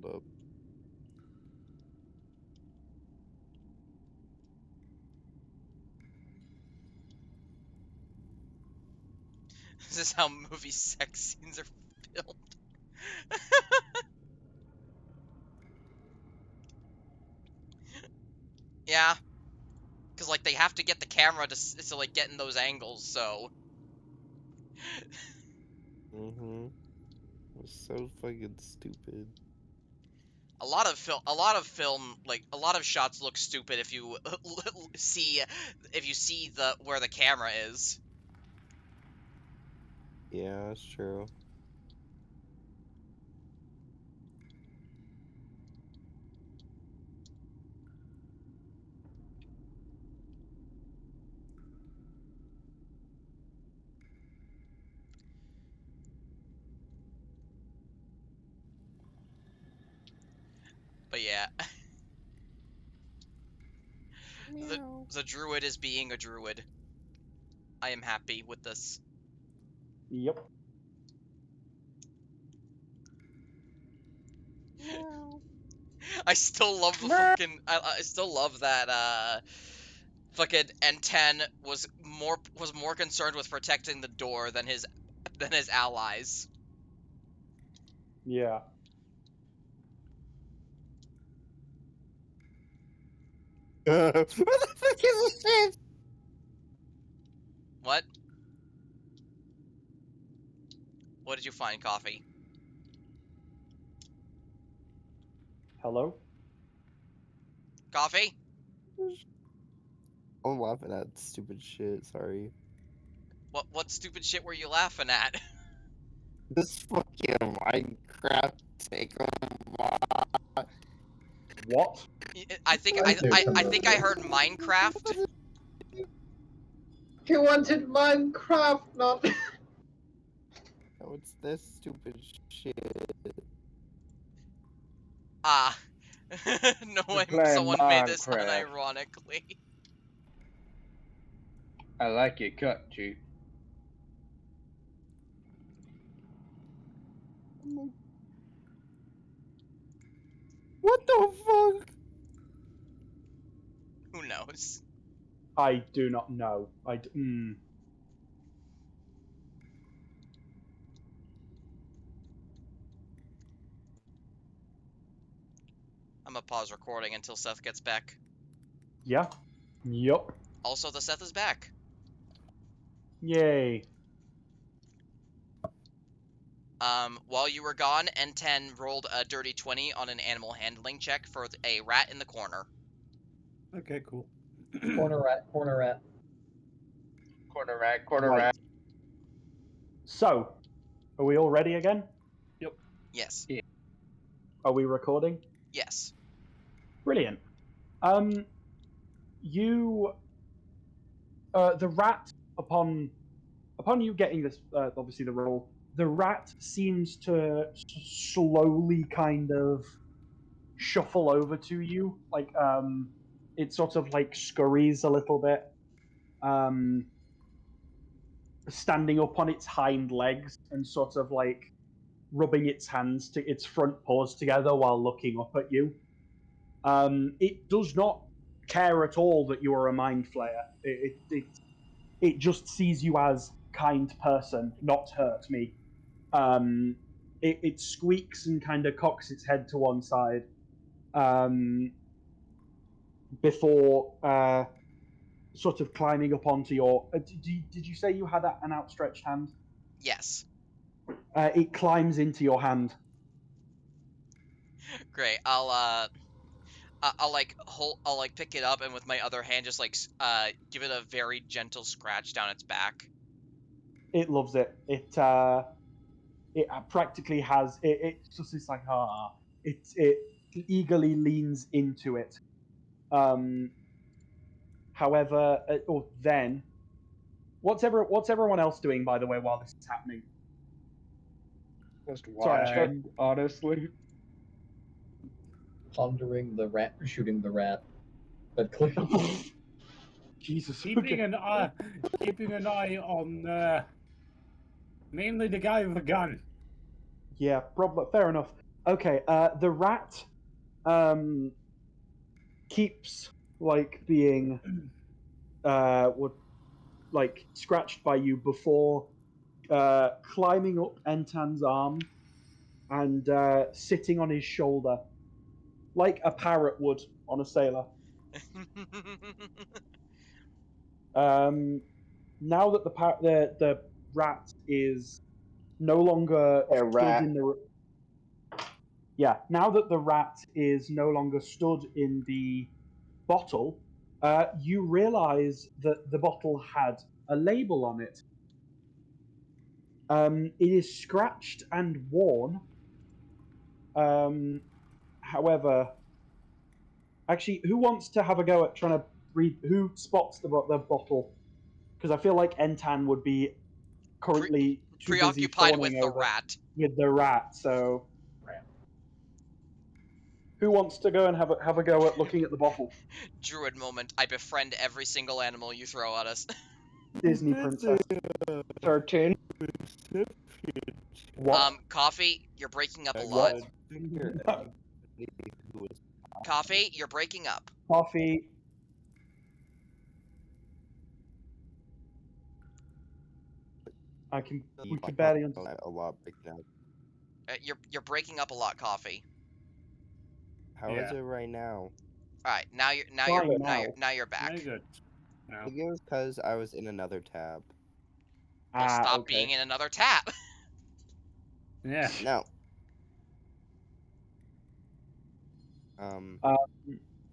Hold up. This is how movie sex scenes are filmed. Yeah, because like they have to get the camera to like get in those angles, so Mm-hmm. It's so fucking stupid. a lot of film, like a lot of shots look stupid if you see the where the camera is. Yeah, that's true. But yeah, Meow. the druid is being a druid. I am happy with this. Yep. Meow. I still love the fucking. I still love that. Fucking N10 was more concerned with protecting the door than his allies. Yeah. What the fuck is this shit? What? What did you find, Coffee? Hello? Coffee? I'm laughing at stupid shit, sorry. What stupid shit were you laughing at? This fucking Minecraft takeover. What? I think I heard Minecraft. He wanted Minecraft, not. Oh, it's this stupid shit. Ah. Knowing playing someone made this Minecraft. unironically. I like your cut, Chief. What the fuck? Who knows? I do not know. I'm gonna pause recording until Seth gets back. Yeah. Yup. Also, the Seth is back. Yay. While you were gone, N10 rolled a dirty 20 on an animal handling check for a rat in the corner. Okay, cool. Corner rat, corner rat. Corner rat, corner Right. rat. So, are we all ready again? Yes. Are we recording? Yes. Brilliant. You, the rat, upon you getting this, obviously the roll, the rat seems to slowly kind of shuffle over to you, like it sort of like scurries a little bit, standing up on its hind legs and sort of like rubbing its hands to its front paws together while looking up at you. It does not care at all that you are a mind flayer. It just sees you as kind person, not hurt me. It squeaks and kind of cocks its head to one side before sort of climbing up onto your. Did you say you had an outstretched hand? Yes. It climbs into your hand. Great. I'll I'll like pick it up and with my other hand just like give it a very gentle scratch down its back. It loves it. It practically has it. It's just it's like it eagerly leans into it. However, or then, what's everyone else doing, by the way, while this is happening? Just Sorry, watching, honestly. Pondering the rat, shooting the rat. But clearly, Jesus. Keeping an eye on mainly the guy with the gun. Yeah, problem. Fair enough. Okay, the rat keeps like being what like scratched by you before climbing up Entan's arm and sitting on his shoulder like a parrot would on a sailor. Now that the rat is no longer A stood rat. in the now that the rat is no longer stood in the bottle, you realize that the bottle had a label on it. It is scratched and worn. However, actually, who wants to have a go at trying to read? Who spots the bottle? Because I feel like Entan would be currently too busy Preoccupied with fawning the over rat. with the rat. So, who wants to go and have a go at looking at the bottle? Druid moment. I befriend every single animal you throw at us. Disney princess. 13. What? Coffee, you're breaking up a What? lot. Coffee, you're breaking up. Coffee. We can barely understand. A lot big now. You're breaking up a lot, Coffee. How is it right now? All right, now you're Fine back. Very Back. good. I Now, think it was because I was in another tab. Well, stop Okay. being in another tab. yeah. No.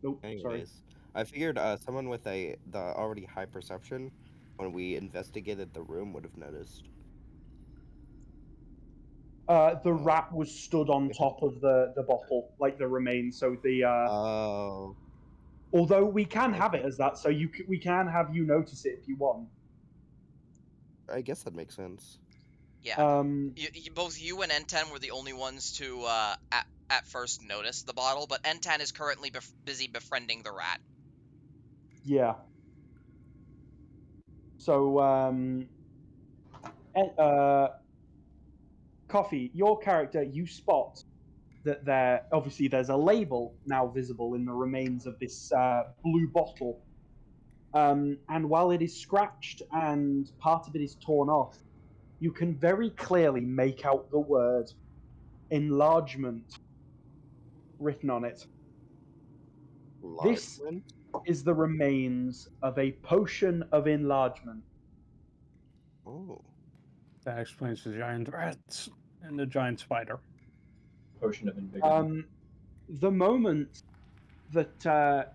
Nope, sorry. Anyways, I figured someone with the already high perception, when we investigated the room, would have noticed. The rat was stood on top of the bottle, like the remains. So the Oh. although we can have it Okay. as that, so we can have you notice it if you want. I guess that makes sense. Yeah. Both you and N10 were the only ones to at first notice the bottle, but N10 is currently busy befriending the rat. Yeah. So Coffee, your character, you spot that there's a label now visible in the remains of this blue bottle. And while it is scratched and part of it is torn off, you can very clearly make out the word enlargement written on it. This Enlargement? is the remains of a potion of enlargement. Oh. That explains the giant rats and the giant spider. Potion of invigoration. The moment that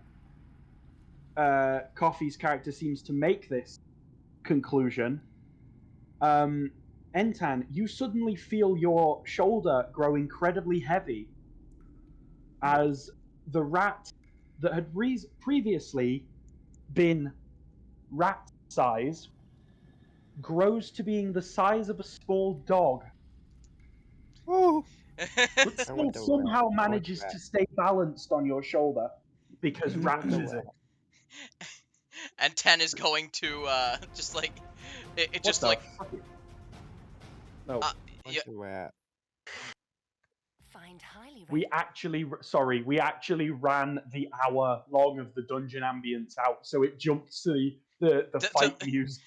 Coffee's character seems to make this conclusion, Entan, you suddenly feel your shoulder grow incredibly heavy as the rat that had previously been rat size grows to being the size of a small dog, Oh. but still somehow manages to stay balanced on your shoulder because rat is it. And 10 is going to just like it just What like the fuck? No. yeah. Rat. Find highly We actually ran the hour long of the dungeon ambience out, so it jumped to the fight music.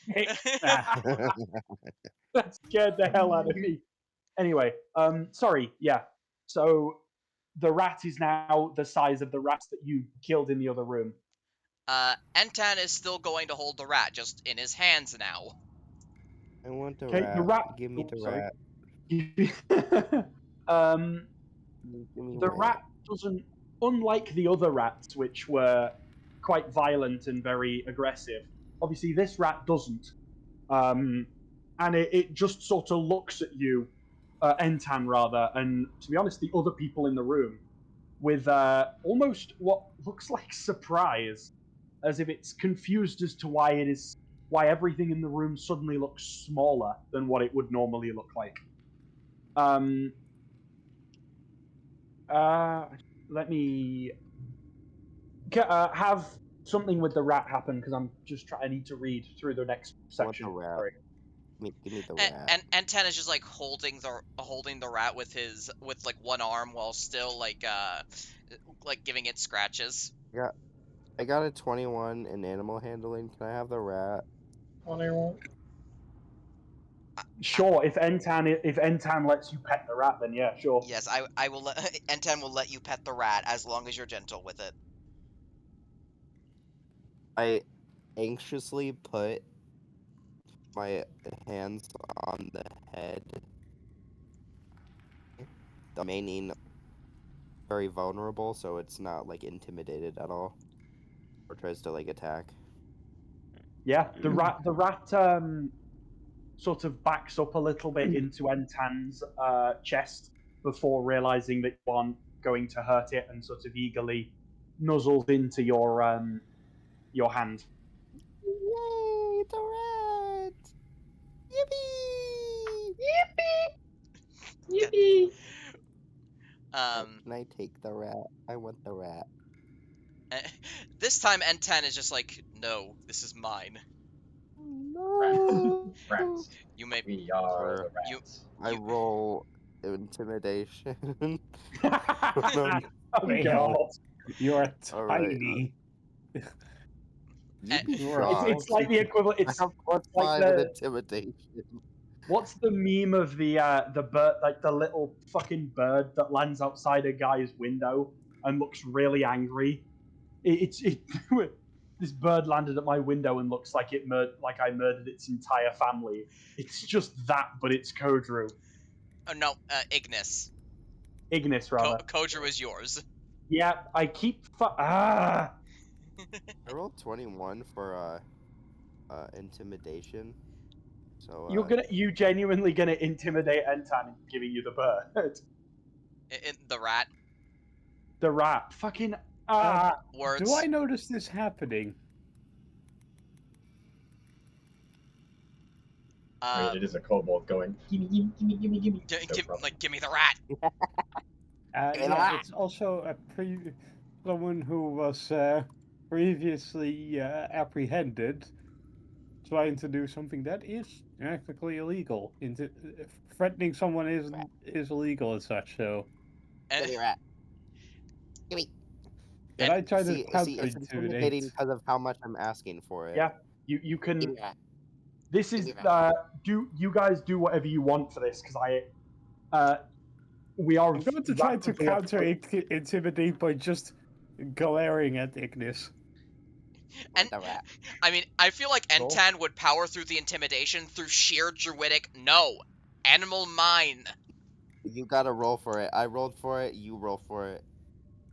That scared the hell out of me. Anyway, sorry, yeah. So the rat is now the size of the rats that you killed in the other room. Entan is still going to hold the rat, just in his hands now. I want the Okay, rat. the rat. Give me the sorry. rat. Give me Give me the rat. rat doesn't unlike the other rats, which were quite violent and very aggressive, obviously this rat doesn't. And it just sort of looks at you, Entan rather, and to be honest, the other people in the room, with almost what looks like surprise, as if it's confused as to why everything in the room suddenly looks smaller than what it would normally look like. Let me have something with the rat happen because I need to read through the next I want section. the rat. Sorry. Give me the rat. And Ten is just like holding the rat with like one arm while still like giving it scratches. I got a 21 in animal handling. Can I have the rat? Sure, if Entan lets you pet the rat, then yeah, sure. Yes, I will let N10 will let you pet the rat as long as you're gentle with it. I anxiously put my hands on the head, remaining very vulnerable, so it's not like intimidated at all, or tries to like attack. Yeah, the rat sort of backs up a little bit into Entan's chest before realizing that you aren't going to hurt it, and sort of eagerly nuzzles into your hand. Yay, the rat! Yippee! Yippee! Can I take the rat? I want the rat. This time N10 is just like, no, this is mine. No. Rats. You may. We are the You- rats. I roll intimidation. Oh Wait, god! You're All right. tiny. You be You're It's, shocked. it's like the equivalent. I It's have plus like 5 in the intimidation. what's the meme of the bird, like the little fucking bird that lands outside a guy's window and looks really angry? This bird landed at my window and looks like I murdered its entire family. It's just that, but it's Kodru. Oh no, Ignis. Ignis, rather. Kodru is yours. Yeah, I keep I rolled 21 for intimidation. So you genuinely gonna intimidate Entan into giving you the bird. The rat. The rat. Fucking Words. Do I notice this happening? I mean, it is a kobold going, gimme, gimme, gimme, gimme, gimme. Give me the rat. Yeah, it's also someone who was previously apprehended, trying to do something that is technically illegal. Threatening someone is illegal and such. So, give me rat. Give me. did I try to See, it's intimidating counter-intimidate? because of how much I'm asking for it. yeah. You Give me can. rat. This is you guys do whatever you want for this because we are. I'm going to try to rapidly counter-intimidate by just glaring at Ignis. And The rat. I mean, I feel like Roll. N10 would power through the intimidation through sheer druidic animal mind. You gotta roll for it. I rolled for it. You roll for it.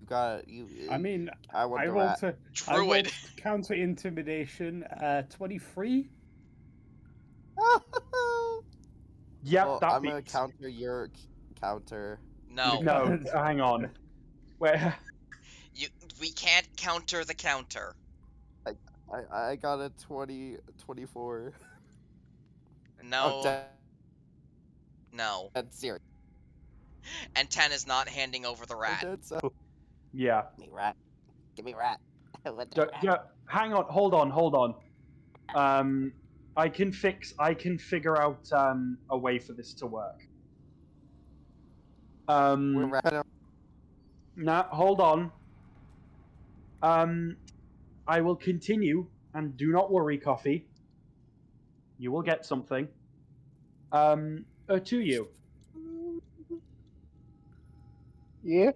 You gotta. I mean, I want I the rolled rat. I rolled Druid. counter-intimidation 23. Yep, Well, that I'm gonna beats. counter your counter. No, No, hang on. Where? we can't counter the counter. I got a 24. No, Oh, no. that's serious. N10 is not handing over the rat. So. Yeah. Give me rat. Give me rat. I want the rat. Yeah. Hang on. Hold on. I can figure out a way for this to work. We're rat. Nah, hold on. I will continue, and do not worry, Coffee. You will get something. To you. Yeah.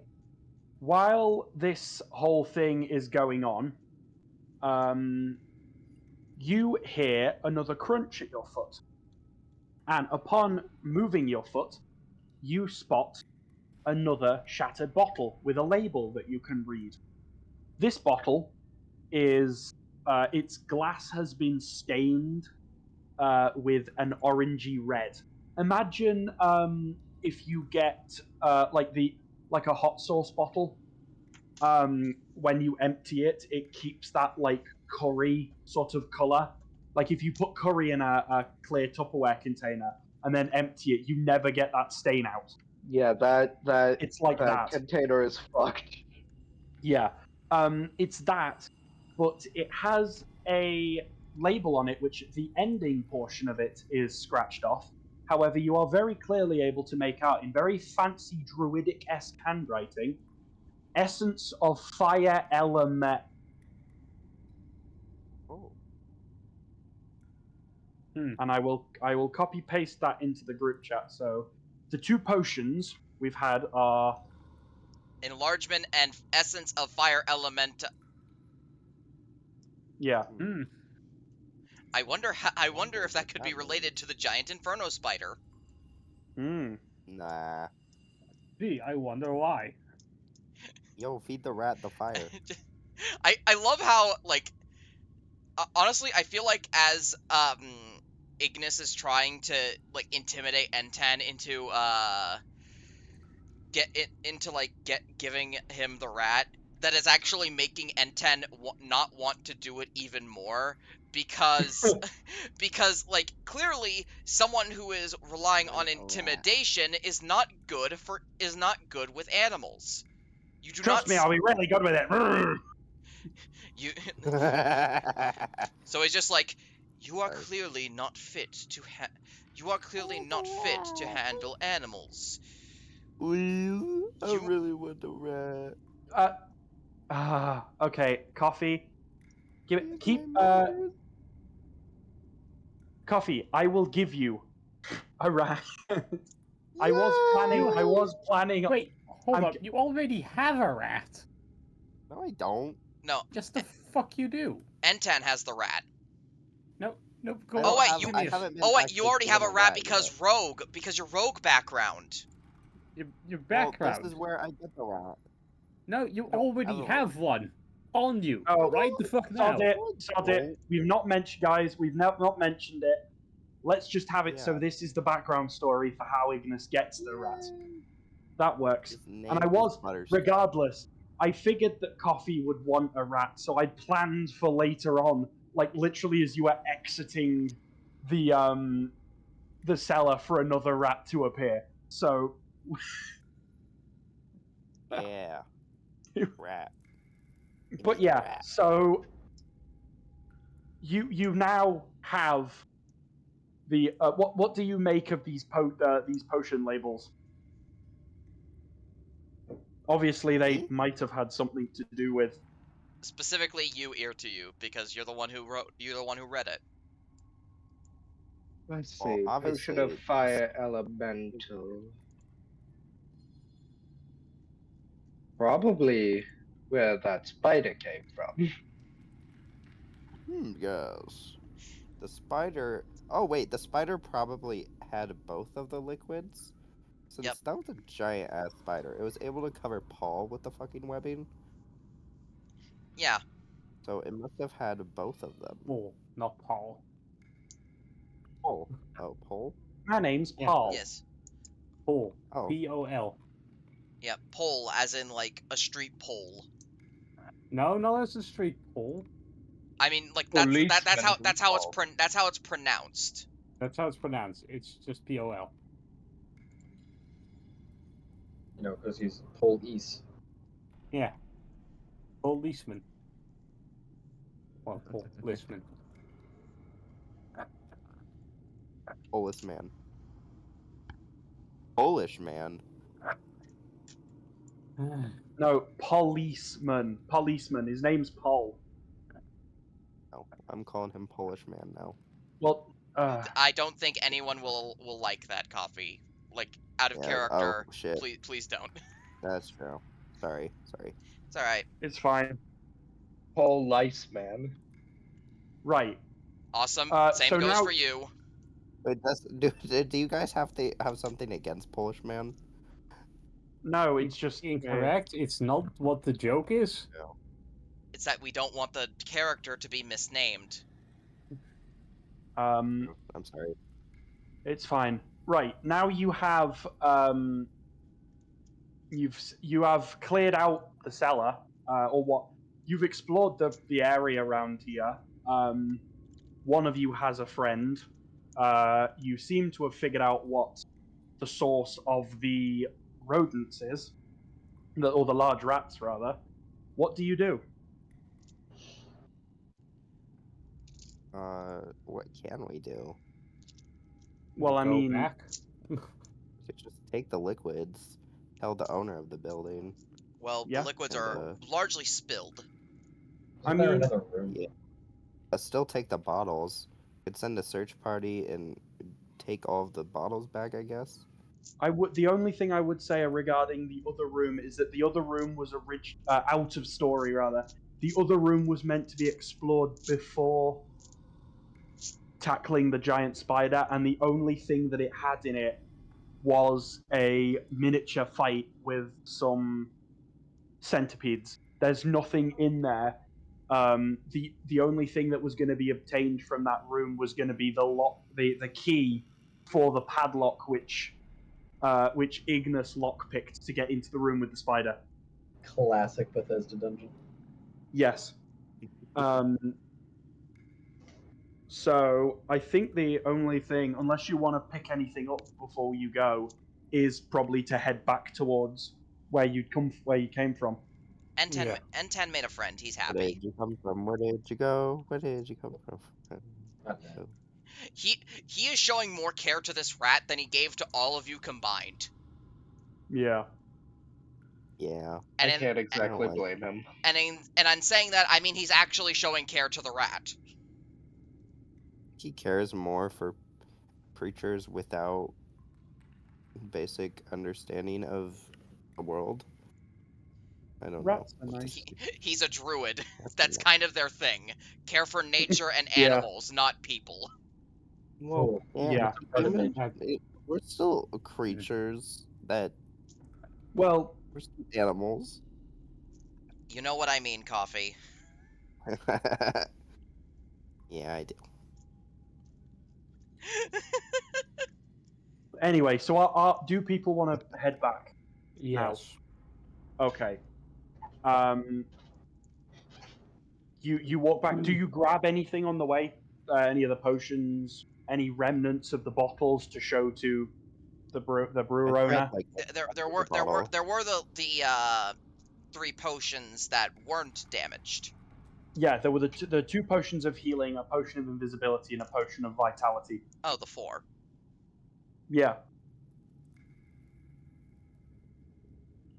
While this whole thing is going on, you hear another crunch at your foot. And upon moving your foot, you spot another shattered bottle with a label that you can read. This bottle is its glass has been stained with an orangey red. Imagine if you get like a hot sauce bottle. When you empty it, it keeps that like curry sort of color. Like if you put curry in a clear Tupperware container and then empty it, you never get that stain out. Yeah, that It's like that. container is fucked. Yeah. It's that, but it has a label on it, which the ending portion of it is scratched off. However, you are very clearly able to make out in very fancy druidic-esque handwriting, essence of fire element. Oh. And I will copy paste that into the group chat. So the two potions we've had are Enlargement and essence of fire element. yeah. I wonder if that could be related to the giant inferno spider. Nah. Gee, I wonder why. Yo, feed the rat the fire. I love how, like, honestly, I feel like as Ignis is trying to like intimidate N10 into giving him the rat, that is actually making N10 not want to do it even more, because because like clearly someone who is relying on intimidation is not good with animals. You do Trust not me, I'll be really good with it. you So he's just like, you are clearly not fit to handle animals. I really want the rat. Okay, coffee. Coffee. I will give you a rat. I was planning. Wait, hold up. You already have a rat. No, I don't. No. Just the fuck you do. N10 has the rat. Nope. Go Oh wait, you already have a rat because your rogue background. Your background. Well, this is where I get the rat. No, you already have one on you. Oh, right the fuck now. Sod it. We've not mentioned, guys. We've not mentioned it. Let's just have it so this is the background story for how Ignis gets the rat. That works. And I was, regardless, I figured that Coffee would want a rat, so I planned for later on, like literally as you were exiting the cellar, for another rat to appear. So yeah. Rat. But yeah, so you now have the what do you make of these potion labels? Obviously, they might have had something to do with specifically you, ear to you, because you're the one who read it. Let's see. Potion of fire elemental. Probably where that spider came from. Yes. The spider. Oh wait, the spider probably had both of the liquids. Since that was a giant ass spider, it was able to cover Paul with the fucking webbing. Yeah. So it must have had both of them. Paul, not Paul. Paul. Oh, Paul? My name's Paul. Yes. Paul. Oh. P-O-L. Yeah, pole as in like a street pole. No, it's a street pole. I mean, like that's how it's pronounced. That's how it's pronounced. It's just P-O-L. You know, because he's police. Yeah. Policeman. Well, policeman. Polish man. Polish man. No, policeman. Policeman. His name's Paul. No, I'm calling him Polish man now. Well, I don't think anyone will like that, Coffee. Like out of character. Oh, shit. Please don't. That's true. Sorry. It's all right. It's fine. Paul Lice man. Right. Awesome. Same so goes now... for you. Wait, do you guys have something against Polish man? No, it's just incorrect. It's not what the joke is. It's that we don't want the character to be misnamed. I'm sorry. It's fine. Right, now you have you have cleared out the cellar, or what you've explored the area around here. One of you has a friend. You seem to have figured out what the source of the rodents is, or the large rats rather. What do you do? What can we do? Well, I Go mean, back. We could just take the liquids, tell the owner of the building. Well, Yeah. the liquids And, are largely spilled. Isn't there another room? Yeah. Still take the bottles. Could send a search party and take all of the bottles back, I guess. The only thing I would say regarding the other room is that the other room was out of story rather. The other room was meant to be explored before tackling the giant spider, and the only thing that it had in it was a miniature fight with some centipedes. There's nothing in there. The only thing that was going to be obtained from that room was going to be the key for the padlock, which Ignis lockpicked to get into the room with the spider. Classic Bethesda dungeon. Yes. So I think the only thing, unless you want to pick anything up before you go, is probably to head back towards where you came from. N10 made a friend. He's Where happy. did you come from? Where did you go? Where did you come from? He is showing more care to this rat than he gave to all of you combined. Yeah. Yeah. And I can't exactly blame him. And on saying that, I mean he's actually showing care to the rat. He cares more for creatures without basic understanding of the world. I don't Rats know. are nice. He's a druid. That's kind of their thing. Care for nature and Yeah. animals, not people. Well, Yeah. We're still creatures that. Well, we're still animals. You know what I mean, Coffee. Yeah, I do. Anyway, so do people want to head back? Yes. Now? Okay. You walk back. Do you grab anything on the way? Any of the potions? Any remnants of the bottles to show to the brewer owner? There were the 3 potions that weren't damaged. Yeah, there were the 2 potions of healing, a potion of invisibility, and a potion of vitality. Oh, the 4. Yeah.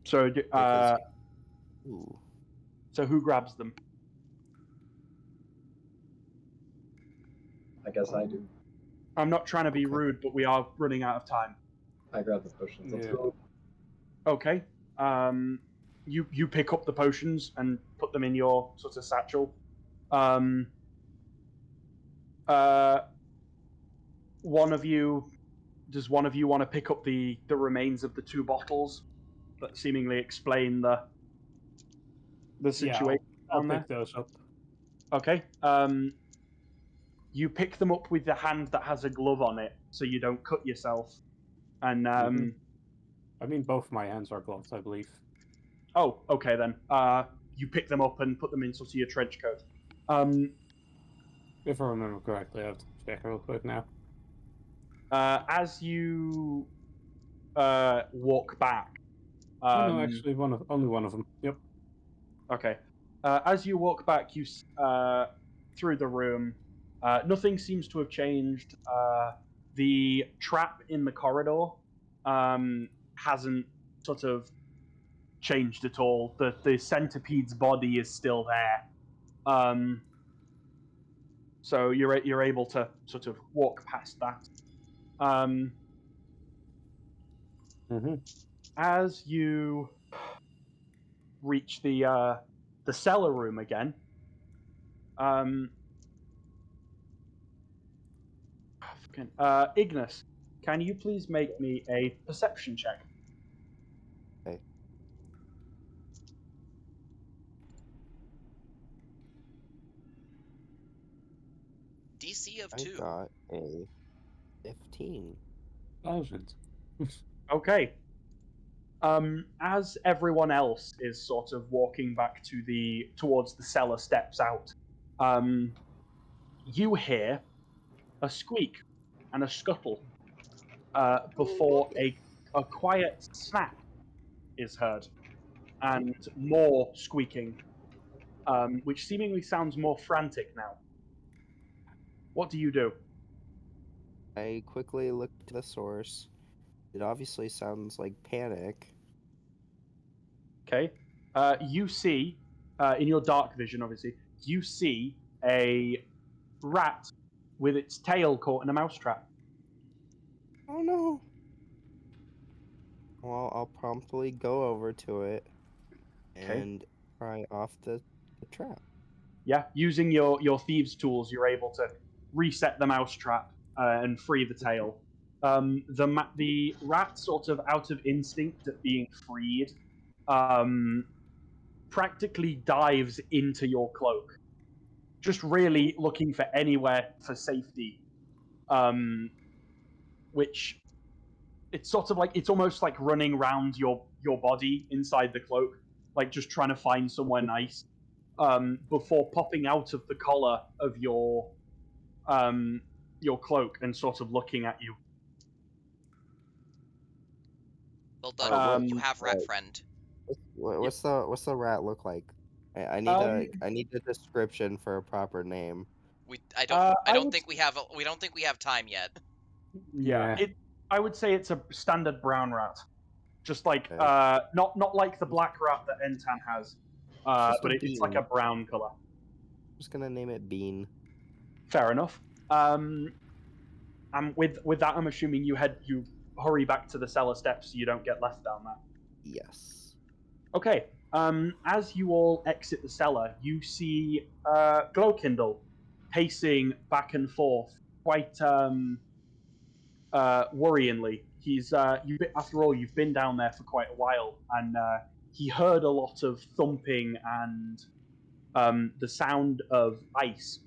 So, so who grabs them? I guess I do. I'm not trying to be rude, but we are running out of time. I grab the potions. Let's go. Okay. You pick up the potions and put them in your sort of satchel. Does one of you want to pick up the remains of the 2 bottles that seemingly explain the situation? Yeah, I'll pick those up. Okay. You pick them up with the hand that has a glove on it, so you don't cut yourself. And I mean, both my hands are gloved, I believe. Oh, okay then. You pick them up and put them in sort of your trench coat. If I remember correctly, I have to check real quick now. As you walk back. No, actually, only one of them. Yep. Okay. As you walk back, you through the room. Nothing seems to have changed. The trap in the corridor hasn't sort of changed at all. The centipede's body is still there. So you're able to sort of walk past that. As you reach the cellar room again, Ignis, can you please make me a perception check? Okay. DC of I 2. got a 15. 1,000. Okay. As everyone else is sort of walking back towards the cellar steps out, you hear a squeak and a scuttle before a quiet snap is heard, and more squeaking, which seemingly sounds more frantic now. What do you do? I quickly look to the source. It obviously sounds like panic. Okay. You see, in your dark vision, obviously, you see a rat with its tail caught in a mousetrap. Oh no. Well, I'll promptly go over to it Okay. and pry off the trap. Yeah, using your thieves' tools, you're able to reset the mousetrap and free the tail. The rat, sort of out of instinct at being freed, practically dives into your cloak, just really looking for anywhere for safety. Which it's sort of like it's almost like running around your body inside the cloak, like just trying to find somewhere nice. Before popping out of the collar of your cloak and sort of looking at you. Well done. Um, You have rat friend. What's the rat look like? I need I need a description for a proper name. I I don't would- think we have time yet. yeah, I would say it's a standard brown rat, just like Okay. not like the black rat that Entan has, Just but a it's like bean. a brown color. I'm just gonna name it Bean. Fair enough. And with that, I'm assuming you hurry back to the cellar steps so you don't get left down there. Yes. Okay. As you all exit the cellar, you see Glowkindle pacing back and forth, quite worryingly. After all, you've been down there for quite a while, and he heard a lot of thumping and the sound of ice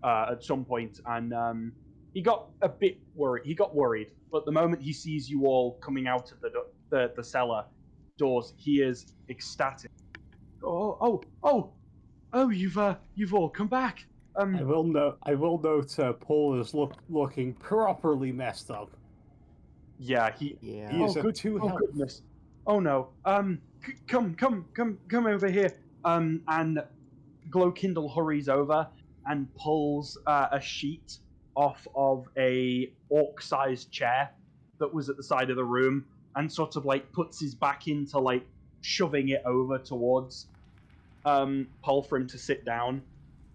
at some point, and he got a bit worried. He got worried, but the moment he sees you all coming out of the cellar doors, he is ecstatic. Oh! You've all come back. I will note Paul is looking properly messed up. Yeah, He Yeah. is at 2 health. Goodness. Oh no. Come over here. And Glowkindle hurries over and pulls a sheet off of a orc-sized chair that was at the side of the room, and sort of like puts his back into like shoving it over towards Paul for him to sit down.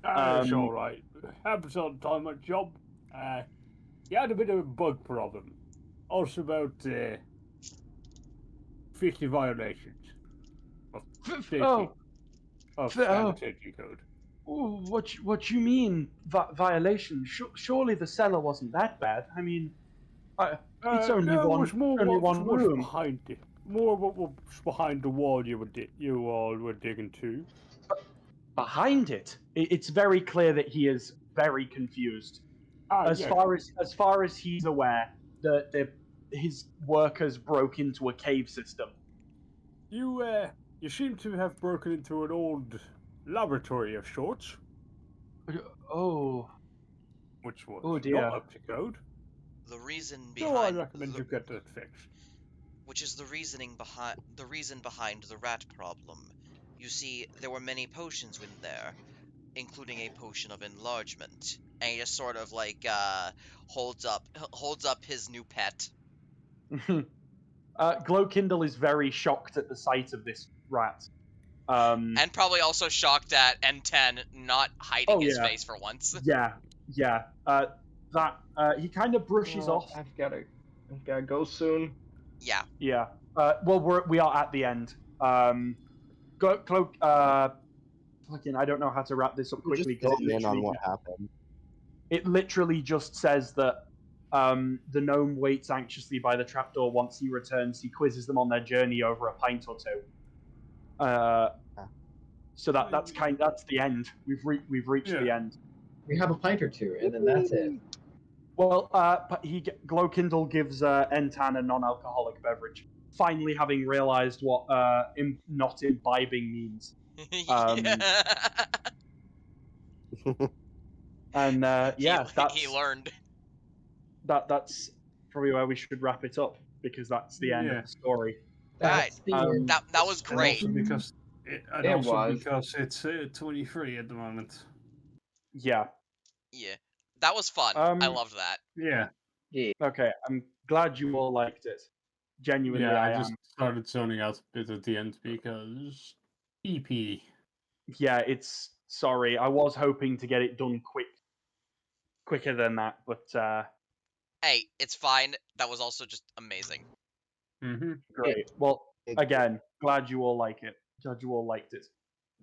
It's all right. Happens all the time at job. He had a bit of a bug problem. Also about 50 violations of safety of sanitation code. What you mean violation? Surely the cellar wasn't that bad. I mean, it's only no, one. it was more only what one was room. behind it. More what was behind the wall you all were digging to. Behind it, it's very clear that he is very confused. As far as he's aware, his workers broke into a cave system. You seem to have broken into an old laboratory of sorts. Oh. Which was Oh dear. not up to code. The reason So I behind recommend you get that fixed. which is the reason behind the rat problem. You see, there were many potions in there, including a potion of enlargement. And he just sort of like holds up his new pet. Glowkindle is very shocked at the sight of this rat. And probably also shocked at N10 not hiding his face for once. Yeah. He kind of brushes off. I've gotta go soon. Yeah. Yeah. Well, we are at the end. Fucking, I don't know how to wrap this up quickly because on what happened. It literally just says that the gnome waits anxiously by the trapdoor. Once he returns, he quizzes them on their journey over a pint or two. So that's the end. We've reached the end. We have a pint or two, and then that's it. Well, Glowkindle gives Entan a non-alcoholic beverage, finally having realized what not imbibing means. Yeah. And yeah, he learned. That's probably where we should wrap it up, because that's the end of the story. That's the end. That was And great. also because because it's 23 at the moment. Yeah. Yeah, that was fun. I loved that. Yeah. Okay, I'm glad you all liked it. Genuinely, Yeah, I I just am. started zoning out a bit at the end because EP. Yeah, it's sorry. I was hoping to get it done quicker than that, but Hey, it's fine. That was also just amazing. Great. Well, again, glad you all like it. Glad you all liked it.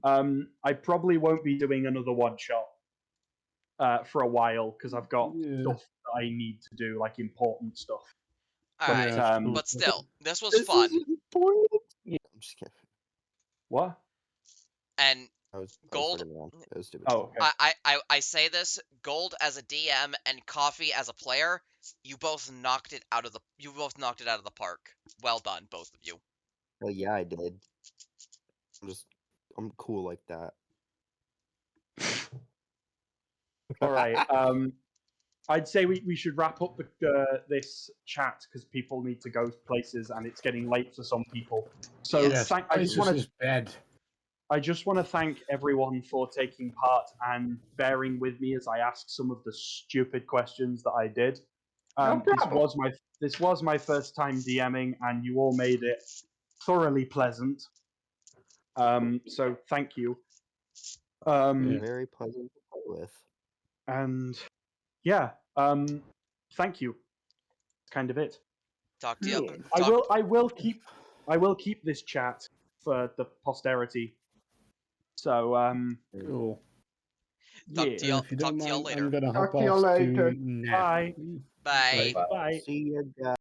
I probably won't be doing another one shot for a while, because I've got stuff that I need to do, like important stuff. Alright, but still, this was fun. I'm just kidding. What? And Gold, I say this, Gold as a DM and Coffee as a player, you both knocked it out of the park. Well done, both of you. Well, yeah, I did. I'm cool like that. All right. I'd say we should wrap up this chat, because people need to go places and it's getting late for some people. So yes, I just want to thank everyone for taking part and bearing with me as I ask some of the stupid questions that I did. This was my first time DMing, and you all made it thoroughly pleasant. So thank you. Very pleasant to play with. And yeah, thank you. That's kind of it. Talk to you. I will keep this chat for the posterity. So cool. Talk to y'all later. I'm gonna hop off to nap. Bye. Bye. Bye. See you guys.